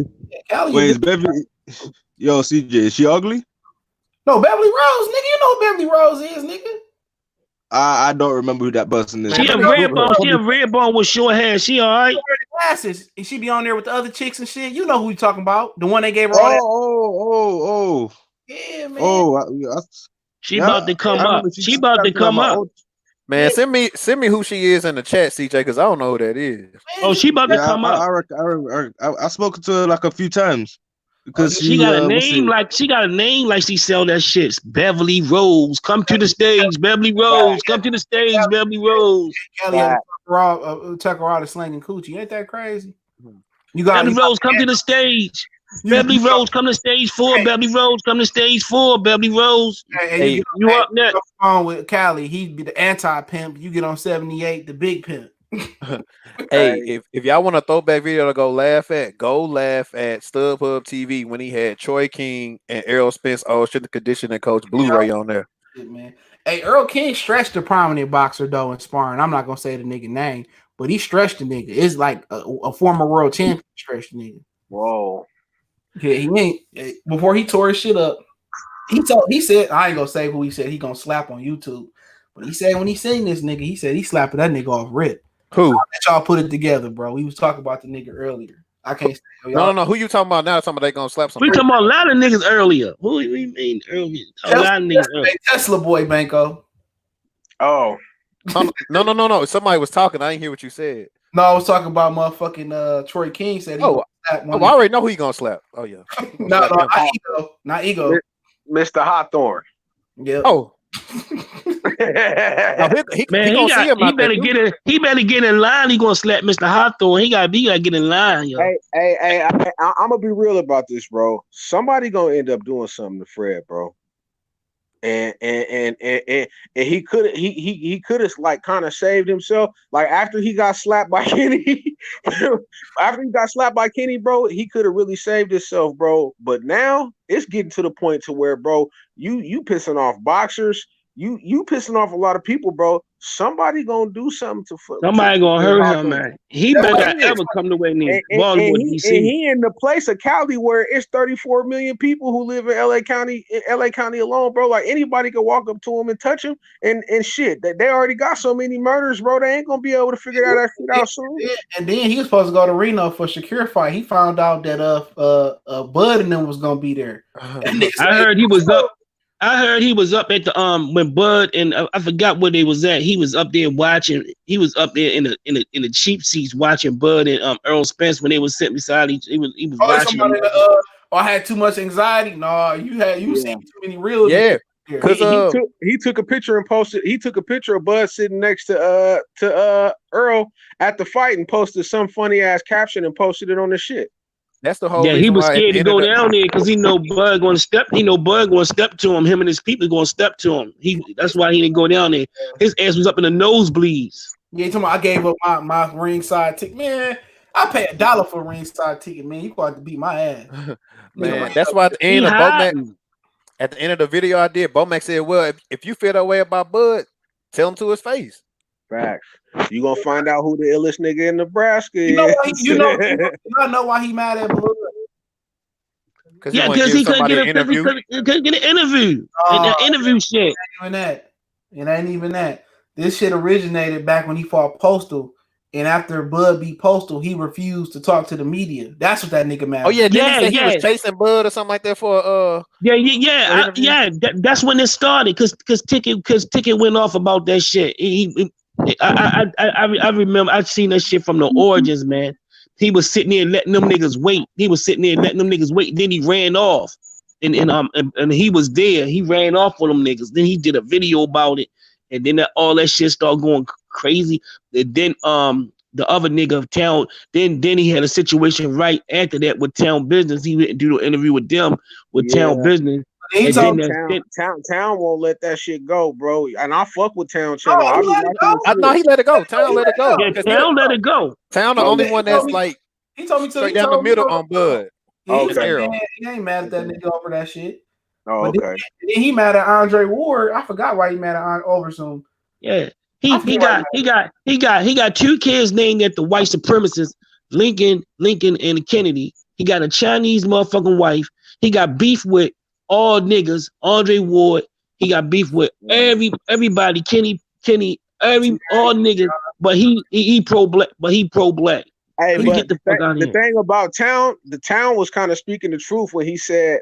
Wait, is Beverly? Yo, CJ, is she ugly? No, Beverly Rose, nigga. You know who Beverly Rose is, nigga. I don't remember who that person is. She a red bone. She a red bone with short hair. She all right. Glasses, and she be on there with the other chicks and shit. You know who you talking about? The one they gave her all that. Oh. Yeah, man. She about to come up. She about to come up. Man, send me who she is in the chat, CJ, because I don't know who that is. Oh, she about to come up. I spoke to her like a few times. because she got a name like she sell that shit. Beverly Rose, come to the stage. Beverly Rose, come to the stage. Beverly Rose. Kelly had Tucker out of slanging coochie. Ain't that crazy? You got Beverly Rose, come to the stage. Beverly Rose, come to stage 4. Beverly Rose, come to stage 4. Beverly Rose. Hey, you up next? On with Cali, he'd be the anti-pimp. You get on 78, the big pimp. Hey, if y'all want a throwback video to go laugh at StubHub TV when he had Troy King and Errol Spence, strength and conditioning coach Blu-ray on there. Shit, man. Hey, Earl King stretched a prominent boxer though in sparring. I'm not gonna say the nigga name, but he stretched the nigga. It's like a former world champion stretched the nigga. Whoa. Yeah, he ain't before he tore his shit up. He said I ain't gonna say who he said he gonna slap on YouTube, but he said when he seen this nigga, he said he slapping that nigga off rip. Who? I'll let y'all put it together, bro. We was talking about the nigga earlier. I can't say no. Who you talking about now? Talking about they gonna slap somebody. We talking about a lot of niggas earlier. Who do you mean earlier? A lot of niggas earlier. Tesla boy, Banco. Oh. No. Somebody was talking. I didn't hear what you said. No, I was talking about motherfucking Troy King said he I already know who he gonna slap. Oh yeah. Not ego. Mr. Hawthorne. Yeah. Oh. He better get in line. He gonna slap Mr. Hawthorne. He gotta get in line, yo. Hey, I'm gonna be real about this, bro. Somebody gonna end up doing something to Fred, bro. And he could have like kind of saved himself. Like after he got slapped by Kenny, bro, he could have really saved himself, bro. But now it's getting to the point to where, bro, you pissing off boxers. You pissing off a lot of people, bro. Somebody gonna do something to somebody gonna hurt him, man. He better not ever come to Baltimore, DC. And he in the place of Cali where it's 34 million people who live in LA County alone, bro. Like anybody can walk up to him and touch him and shit. They already got so many murders, bro. They ain't gonna be able to figure that shit out soon. And then he was supposed to go to Reno for Shakir fight. He found out that Bud and them was gonna be there. I heard he was up. I heard he was up at the when Bud and I forgot where they was at. He was up there watching. He was up there in the cheap seats watching Bud and Errol Spence when they was sitting beside each. He was watching. I had too much anxiety. No, you seen too many real. Yeah, because he took a picture and posted. He took a picture of Bud sitting next to Earl at the fight and posted some funny ass caption and posted it on the shit. That's the whole. Yeah, he was scared to go down there because he know Bud going to step. He know Bud going to step to him. Him and his people going to step to him. That's why he didn't go down there. His ass was up in the nosebleeds. Yeah, talking about I gave up my ringside ticket. Man, I pay $1 for a ringside ticket. Man, you got to beat my ass. Man, that's why at the end of Bomac, at the end of the video I did, Bomac said, "Well, if you feel that way about Bud, tell him to his face." Facts. You gonna find out who the illest nigga in Nebraska is. You know why he mad at Bud? Yeah, because he couldn't get an interview. An interview shit. It ain't even that. This shit originated back when he fought Postal, and after Bud beat Postal, he refused to talk to the media. That's what that nigga mad. Oh yeah, he was chasing Bud or something like that for That's when it started because Ticket went off about that shit. I remember I've seen that shit from the origins, man. He was sitting there letting them niggas wait. Then he ran off, and he was there. He ran off with them niggas. Then he did a video about it, and then all that shit started going crazy. And then the other nigga of Town. Then he had a situation right after that with Town Business. He went and do the interview with them Town Business. Town won't let that shit go, bro. And I fuck with Town channel. I know he let it go. Town let it go. Yeah, Town let it go. Town the only one that's like he told me straight down the middle on Bud. He ain't mad at that nigga over that shit. Oh, okay. Then he mad at Andre Ward. I forgot why he mad at over some. Yeah, he got 2 kids named after white supremacists, Lincoln and Kennedy. He got a Chinese motherfucking wife. He got beef with all niggas, Andre Ward. He got beef with everybody, Kenny, all niggas. But he pro black. Hey, but the thing about Town, the Town was kind of speaking the truth when he said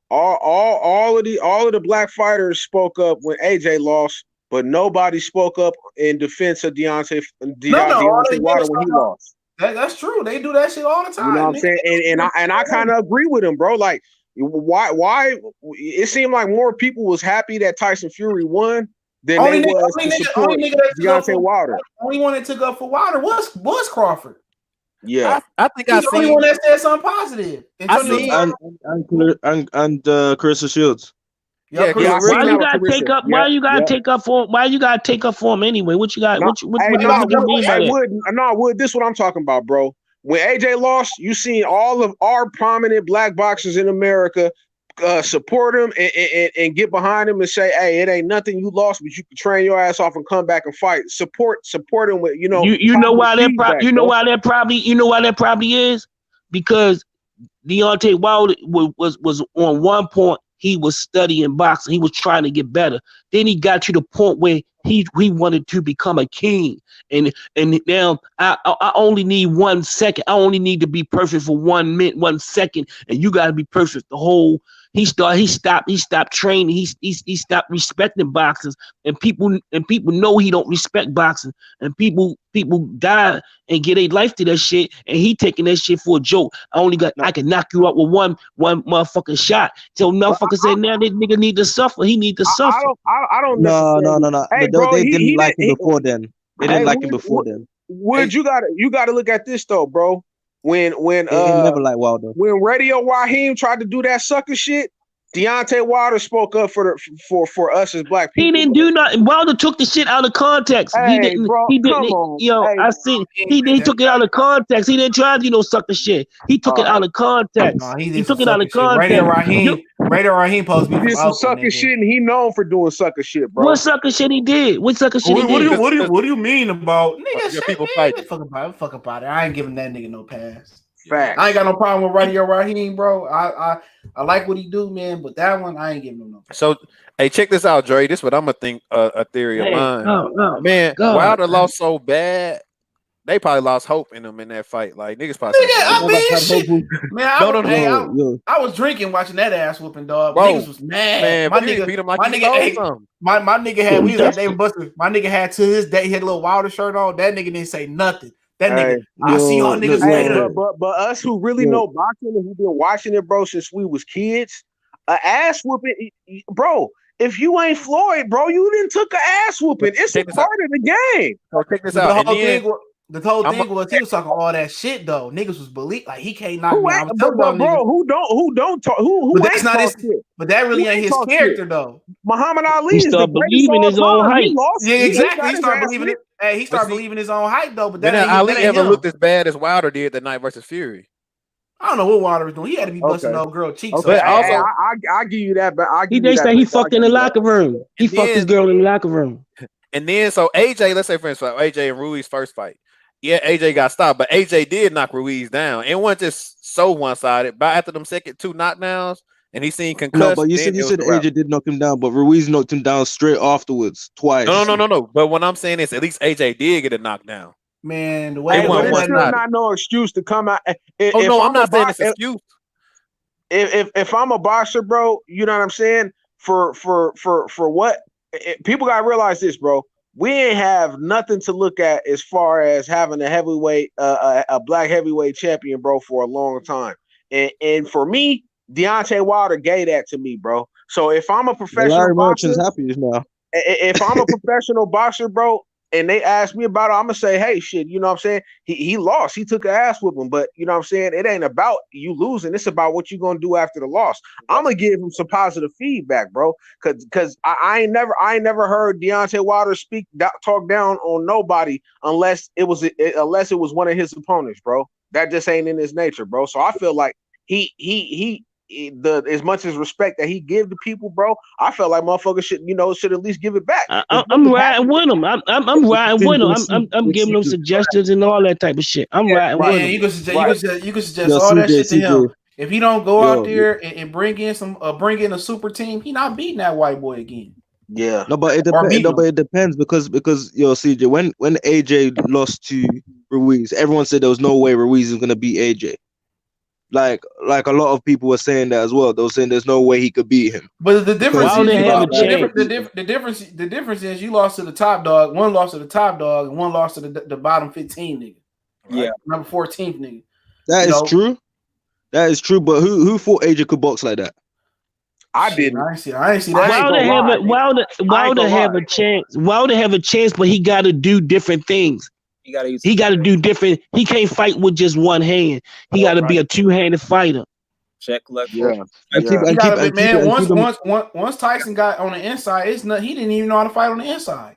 all of the black fighters spoke up when AJ lost, but nobody spoke up in defense of Deontay Wilder when he lost. That's true. They do that shit all the time. You know what I'm saying? And I kind of agree with him, bro. Like, why? It seemed like more people was happy that Tyson Fury won than they was to support Deontay Wilder. The only one that took up for Wilder was Crawford. Yeah, I think he's the only one that said something positive. And Carissa Shields. Why you gotta take up? Why you gotta take up for? Why you gotta take up for him anyway? What you got? What you mean by that? Wood. This is what I'm talking about, bro. When AJ lost, you seen all of our prominent black boxers in America support him and get behind him and say, "Hey, it ain't nothing you lost, but you can train your ass off and come back and fight." Support him with You know why that probably is, because Deontay Wilder was on one point. He was studying boxing. He was trying to get better. Then he got to the point where he wanted to become a king. And now I only need 1 second. I only need to be perfect for 1 minute, 1 second, and you got to be perfect the whole. He stopped training. He stopped respecting boxers, and people know he don't respect boxing, and people die and get a life to that shit, and he taking that shit for a joke. I can knock you out with one motherfucking shot. So motherfucker say now this nigga need to suffer. He need to suffer. I don't No. Hey, bro, they didn't like him before then. They didn't like him before then. Wood, you gotta look at this though, bro. When never liked Wilder. When Radio Raheem tried to do that sucker shit, Deontay Wilder spoke up for us as black people. He didn't do nothing. Wilder took the shit out of context. Hey, he didn't. Bro, he didn't. I see. He took it out of context. He didn't try to suck the shit. He took it out of context. No, he took it out of context. Radio Raheem supposed to be did some sucker shit, and he known for doing sucker shit, bro. What sucker shit he did? What sucker shit he did? What do you mean about nigga? People fighting. Fuck about it. I ain't giving that nigga no pass. Fact. I ain't got no problem with Radio Raheem, bro. I like what he do, man. But that one, I ain't giving him no pass. So, hey, check this out, Dre. This is what I'm gonna think. A theory of mine. Man, Wilder lost so bad. They probably lost hope in them in that fight. Like niggas probably. I was drinking watching that ass whooping, dog. Bro, niggas was mad. Man, my nigga beat him like my nigga had. We was like David Buster. My nigga had to his day. He had a little Wilder shirt on. That nigga didn't say nothing. That nigga. I see y'all niggas later. But us who really know boxing and who been watching it, bro, since we was kids, ass whooping, bro. If you ain't Floyd, bro, you didn't took an ass whooping. It's a part of the game. So check this out. The whole thing was he was talking all that shit though. Niggas was believe like he can't knock me out. Bro, who don't talk? Who but that's not his. Shit. But that really ain't his character shit. Though. Muhammad Ali is the believing his own hype. Yeah, exactly. He started believing it. Hey, he started believing his own hype though. But that Ali ever looked as bad as Wilder did that night versus Fury? I don't know what Wilder was doing. He had to be busting old girl cheeks. Okay. But also, I give you that. But they say he fucked in the locker room. He fucked his girl in the locker room. And then so AJ, let's say for instance, AJ and Ruiz first fight. Yeah, AJ got stopped, but AJ did knock Ruiz down. It wasn't just so one-sided. But after them second 2 knockdowns, and he seen concussed. No, but you said AJ did knock him down, but Ruiz knocked him down straight afterwards, twice. No. But what I'm saying is, at least AJ did get a knockdown. Man, the way it's not no excuse to come out. I'm not saying it's an excuse. If I'm a boxer, bro, you know what I'm saying? For what? People gotta realize this, bro. We ain't have nothing to look at as far as having a heavyweight, a black heavyweight champion, bro, for a long time. And for me, Deontay Wilder gave that to me, bro. So if I'm a professional boxer, happy now. If I'm a professional boxer, bro, and they ask me about it, I'm gonna say, hey, shit, you know what I'm saying? He lost. He took an ass whooping, but you know what I'm saying? It ain't about you losing. It's about what you're gonna do after the loss. I'm gonna give him some positive feedback, bro. Cause I ain't never heard Deontay Wilder talk down on nobody unless it was one of his opponents, bro. That just ain't in his nature, bro. So I feel like he as much as respect that he give to people, bro, I felt like motherfuckers should at least give it back. I'm riding with him. I'm riding with him. I'm giving them suggestions and all that type of shit. I'm riding with him. You can suggest all that shit to him. If he don't go out there and bring in a super team, he not beating that white boy again. Yeah. No, but it depends because CJ, when AJ lost to Ruiz, everyone said there was no way Ruiz is gonna beat AJ. Like a lot of people were saying that as well. They were saying there's no way he could beat him. But the difference is you lost to the top dog. One lost to the top dog, and one lost to the bottom 15 nigga. Right? Yeah. Number 14th nigga. That is true. That is true. But who thought AJ could box like that? I didn't. I ain't see that. Wilder have a chance. Wilder have a chance, but he got to do different things. He got to do different. He can't fight with just one hand. He got to be a two-handed fighter. Check left. Yeah. Once Tyson got on the inside, it's not. He didn't even know how to fight on the inside.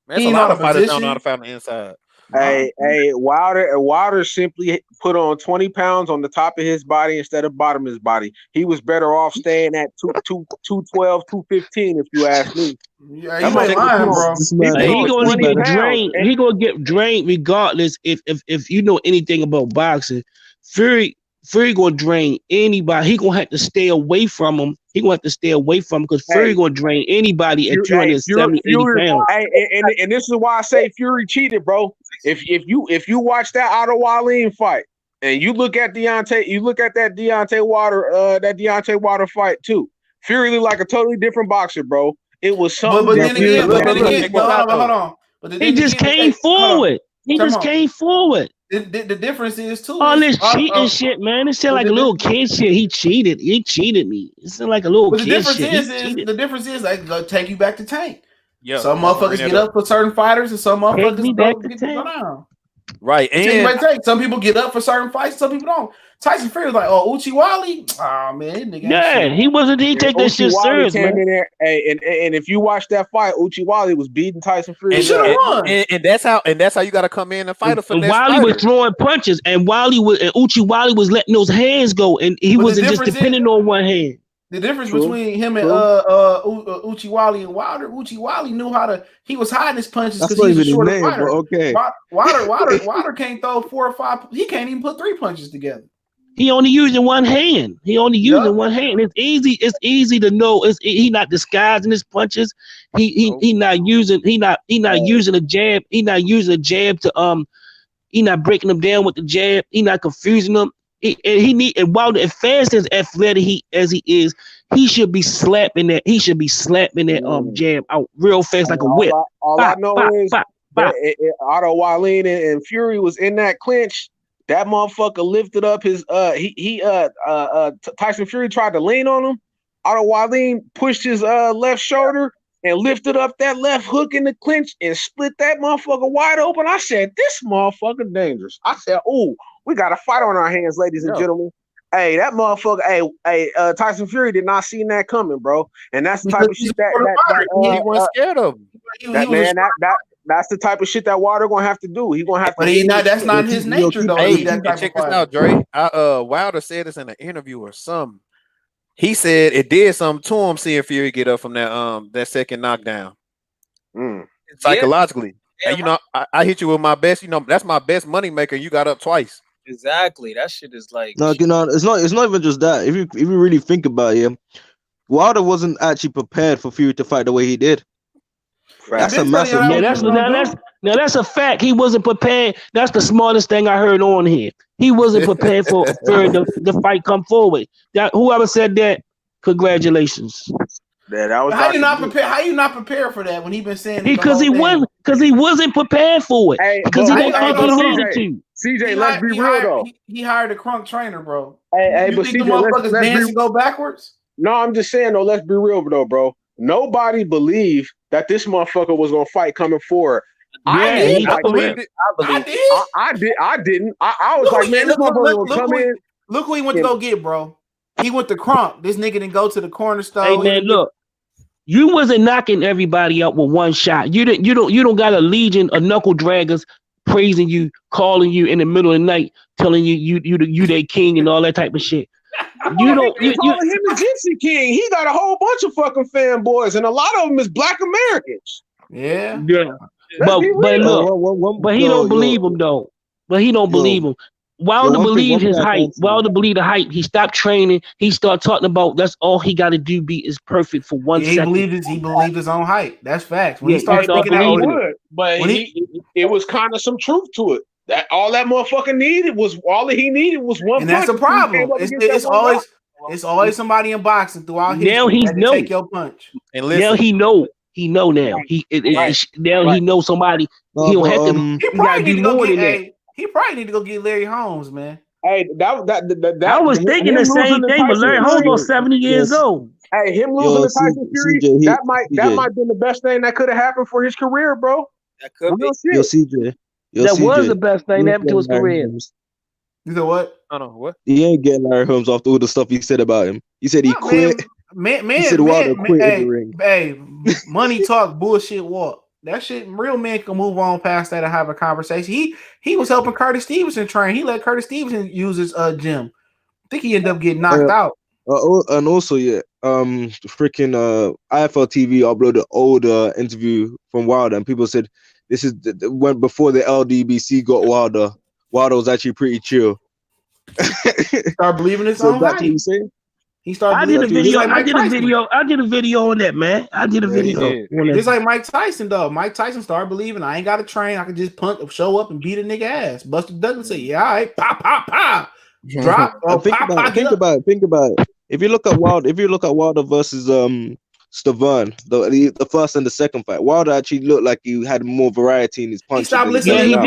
There's a lot of fighters don't know how to fight on the inside. Hey, Wilder simply put on 20 pounds on the top of his body instead of bottom of his body. He was better off staying at 212, 215, if you ask me. Yeah, you ain't lying, bro. He gonna get drained. He gonna get drained regardless. If you know anything about boxing, Fury gonna drain anybody. He gonna have to stay away from him. He gonna have to stay away from him because Fury gonna drain anybody at 270, 80 pounds. And this is why I say Fury cheated, bro. If you watch that Otto Wallin fight and you look at Deontay, you look at that Deontay Wilder fight too. Fury looked like a totally different boxer, bro. It was something. But then again, hold on. But he just came forward. He just came forward. The difference is too. All this cheating shit, man. It sound like a little kid shit. He cheated. He cheated me. It sound like a little kid shit. The difference is like go take you back to Tank. Yeah, some motherfuckers get up for certain fighters, and some motherfuckers get down. Right, and some people get up for certain fights, some people don't. Tyson Fury was like, "Oh, Uchiwali, oh man, nigga." Yeah, he wasn't. He take that shit serious, man. In there, and if you watch that fight, Uchiwali was beating Tyson Fury. He should have won. And that's how you got to come in and fight a finesse Wally fighter. was throwing punches, and Uchiwali was letting those hands go, and he wasn't just depending on one hand. The difference between him and Uchiwali and Uchiwali knew how to. He was hiding his punches because he's a shorter fighter. Okay. Wilder can't throw 4 or 5. He can't even put 3 punches together. He only using one hand. One hand. It's easy. It's easy to know. He not disguising his punches. He not using. He not using a jab. He not using a jab to He not breaking them down with the jab. He not confusing them. And Wilder, as fast as athletic as he is, he should be slapping that. He should be slapping that jab out real fast like a whip. All I know is Otto Wallin and Fury was in that clinch. That motherfucker lifted up his Tyson Fury tried to lean on him. Otto Wallin pushed his left shoulder and lifted up that left hook in the clinch and split that motherfucker wide open. I said, this motherfucker dangerous. I said, oh, we got a fight on our hands, ladies and gentlemen. Hey, that motherfucker, Tyson Fury did not see that coming, bro. And that's the type of shit that he wasn't scared of him. That's the type of shit that Wilder gonna have to do. He gonna have to. But that's not his nature, though. Hey, check this out, Dre. Wilder said this in an interview or something. He said it did something to him seeing Fury get up from that second knockdown. Psychologically. Yeah, and you know, I hit you with my best. You know, that's my best money maker. You got up twice. Exactly. That shit is like. No, you know, it's not even just that. If you really think about it, Wilder wasn't actually prepared for Fury to fight the way he did. That's a massive. Now that's a fact. He wasn't prepared. That's the smartest thing I heard on here. He wasn't prepared for the fight come forward. Whoever said that, congratulations. That was how you not prepared for that when he been saying because he wasn't prepared for it. Because he didn't think he needed to. CJ, let's be real though. He hired a crunk trainer, bro. Hey, but CJ, motherfuckers dance and go backwards. No, I'm just saying though. Let's be real though, bro. Nobody believed that this motherfucker was gonna fight coming forward. I believed it. I didn't. I was like, man, this motherfucker gonna come in. Look who he went to go get, bro. He went to Crunk. This nigga didn't go to the corner store. Hey man, look. You wasn't knocking everybody out with one shot. You don't got a legion of knuckle draggers praising you, calling you in the middle of the night, telling you they king and all that type of shit. You don't calling him the Gypsy King. He got a whole bunch of fucking fanboys, and a lot of them is Black Americans. Yeah. But he don't believe him though. But he don't believe him. Wilder believed his hype. Wilder believed the hype. He stopped training. He started talking about that's all he got to do. Is perfect for 1 second. He believed his own hype. That's facts. When he started thinking that, but it was kind of some truth to it. That all that motherfucker needed was he needed was one. And that's the problem. It's always somebody in boxing throughout history. Now he know. Take your punch. And now he know. He know now. He know somebody. He don't have to. He got to do more than that. He probably need to go get Larry Holmes, man. Hey, I was thinking the same thing, but Larry Holmes was 70 years old. Hey, him losing to Tyson Fury, that might been the best thing that could have happened for his career, bro. That could be. Yo, CJ. That was the best thing that happened to his career. You know what? I don't know what. He ain't getting Larry Holmes off all the stuff he said about him. He said he quit. He said Wilder quit in the ring. Hey, money talk, bullshit walk. That shit, real men can move on past that and have a conversation. He was helping Curtis Stevenson train. He let Curtis Stevenson use his gym. I think he ended up getting knocked out. And also, freaking IFL TV uploaded an old interview from Wilder, and people said this is when before the LDBC got Wilder. Wilder was actually pretty chill. Start believing his own hype. He started. I did a video on that, man. I did a video. Just like Mike Tyson, though. Mike Tyson started believing I ain't got to train. I can just show up and beat a nigga ass. Buster Douglas said, "Yeah, all right, pop, pop, pop, drop." Think about it. If you look at Wilder versus Stavern, the first and the second fight, Wilder actually looked like he had more variety in his punches. He stopped listening.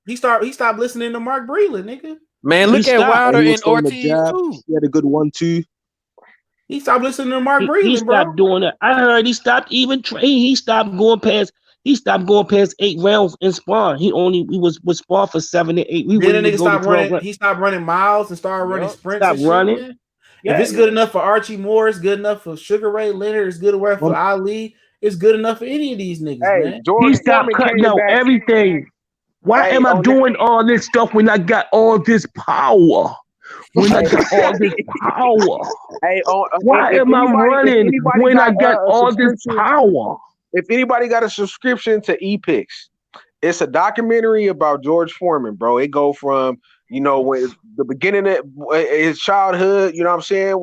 He stopped listening to Mark Breland, nigga. Man, look at Wilder and Ortiz too. He had a good 1-2. He stopped listening to Mark Breland. He stopped doing that. I heard he stopped even training. He stopped going past 8 rounds in sparring. He was spar for 7 to 8. Then the nigga stopped running. He stopped running miles and started running sprints. Stopped running. If it's good enough for Archie Moore, it's good enough for Sugar Ray Leonard, it's good enough for Ali, it's good enough for any of these niggas, man. He stopped cutting out everything. Why am I doing all this stuff when I got all this power? When I got all this power? Why am I running when I got all this power? If anybody got a subscription to EPIX, it's a documentary about George Foreman, bro. It go from when the beginning of his childhood, you know what I'm saying,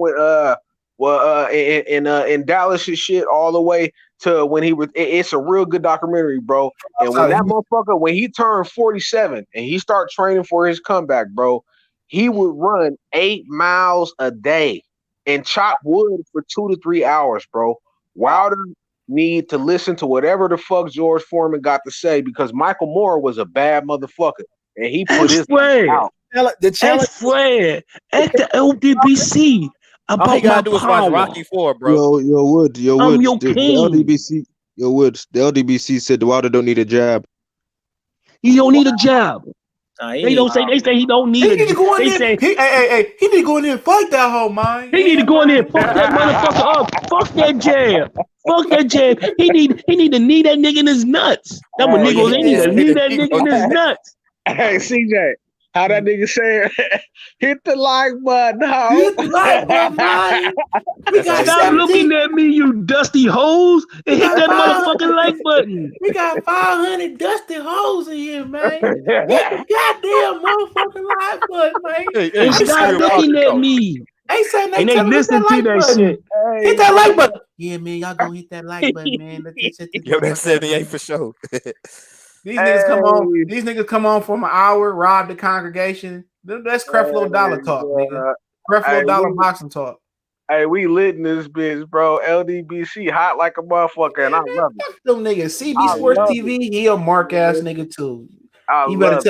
in Dallas and shit, all the way to when he was. It's a real good documentary, bro. And when that motherfucker, when he turned 47 and he started training for his comeback, bro, he would run 8 miles a day and chop wood for 2 to 3 hours, bro. Wilder need to listen to whatever the fuck George Foreman got to say, because Michael Moore was a bad motherfucker and he put his out. The challenge at the LDBC about all he gotta do is watch power. Rocky 4, bro. Yo, Wood. The LDBC said the Wilder don't need a jab. He don't need a jab. They say he don't need it. He need to go in there and fight that whole man. He need to go in there and fuck that motherfucker up. Fuck that jab. Fuck that jab. He need to knee that nigga in his nuts. That what niggas they need to knee that nigga in his nuts. Hey, CJ, how that nigga say hit the like button, ho. Hit the like button, Stop looking at me, you dusty hoes, and hit that motherfucking like button. We got 500 dusty hoes in here, man. Hit the goddamn motherfucking like button, man. And stop looking at me. And they listen to that shit. Hit that like button. Yeah, man, y'all go hit that like button, man. Yo, that's 78 for sure. These niggas come on for an hour, rob the congregation. That's Creflo Dollar talk, nigga. Creflo Dollar boxing talk. Hey, we lit in this bitch, bro. LDBC hot like a motherfucker, and I love it. Them niggas. CB Sports TV, he a mark ass nigga too. He better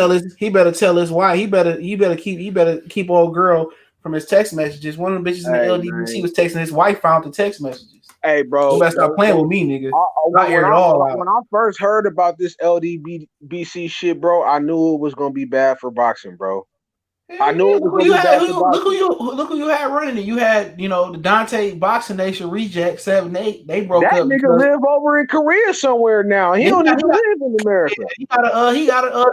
tell his wife. He better keep old girl from his text messages. One of the bitches in the LDBC was texting his wife, found the text messages. Hey, bro, you better stop playing with me, nigga. When I first heard about this LDBC shit, bro, I knew it was gonna be bad for boxing, bro. I knew it was gonna be bad for boxing. Look who you had running it. You had, the Dante Boxing Nation Reject 7-8. They broke that up. That nigga live over in Korea somewhere now. He don't even live in America. He got a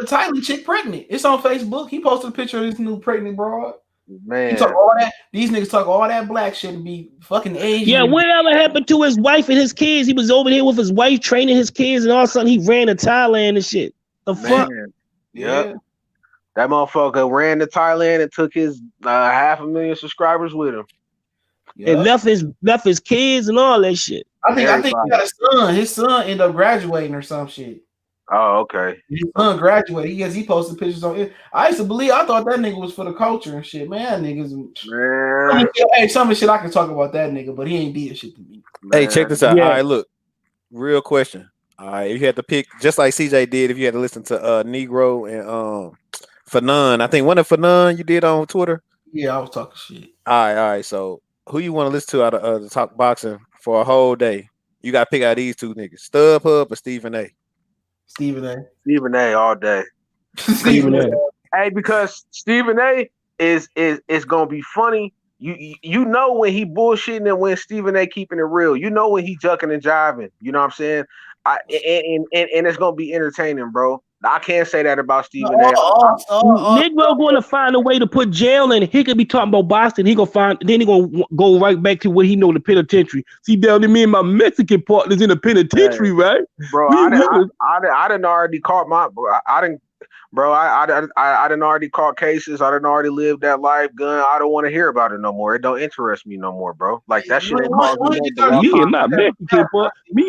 Thailand chick pregnant. It's on Facebook. He posted a picture of this new pregnant broad. Man, he talk all that. These niggas talk all that black shit and be fucking Asian. Yeah, whatever happened to his wife and his kids? He was over here with his wife training his kids, and all of a sudden he ran to Thailand and shit. The fuck? Yeah. That motherfucker ran to Thailand and took his 500,000 subscribers with him. And left his kids and all that shit. I think he got a son. His son ended up graduating or some shit. Oh, okay. His son graduated. He posted pictures on it. I thought that nigga was for the culture and shit. Man, niggas. Man. Hey, some of the shit I can talk about that nigga, but he ain't did shit to me. Man. Hey, check this out. Yeah. All right, look. Real question. All right, if you had to pick, just like CJ did, if you had to listen to Negro and Fanon. I think one of Fanon you did on Twitter. Yeah, I was talking shit. All right. So who you want to listen to out of the talk boxing for a whole day? You got to pick out these two niggas, StubHub or Stephen A. Stephen A. Stephen A. all day. Stephen A. Hey, because Stephen A. is gonna be funny. You know when he bullshitting and when Stephen A. keeping it real. You know when he jucking and jiving. You know what I'm saying? And it's gonna be entertaining, bro. I can't say that about Stephen A. Negro going to find a way to put jail in. He could be talking about Boston. He gonna go right back to what he know, the penitentiary. See, down there, me and my Mexican partners in the penitentiary, right? Bro, I didn't already caught my. I didn't already caught cases. I didn't already live that life. Gun. I don't want to hear about it no more. It don't interest me no more, bro. Like that shit. Me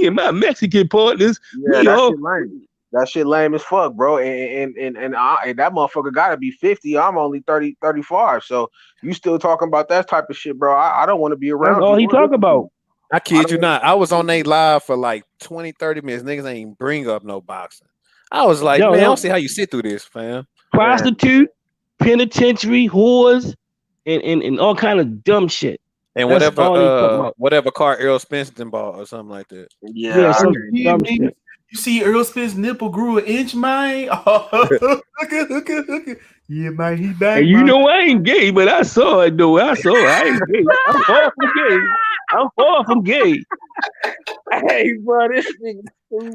and my Mexican partners. Yeah, that shit lame. That shit lame as fuck, bro. And that motherfucker gotta be 50. I'm only 30, 35. So you still talking about that type of shit, bro. I don't want to be around. That's all he talk about. I kid you not. I was on they live for like 20, 30 minutes. Niggas ain't even bring up no boxing. I was like, man, I don't see how you sit through this, fam. Prostitute, penitentiary, whores, and all kind of dumb shit. And whatever car Errol Spence bought or something like that. Yeah, some dumb shit. You see Errol Spence's nipple grew an inch, man. Oh, look at. Yeah, man, he back. Hey, you know I ain't gay, but I saw it though. I ain't gay. I'm far from gay. Hey, bro, this nigga.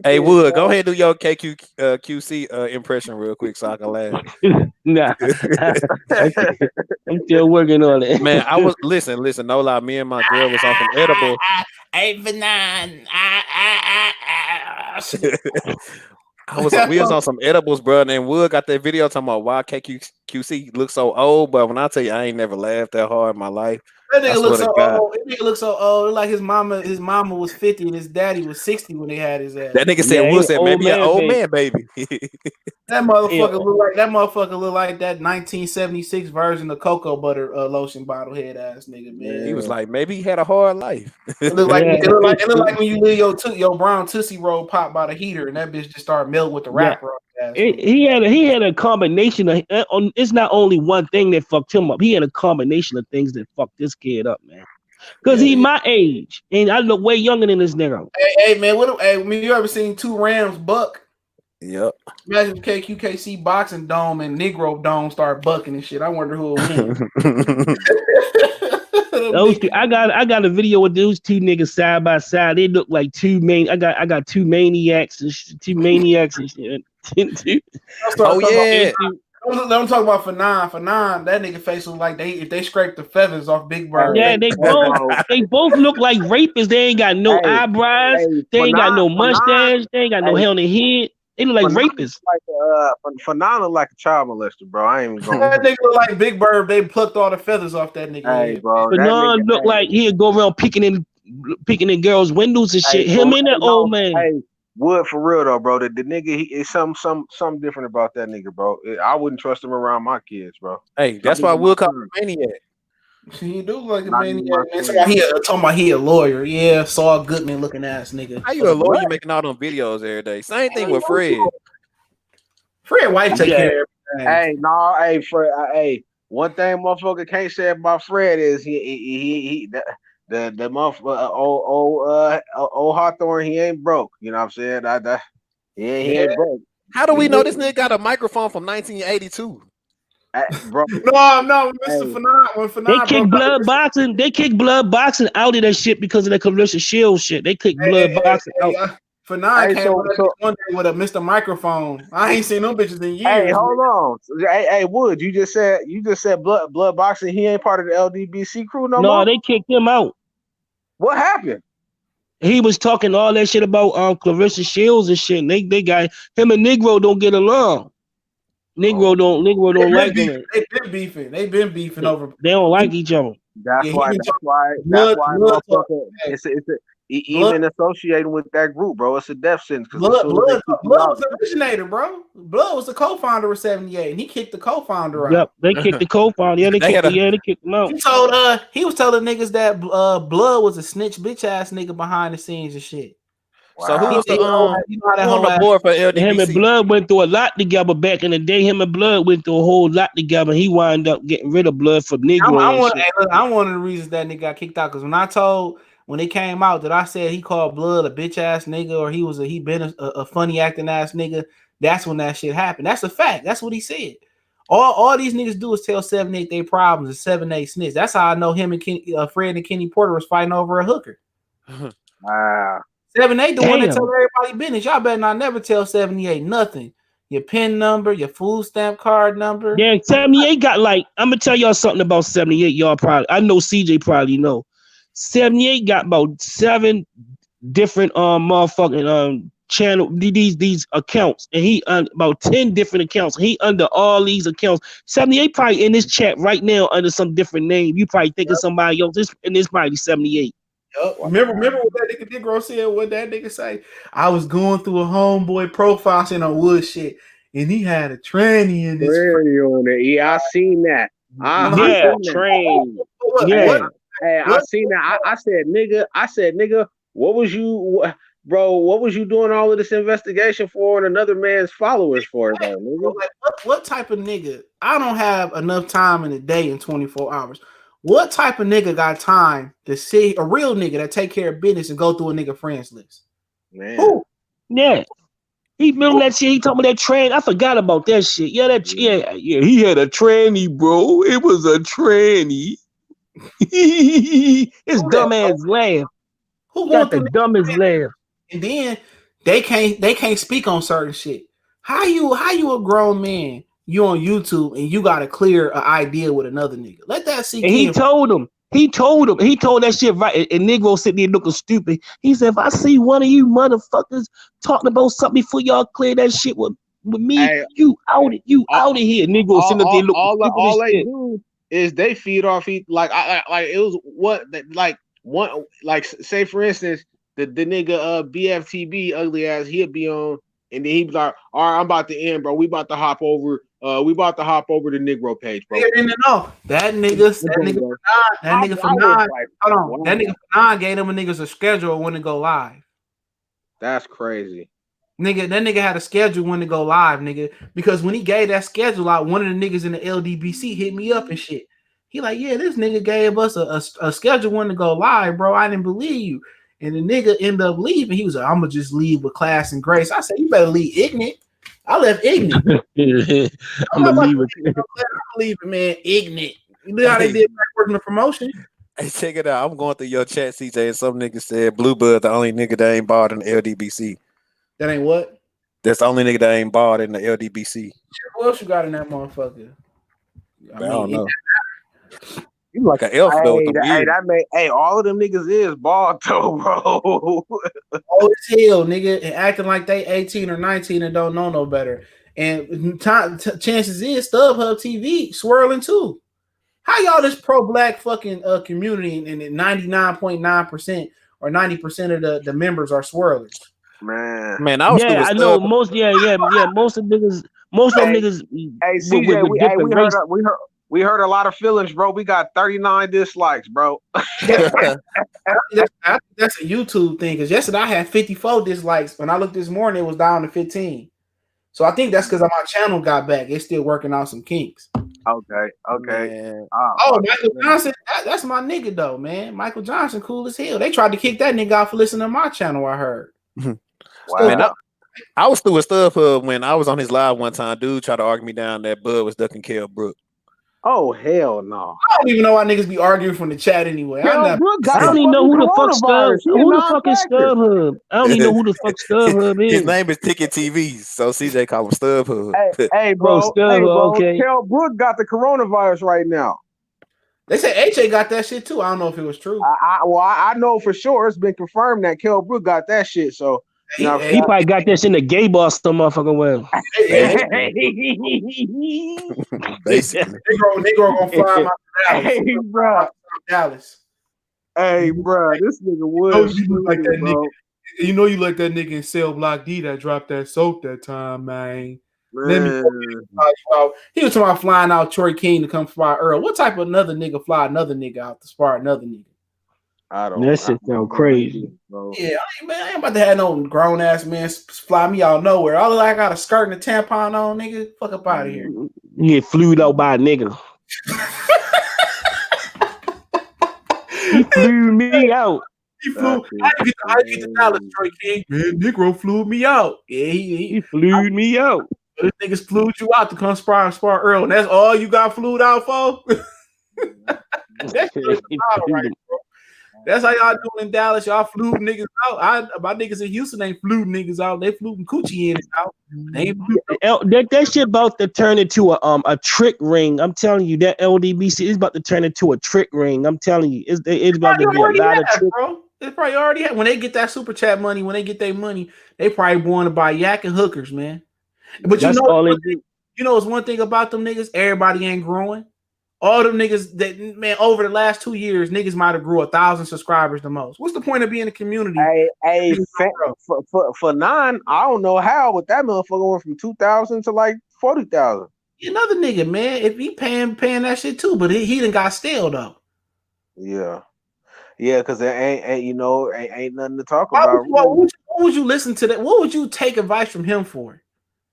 Hey, Wood, go ahead and do your QC impression real quick so I can laugh. Nah, I'm still working on it. Man, I was listen. No lie, me and my girl was on some edible. We was on some edibles, bro, and Wood got that video talking about why KQC looks so old. But when I tell you, I ain't never laughed that hard in my life. That nigga looks so old. That nigga looks so old. Like his mama was 50 and his daddy was 60 when they had his ass. That nigga said, Wood said, maybe an old man, baby. That motherfucker look like that 1976 version of cocoa butter lotion bottle head ass nigga, man. He was like, maybe he had a hard life. It looked like when you leave your brown Tootsie Roll pop by the heater and that bitch just started melting with the wrapper. He had a combination of. It's not only one thing that fucked him up. He had a combination of things that fucked this kid up, man. Because he my age and I look way younger than this nigga. Hey man, you ever seen two Rams buck? Yep. Imagine if KQKC boxing dome and Negro dome start bucking and shit. I wonder who will win. I got a video with those two niggas side by side. They look like two two maniacs and shit. Oh yeah. Don't talk about Fanon. That nigga face was like if they scrape the feathers off Big Bird. Yeah, they both look like rapists. They ain't got no eyebrows. They ain't got no mustache. They ain't got no hair on their head. They look like rapists. Fanon look like a child molester, bro. I ain't even going. That nigga look like Big Bird. They plucked all the feathers off that nigga. Hey, bro. Fanon look like he'd go around peeking in girls' windows and shit. Him and that old man. Hey, Wood, for real though, bro. The nigga, it's something different about that nigga, bro. I wouldn't trust him around my kids, bro. Hey, that's why Will call him a maniac. He do look like a maniac. Talking about he a lawyer. Yeah, Saul Goodman looking ass nigga. How you a lawyer making all them videos every day? Same thing with Fred. Fred White take care of everything. Hey, Fred. Hey, one thing motherfucker can't say about Fred is the motherfucker old Hawthorne, he ain't broke. You know what I'm saying? He ain't broke. How do we know this nigga got a microphone from 1982? Bro. No, Mr. Fanon. When Fanon they kick blood boxing out of that shit because of that Clarissa Shields shit. They kick blood boxing out. Fanon came one day with a Mr. Microphone. I ain't seen them bitches in years. Hey, hold on. Hey, Wood, you just said blood boxing. He ain't part of the LDBC crew no more. No, they kicked him out. What happened? He was talking all that shit about Clarissa Shields and shit. And they got him and Negro don't get along. Negro don't like him. They've been beefing over. They don't like each other. That's why even associating with that group, bro, it's a death sentence. Blood was the originator, bro. Blood was the co-founder of 78, and he kicked the co-founder out. Yep, they kicked the co-founder. Yeah, they kicked him out. He was telling niggas that Blood was a snitch bitch ass nigga behind the scenes and shit. So who was the You know how that who on whole the ass- board for Him and LDBC? Blood went through a lot together back in the day. Him and Blood went through a whole lot together. He wound up getting rid of Blood for Negro and shit. I'm one of the reasons that nigga got kicked out. Because when it came out that I said he called Blood a bitch ass nigga or he been a funny acting ass nigga, that's when that shit happened. That's a fact. That's what he said. All these niggas do is tell 7-8 their problems and 7-8 snitch. That's how I know him and Fred and Kenny Porter was fighting over a hooker. Wow. 7-8 the one that Damn. tell everybody business. Y'all better not never tell 78 nothing. Your PIN number, your food stamp card number. Yeah, 78 got like, I'm gonna tell y'all something about 78. Y'all probably, I know CJ probably know. 78 got about 7 different motherfucking channel these accounts, and he about 10 different accounts. He under all these accounts. 78 probably in this chat right now under some different name. You probably think of somebody else. This probably 78. Remember what that nigga Negro said? What that nigga say? I was going through a homeboy profile saying on wood shit, and he had a tranny in his. On it. Yeah, I seen that. Yeah, train. Yeah. Hey, I seen that. I said, nigga, what was you doing all of this investigation for and another man's followers for, though, nigga? Like, what type of nigga? I don't have enough time in a day in 24 hours. What type of nigga got time to see a real nigga that take care of business and go through a nigga friends list? Man. Who? Yeah. He remember that shit. He told me that train. I forgot about that shit. Yeah, he had a tranny, bro. It was a tranny. His dumb ass laugh. Who got the dumbest laugh? And then they can't speak on certain shit. How you a grown man? You on YouTube and you got a clear idea with another nigga. Let that sink in. He told him that shit right. And Negro sitting there looking stupid. He said, if I see one of you motherfuckers talking about something before y'all clear that shit with me, hey, you out of here. Negro sitting there looking stupid. All they do is they feed off it say for instance, the nigga BFTB ugly ass, he'll be on and then he'd be like, all right, I'm about to end, bro. We about to hop over the Negro page, bro. No, that nigga for nine. Hold on. That nigga for nine gave them niggas a schedule when to go live. That's crazy. Nigga, that nigga had a schedule when to go live, nigga. Because when he gave that schedule out, one of the niggas in the LDBC hit me up and shit. He like, yeah, this nigga gave us a schedule when to go live, bro. I didn't believe you. And the nigga ended up leaving. He was like, I'm gonna just leave with class and grace. I said, you better leave ignorant. I left ignorant. I'm gonna leave it, man, ignorant. You know how they did working the promotion? Hey, check it out. I'm going through your chat, CJ, and some nigga said Bluebud the only nigga that ain't barred in the LDBC. That ain't what? That's the only nigga that ain't barred in the LDBC. What else you got in that motherfucker? I don't know. You like an elf though. All of them niggas is bald though, bro. Old as hell, nigga, and acting like they 18 or 19 and don't know no better. And chances is StubHub TV swirling too. How y'all this pro-black fucking community and 99.9% or 90% of the members are swirlers? Man, I was I know most. Most of them niggas. Hey, CJ, we heard a lot of feelings, bro. We got 39 dislikes, bro. That's a YouTube thing. Because yesterday I had 54 dislikes. When I looked this morning, it was down to 15. So I think that's because my channel got back. It's still working out some kinks. Okay. Michael Johnson, that's my nigga though, man. Michael Johnson, cool as hell. They tried to kick that nigga out for listening to my channel, I heard. Wow. Man, I was through a StubHub when I was on his live one time. Dude tried to argue me down that Bud was ducking Kell Brook. Oh, hell no. I don't even know why niggas be arguing from the chat anyway. I don't even know who the fuck is StubHub. I don't even know who the fuck StubHub is. His name is Ticket TV, so CJ call him StubHub. Hey, bro. Okay. Kell Brook got the coronavirus right now. They say HA got that shit too. I don't know if it was true. I know for sure. It's been confirmed that Kell Brook got that shit. So he probably got that shit in the gay bar some motherfucking well. Basically. Negro gonna fly my Dallas. Hey, bro, this nigga was like that nigga. You know you like that nigga in Cell Block D that dropped that soap that time, man. He was talking about flying out Troy King to come fly Errol. What type of another nigga fly another nigga out to spar another nigga? That shit sound crazy. Bro. Yeah, man, I ain't about to have no grown ass man fly me out nowhere. All I got a skirt and a tampon on, nigga. Fuck up out of here. You get flued out by a nigga. He flew me out. He flew. I get the Dallas straight, King. Man, Negro flew me out. Yeah, he flew me out. Those niggas flew you out to come spar Earl, and that's all you got flued out for. That's right, bro. That's how y'all doing in Dallas. Y'all flew niggas out. My niggas in Houston ain't flew niggas out. They flew coochie in and out. They ain't that shit about to turn into a trick ring. I'm telling you, that LDBC is about to turn into a trick ring. I'm telling you, it's about to be a lot of trick. Bro. They probably already have. When they get that super chat money, when they get their money, they probably want to buy yak and hookers, man. But that's all they do. You know, it's one thing about them niggas. Everybody ain't growing. All them niggas that, man, over the last 2 years, niggas might have grew 1,000 subscribers the most. What's the point of being in the community? Hey, for 9, I don't know how, but that motherfucker went from 2,000 to like 40,000. Another nigga, man, if he paying that shit too, but he done got stale though. Yeah, because there ain't nothing to talk about. What would you listen to that? What would you take advice from him for?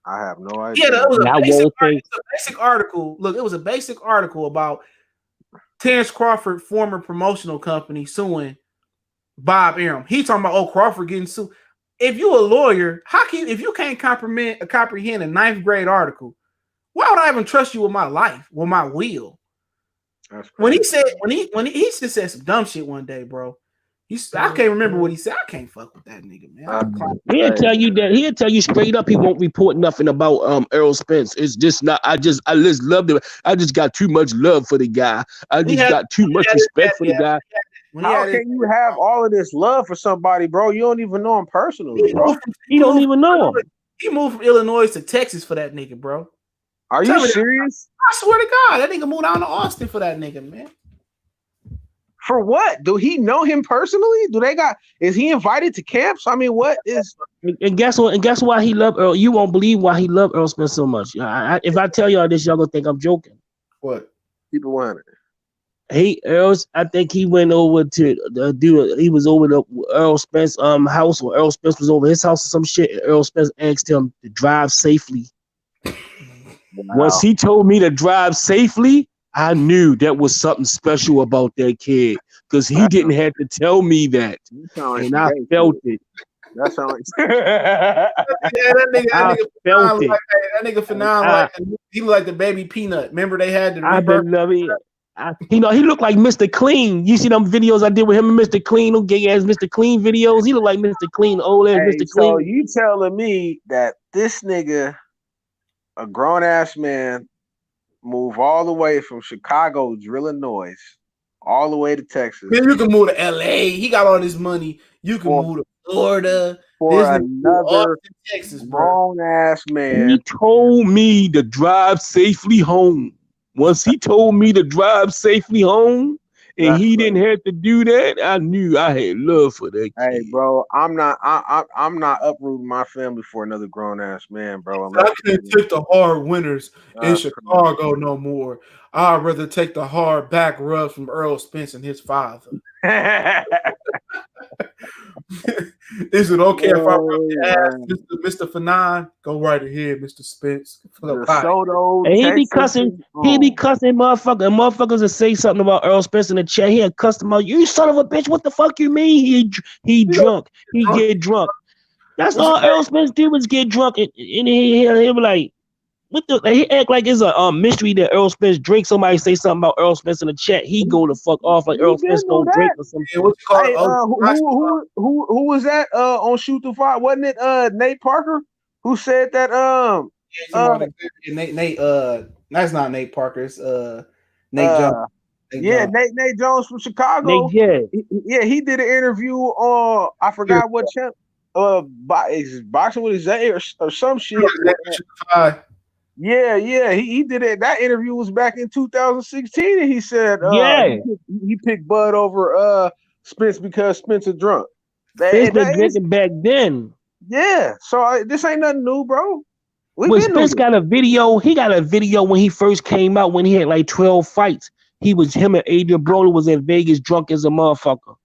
I have no idea. Yeah, it was a basic article. Look, it was a basic article about Terrence Crawford, former promotional company, suing Bob Arum. He talking about Crawford getting sued. If you a lawyer, if you can't comprehend a 9th grade article, why would I even trust you with my life, with my will? When he said he just said some dumb shit one day, bro. I can't remember what he said. I can't fuck with that nigga, man. He'll tell you that. He'll tell you straight up. He won't report nothing about Errol Spence. It's just not. I just loved him. I just got too much love for the guy. I just got too much respect for the guy. How can you have all of this love for somebody, bro? You don't even know him personally, bro. You don't even know him. He moved from Illinois to Texas for that nigga, bro. Are you serious? I swear to God, that nigga moved down to Austin for that nigga, man. For what? Do he know him personally? Is he invited to camps? I mean, what is? And guess what? And guess why he loved Earl? You won't believe why he loved Errol Spence so much. If I tell y'all this, y'all gonna think I'm joking. What? People want it. I think he went over to he was over to Errol Spence house, or Errol Spence was over his house or some shit. And Errol Spence asked him to drive safely. Wow. Once he told me to drive safely, I knew that was something special about that kid, because he didn't have to tell me that, and I felt it. That sounds like that nigga Fanon, he looked like the baby Peanut. Remember they had the I've been loving it. He looked like Mr. Clean. You see them videos I did with him and Mr. Clean, them gay ass Mr. Clean videos? He looked like Mr. Clean, old ass Mr. Clean. So you telling me that this nigga, a grown ass man, move all the way from Chicago, Illinois, all the way to Texas? Man, you can move to LA. He got all this money. You can move to Florida. For another Texas, grown ass man. He told me to drive safely home. Once he told me to drive safely home, and he didn't have to do that, I knew I had love for that kid. Hey, bro, I'm not uprooting my family for another grown ass man, bro. I can't take the hard winters in Chicago no more. I'd rather take the hard back rubs from Errol Spence and his father. Is it okay if I rub your ass, Mr. Fanon? Go right ahead, Mr. Spence. And he be cussing motherfuckers that say something about Errol Spence in the chat. He had cussed him out. You son of a bitch, what the fuck you mean? He drunk. He get drunk. That's all Errol Spence did was get drunk, and he be like, he act like it's a mystery that Errol Spence drinks. Somebody say something about Errol Spence in the chat, he go the fuck off like Errol Spence don't drink or something. Who was that on Shoot the Fire? Wasn't it Nate Parker who said that? Nate. That's not Nate Parker. It's Nate Jones. Nate Jones from Chicago. He did an interview on I forgot what channel. Boxing with his A or some shit. Yeah, he did it. That interview was back in 2016, and he said, he picked Bud over Spence because Spence is drunk. Spence been drinking back then. Yeah, so this ain't nothing new, bro. Spence got a video. He got a video when he first came out when he had like 12 fights. Him and Adrian Broner was in Vegas drunk as a motherfucker.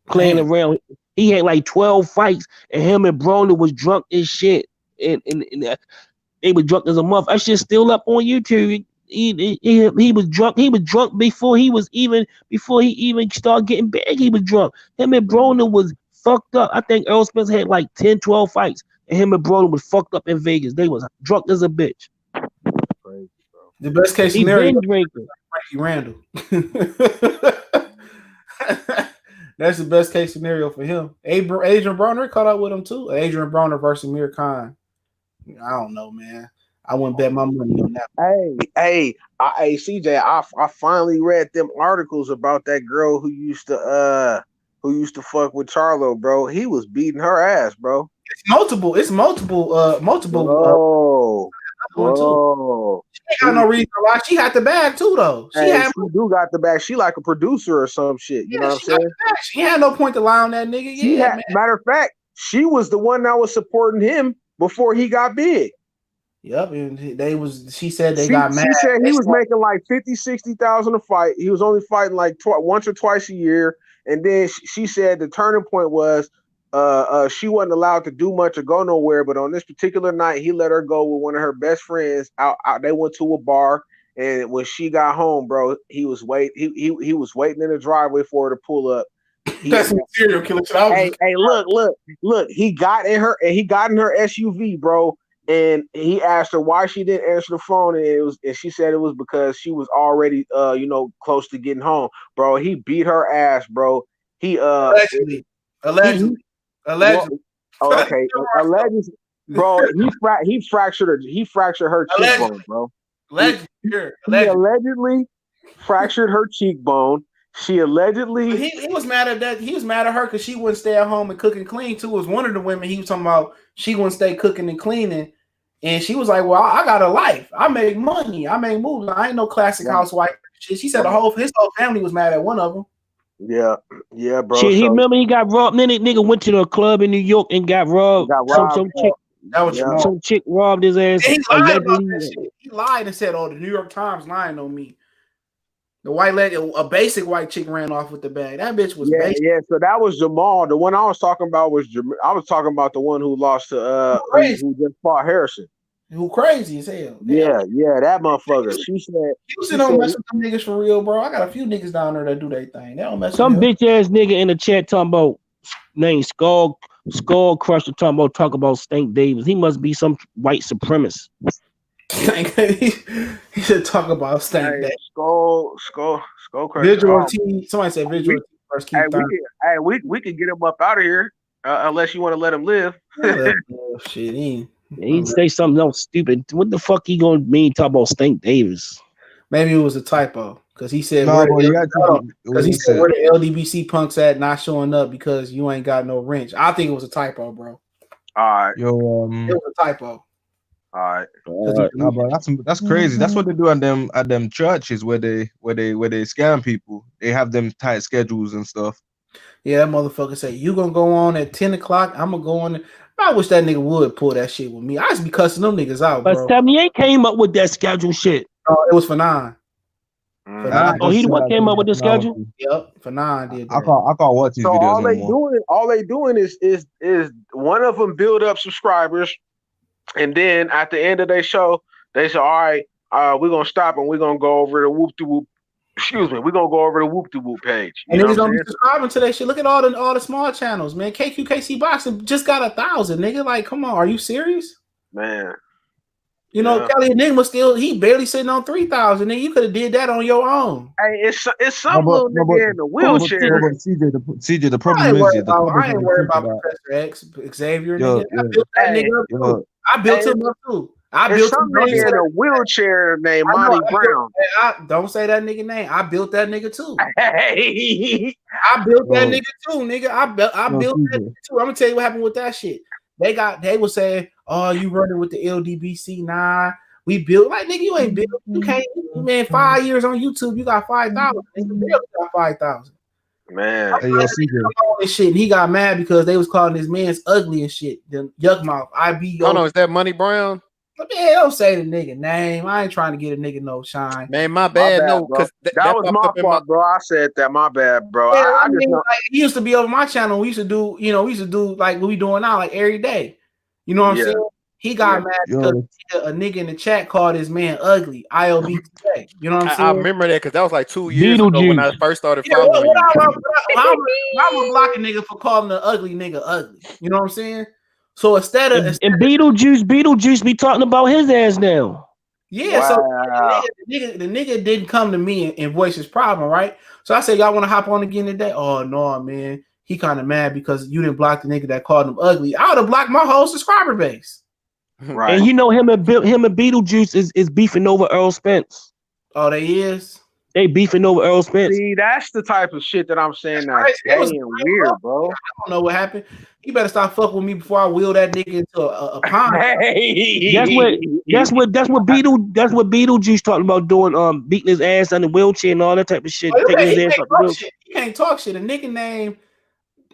playing around. He had like 12 fights, and him and Broner was drunk as shit. And they were drunk as a month. That shit's still up on YouTube. He was drunk. He was drunk before he even started getting big. He was drunk. Him and Broner was fucked up. I think Errol Spence had like 10, 12 fights, and him and Broner was fucked up in Vegas. They was drunk as a bitch. Crazy, bro. The best case scenario, Frankie Randall. That's the best case scenario for him. Adrian Broner caught up with him too. Adrian Broner versus Amir Khan. I don't know, man. I wouldn't bet my money on that. Hey, CJ, I finally read them articles about that girl who used to fuck with Charlo, bro. He was beating her ass, bro. It's multiple. She ain't got no reason why. She got the bag too, though. She do got the bag. She like a producer or some shit. You know what I'm saying? She had no point to lie on that nigga. Matter of fact, she was the one that was supporting him before he got big. Yep, and she said they got mad. She said he was making like 50, 60,000 a fight. He was only fighting like once or twice a year. And then she said the turning point was she wasn't allowed to do much or go nowhere. But on this particular night, he let her go with one of her best friends out. They went to a bar, and when she got home, bro, he was waiting in the driveway for her to pull up. That's some serial killer shit. Hey, look, he got in her SUV, bro. And he asked her why she didn't answer the phone, and she said it was because she was already close to getting home, bro. He beat her ass, bro. He allegedly. Allegedly. Okay, allegedly, bro. He fractured her cheekbone, bro. He allegedly fractured her cheekbone. She allegedly he was mad at that. He was mad at her because she wouldn't stay at home and cook and clean too. It was one of the women he was talking about. She wouldn't stay cooking and cleaning, and she was like, "Well, I got a life. I make money. I make moves. I ain't no classic housewife." She said his whole family was mad at one of them. Yeah, bro. Shit, he remember he got robbed. Then nigga went to the club in New York and got robbed. Some chick robbed his ass. He lied about that shit. He lied and said, "Oh, the New York Times lying on me." The white lady, a basic white chick, ran off with the bag. That bitch was basic. Yeah. So that was Jermall. The one I was talking about was I was talking about the one who lost to who just fought Harrison. Who crazy as hell. Yeah, that motherfucker. She said Houston don't mess with them niggas for real, bro. I got a few niggas down there that do their thing. They don't mess some with bitch ass nigga in the chat talking about named Skull Crusher talking about Stank Davis. He must be some white supremacist. He should talk about Stank Davis. Skull Crusher. Visual T. Somebody said Visual T first. We can get him up out of here unless you want to let him live. Shit, he'd say something else stupid. What the fuck he gonna mean talk about Stank Davis? Maybe it was a typo because he said where the LDBC punks at not showing up because you ain't got no wrench. I think it was a typo, bro. All right, it was a typo. All right. No, bro, that's crazy. That's what they do at them churches where they scam people. They have them tight schedules and stuff. Yeah, that motherfucker say you gonna go on at 10 o'clock. I'm gonna go on. I wish that nigga would pull that shit with me. I just be cussing them niggas out, bro. But Tamier came up with that schedule shit. Oh, it was for 9. Oh, he the one came up with the schedule. Yep, for 9 did that. I can't watch these videos all they doing is one of them build up subscribers, and then at the end of their show, they say, "All right, we're gonna stop and we're gonna go over the whoop de whoop." Excuse me, we're gonna go over the whoop de whoop page. And niggas don't be subscribing to that shit. Look at all the small channels, man. KQKC Boxing just got 1,000, nigga. Like, come on, are you serious? Man. You know, Kelly Enigma he barely sitting on 3,000. Nigga, you could have did that on your own. Hey, it's some little nigga in the wheelchair. CJ, the problem is I ain't worried about Professor X, Xavier. Nigga. I built that nigga up too. I built him up too. I built some nigga in a wheelchair named Monty Brown. Don't say that nigga name. I built that nigga too. Hey. I built that nigga too, nigga. I built that nigga too. I'm gonna tell you what happened with that shit. They were saying, "Oh, you running with the LDBC? Nah, we built like nigga. You ain't built. You can't, man. 5 years on YouTube, you got 5,000. Nigga, got 5,000. Man, shit. And he got mad because they was calling his man's ugly and shit. Then yuck mouth. Oh no, is that Money Brown? Don't say the nigga name. I ain't trying to get a nigga no shine. Man, my bad. No, bro. because that was my fault, bro. I said that. My bad, bro. Yeah, I just like, he used to be over my channel. We used to do, like what we doing now, like every day. You know what I'm saying? He got mad because a nigga in the chat called his man ugly. IOB today. You know what I'm saying? I remember that because that was like 2 years ago when I first started following you. I'm gonna block a nigga for calling the ugly nigga ugly. You know what I'm saying? So instead of Beetlejuice be talking about his ass now. Yeah, so the nigga didn't come to me and voice his problem, right? So I said, y'all want to hop on again today? Oh no, man. He kind of mad because you didn't block the nigga that called him ugly. I would have blocked my whole subscriber base. Right. And you know him and Beetlejuice is beefing over Errol Spence. Oh, they is? They beefing over Errol Spence. See, that's the type of shit that I'm saying that's gay and weird, bro. I don't know what happened. You better stop fucking with me before I wheel that nigga into a pond. That's what Beetlejuice talking about doing, beating his ass on the wheelchair and all that type of shit. He can't talk shit. A nigga named,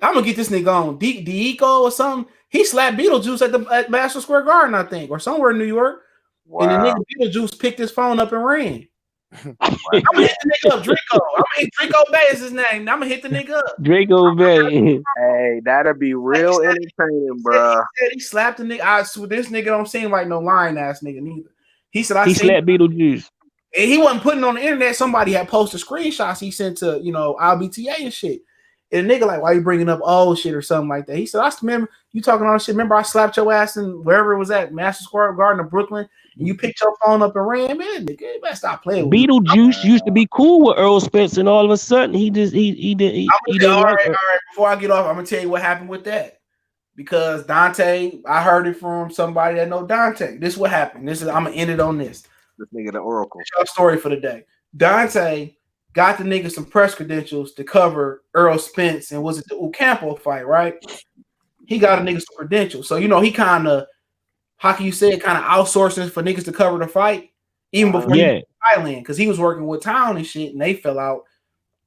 I'm gonna get this nigga on Diego or something. He slapped Beetlejuice at Madison Square Garden, I think, or somewhere in New York. Wow. And the nigga Beetlejuice picked his phone up and ran. I'm gonna hit the nigga up, Draco. Draco Bay is his name. I'm gonna hit the nigga up. Draco Bay. Hey, that'll be real entertaining, bro. He said the nigga. I swear this nigga don't seem like no lying ass nigga neither. He said he slapped Beetlejuice. And he wasn't putting on the internet. Somebody had posted screenshots he sent to IBTA and shit. And the nigga like, why you bringing up old shit or something like that? He said, I remember you talking all this shit. Remember I slapped your ass in wherever it was at, Madison Square Garden of Brooklyn, and you picked your phone up and ran, man. Nigga, you better stop playing with Beetlejuice used to be cool with Earl Spence, and all of a sudden he didn't. All right. Before I get off, I'm gonna tell you what happened with that. Because Dante, I heard it from somebody that know Dante. This is what happened. I'm gonna end it on this. This nigga the Oracle. Your story for the day. Dante got the nigga some press credentials to cover Errol Spence and was it the Ocampo fight, right? He got a nigga some credentials. So, he kind of, how can you say it, kind of outsourcing for niggas to cover the fight, even before he went to Thailand, because he was working with Town and shit, and they fell out.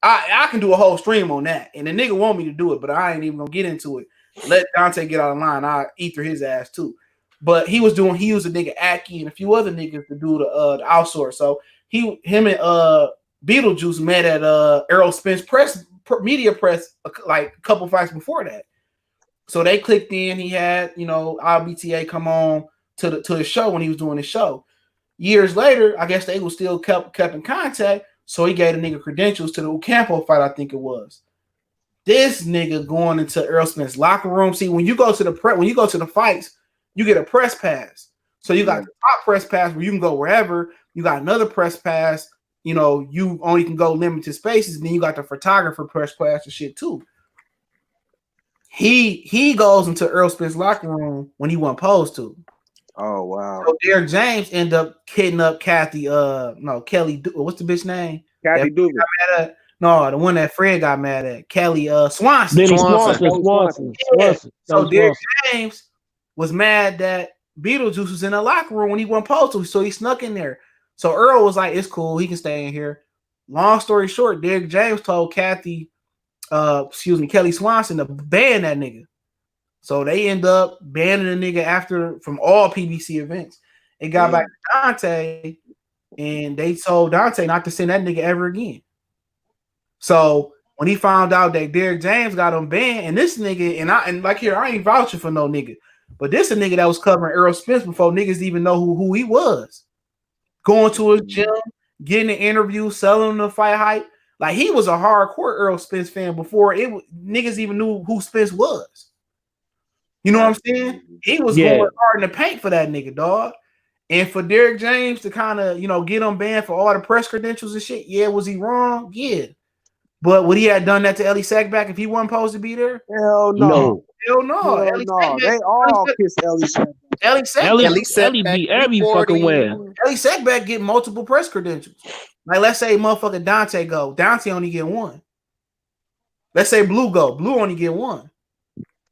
I can do a whole stream on that, and the nigga want me to do it, but I ain't even going to get into it. Let Dante get out of line. I'll eat through his ass, too. But he used a nigga Aki and a few other niggas to do the outsource. So, him and Beetlejuice met at Errol Spence media press like a couple fights before that. So they clicked in. He had RBTA come on to the show when he was doing the show. Years later, I guess they was still kept in contact. So he gave the nigga credentials to the Ocampo fight, I think it was. This nigga going into Errol Spence's locker room. See, when you go to the fights, you get a press pass. So you got the top press pass where you can go wherever. You got another press pass. You only can go limited spaces, and then you got the photographer press pass and shit too. He goes into Errol Spence's locker room when he wasn't supposed to. Oh wow! So Derek James ended up hitting up Kelly. What's the bitch name? Kathy Dugan. No, the one that Fred got mad at. Kelly Swanson. Swanson. So Derek James was mad that Beetlejuice was in the locker room when he wasn't supposed to, so he snuck in there. So Earl was like, it's cool, he can stay in here. Long story short, Derek James told Kelly Swanson to ban that nigga. So they end up banning the nigga from all PBC events. It got back to Dante, and they told Dante not to send that nigga ever again. So when he found out that Derek James got him banned, and this nigga, I ain't vouching for no nigga, but this a nigga that was covering Errol Spence before niggas even know who he was. Going to his gym, getting an interview, selling him the fight hype. Like, he was a hardcore Errol Spence fan before niggas even knew who Spence was. You know what I'm saying? He was going hard in the paint for that nigga, dog. And for Derek James to kind of, get him banned for all the press credentials and shit, was he wrong? Yeah. But would he have done that to Ellie Sackback if he wasn't supposed to be there? Hell no. Hell no. They all kiss Ellie Sackback. Ellie Sackback be every fucking way. Ellie Sackback get multiple press credentials. Like, let's say motherfucking Dante go. Dante only get one. Let's say Blue go. Blue only get one.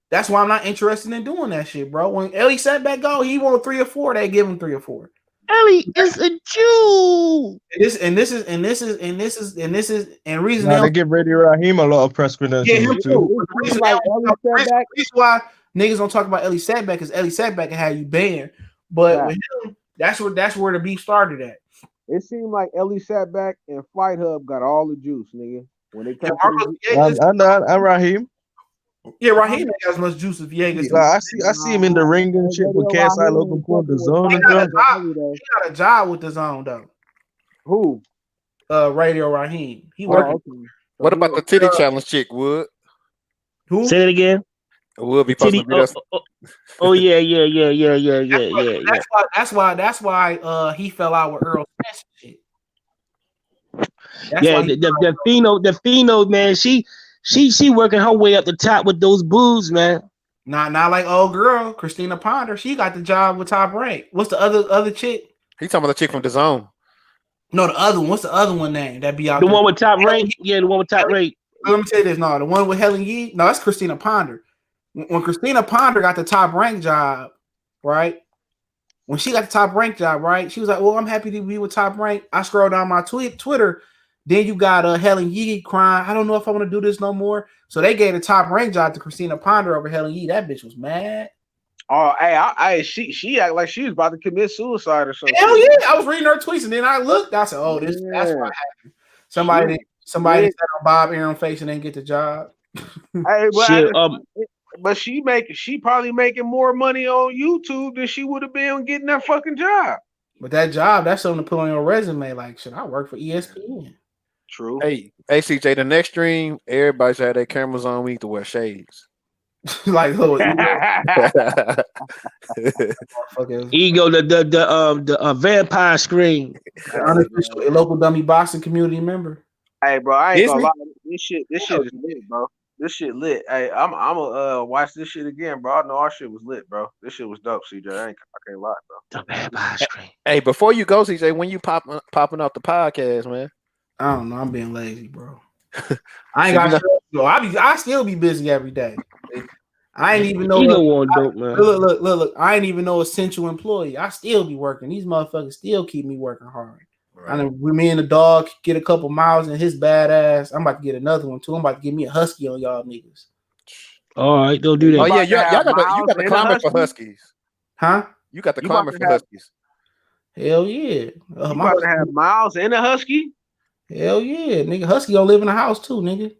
That's why I'm not interested in doing that shit, bro. When Ellie Sackback go, he want 3 or 4. They give him 3 or 4. Ellie is a Jew. And reason they give Brady Raheem a lot of press credentials too. The reason why niggas don't talk about Ellie Sackback is Ellie Sackback can have you banned. But with him, that's where the beef started at. It seemed like Ellie sat back and Fight Hub got all the juice, nigga. When they come and Raheem. Yeah, Raheem ain't got as much juice as Viegas. Like, I see him in the ring and shit with KSI Logan Paul, the zone. He got a job with the zone though. Who? Radio Raheem. He working. Okay. What about the titty challenge chick, Wood? Who? Say it again. We'll be posting videos. Yeah. That's why he fell out with Errol Spence shit. The Pheno, man, she working her way up the top with those boobs, man. Not like old girl Christina Ponder. She got the job with Top Rank. What's the other chick? He talking about the chick from the zone. No, the other one. What's the other one name? That be out the there? One with Top Rank. Yeah, the one with Top Rank. Let me tell you this. No, the one with Helen Yee. No, that's Christina Ponder. When Christina Ponder got the Top Rank job, right? When she got the Top Rank job, right? She was like, "Well, I'm happy to be with Top Rank." I scroll down my Twitter. Then you got Helen Yee crying. I don't know if I want to do this no more. So they gave the Top Rank job to Christina Ponder over Helen Yee. That bitch was mad. Oh, hey, she act like she was about to commit suicide or something. Hell yeah! I was reading her tweets and then I looked. I said, "Oh, that's what happened." Somebody sat on Bob Aaron face and didn't get the job. Hey, but she probably making more money on YouTube than she would have been getting that fucking job. But that job, that's something to put on your resume. Like, should I work for ESPN? True. Hey, CJ, the next stream, everybody should have their cameras on. We need to wear shades. Like, Ego, the vampire screen. Unofficial local dummy boxing community member. Hey, bro, I ain't gonna lie. This shit is lit, bro. This shit lit. Hey, I'm gonna watch this shit again, bro. I know our shit was lit, bro. This shit was dope, CJ. I can't lie, bro. The vampire screen. Hey, before you go, CJ, when you popping off the podcast, man? I don't know. I'm being lazy, bro. I ain't got shit. I still be busy every day. I ain't even know. Look. I ain't even no essential employee. I still be working. These motherfuckers still keep me working hard. Right. I know me and the dog get a couple miles in his badass. I'm about to get another one too. I'm about to get me a husky on y'all niggas. All right, go do that. Oh yeah, you got the climate for huskies, huh? You got the climate for huskies. Hell yeah. You about to have Miles and a husky? Hell yeah, nigga. Husky gonna live in the house too, nigga.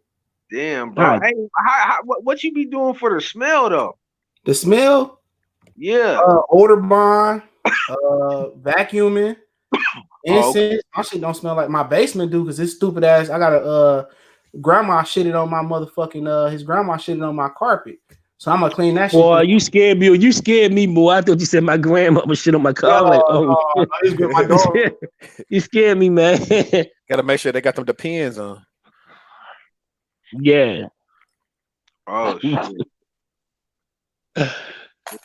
Damn, bro. Right. Hey, what you be doing for the smell though? The smell? Yeah. Odor bond, vacuuming, incense. My shit don't smell like my basement do because this stupid ass. I got a grandma shitted on my motherfucking his grandma shitted on my carpet. So I'm gonna clean that shit. Boy, you scared me. You scared me, boy. I thought you said my grandma was shit on my car. Like, my dog. You scared me, man. Gotta make sure they got them depends on. Yeah. Oh shit.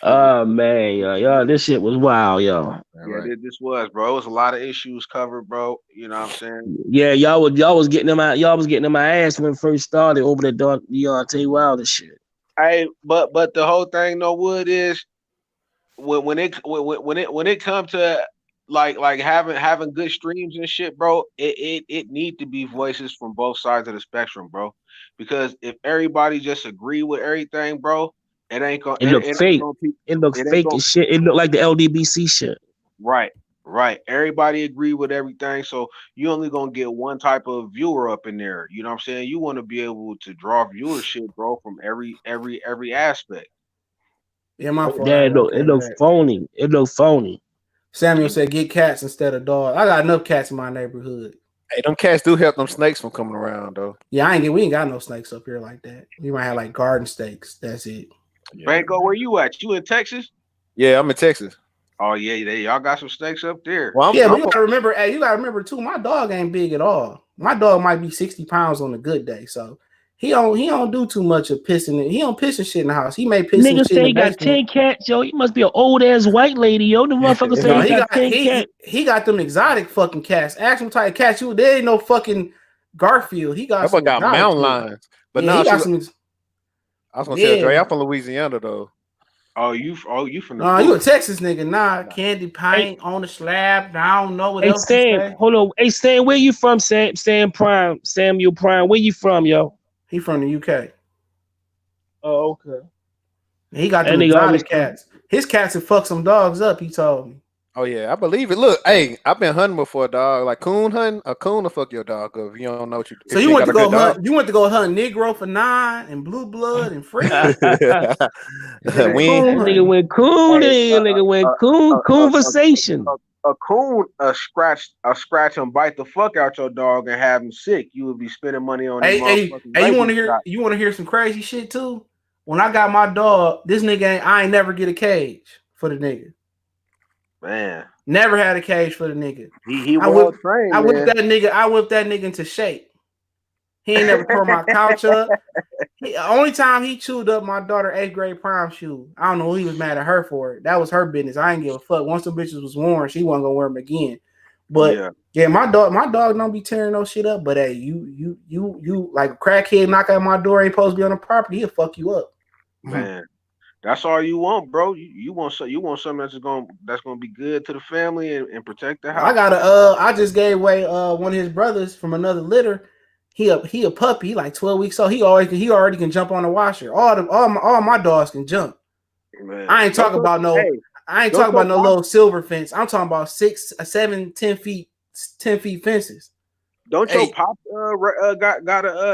Oh man, y'all, this shit was wild, y'all. Yeah, this was, bro. It was a lot of issues covered, bro. You know what I'm saying? Yeah, y'all was getting them out. Y'all was getting in my ass when it first started over the Deontay Wilder shit. Hey, but the whole thing, though, Wood, is when it comes to like having good streams and shit, bro, it need to be voices from both sides of the spectrum, bro. Because if everybody just agree with everything, bro, it ain't gonna. It look fake. It look fake as shit. It look like the LDBC shit. Right. Everybody agree with everything, so you only gonna get one type of viewer up in there. You know what I'm saying? You want to be able to draw viewership, bro, from every aspect. Yeah, my fault. Yeah, it look phony. It look phony. Samuel said, "Get cats instead of dogs." I got enough cats in my neighborhood. Hey, them cats do help them snakes from coming around, though. Yeah, we ain't got no snakes up here like that. We might have like garden snakes. That's it. Yeah. Branko, where you at? You in Texas? Yeah, I'm in Texas. Oh yeah, y'all got some snakes up there. Well, but you gotta remember. Hey, you gotta remember too. My dog ain't big at all. My dog might be 60 pounds on a good day, so he don't do too much of pissing. He don't piss and shit in the house. He may piss. Nigga say he got 10 cats, yo. He must be an old ass white lady, yo. The motherfucker say he got 10 cats. He got them exotic fucking cats. Ask him what type of cats you. There ain't no fucking Garfield. He got. That got mountain lions, but yeah, now I was gonna tell Dre, I'm from Louisiana though. Oh, you from the you a Texas nigga. Nah, candy paint on the slab. I don't know what else to say. Hold on. Hey, Sam, where you from, Samuel Prime? Where you from, yo? He from the UK. Oh, okay. He got them exotic cats. His cats would fuck some dogs up. He told me. Oh yeah, I believe it. Look, hey, I've been hunting before, dog. Like coon hunting, a coon will fuck your dog up if you don't know what you. So you went to go hunt? You went to go hunt Negro for 9 and Blue Blood and Free. That nigga went coon. Nigga went coon. Conversation. A coon scratch and bite the fuck out your dog and have him sick. You would be spending money on. Hey, you want to hear? You want to hear some crazy shit too? When I got my dog, this nigga I ain't never get a cage for the nigga. Man, never had a cage for the nigga. He well trained. I whipped that nigga into shape. He ain't never tore my couch up. Only time he chewed up my daughter 8th grade prom shoe. I don't know who he was mad at her for it. That was her business. I ain't give a fuck. Once the bitches was worn, she wasn't gonna wear them again. But yeah, my dog don't be tearing no shit up. But hey, you like a crackhead knock at my door, ain't supposed to be on the property, he'll fuck you up. Man. That's all you want, bro. You want something that's gonna be good to the family and protect the house. I just gave away one of his brothers from another litter. He a puppy, like 12 weeks old. He already can jump on the washer. All my dogs can jump. Man. I ain't talking about no little silver fence. I'm talking about 6, 7, 10 feet fences. Don't your pop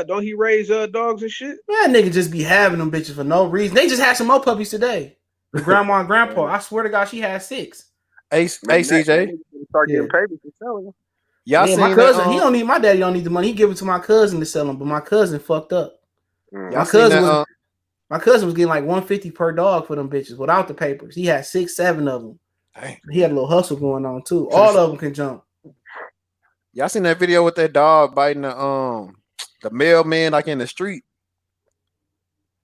don't he raise dogs and shit? Man, nigga just be having them bitches for no reason. They just had some more puppies today. Grandma and grandpa. I swear to God, she had 6. Hey, CJ. Start getting paid for selling them. Y'all seen my cousin? My daddy don't need the money. He give it to my cousin to sell them, but my cousin fucked up. My cousin was getting like $150 per dog for them bitches without the papers. He had 6, 7 of them. Dang. He had a little hustle going on too. All of them can jump. Y'all seen that video with that dog biting the mailman like in the street?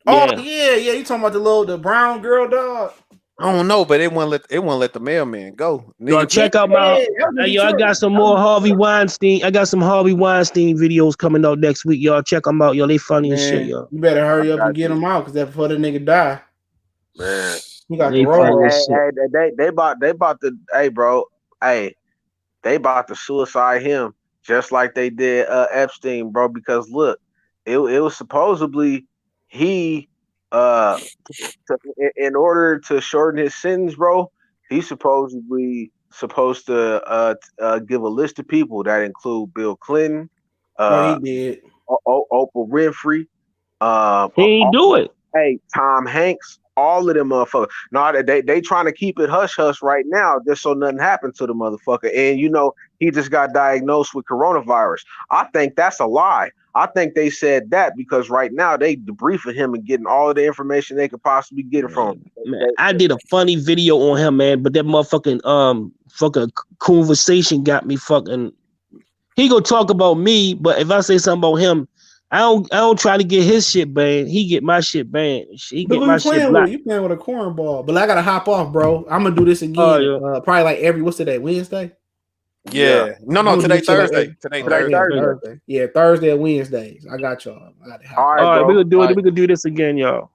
Oh yeah. You talking about the brown girl dog? I don't know, but it won't let the mailman go. Y'all check out my. I got some more Harvey Weinstein. I got some Harvey Weinstein videos coming out next week. Y'all check them out. Yo, they funny as shit, y'all. You better hurry up and get them out, because that's before the nigga die. Man, you got corona. They about to. Hey, bro. Hey. They about to suicide him just like they did Epstein, bro. Because look, it was supposedly he in order to shorten his sentence, bro. He's supposedly supposed to give a list of people that include Bill Clinton, he did. Oprah Winfrey. He ain't do it. Hey, Tom Hanks. All of them motherfuckers. No, they trying to keep it hush hush right now, just so nothing happened to the motherfucker. And he just got diagnosed with coronavirus. I think that's a lie. I think they said that because right now they debriefing him and getting all of the information they could possibly get it from him. Man, I did a funny video on him, man, but that motherfucking fucking conversation got me fucking. He gonna talk about me, but if I say something about him, I don't try to get his shit banned. He get my shit banned. He get my shit blocked. You playing with a cornball, but I gotta hop off, bro. I'm gonna do this again. Probably like what's today? Wednesday. Yeah. No. Today Thursday. Today Thursday. Yeah, Thursday and Wednesdays. I got y'all. All right, we're gonna do it. We can do this again, y'all.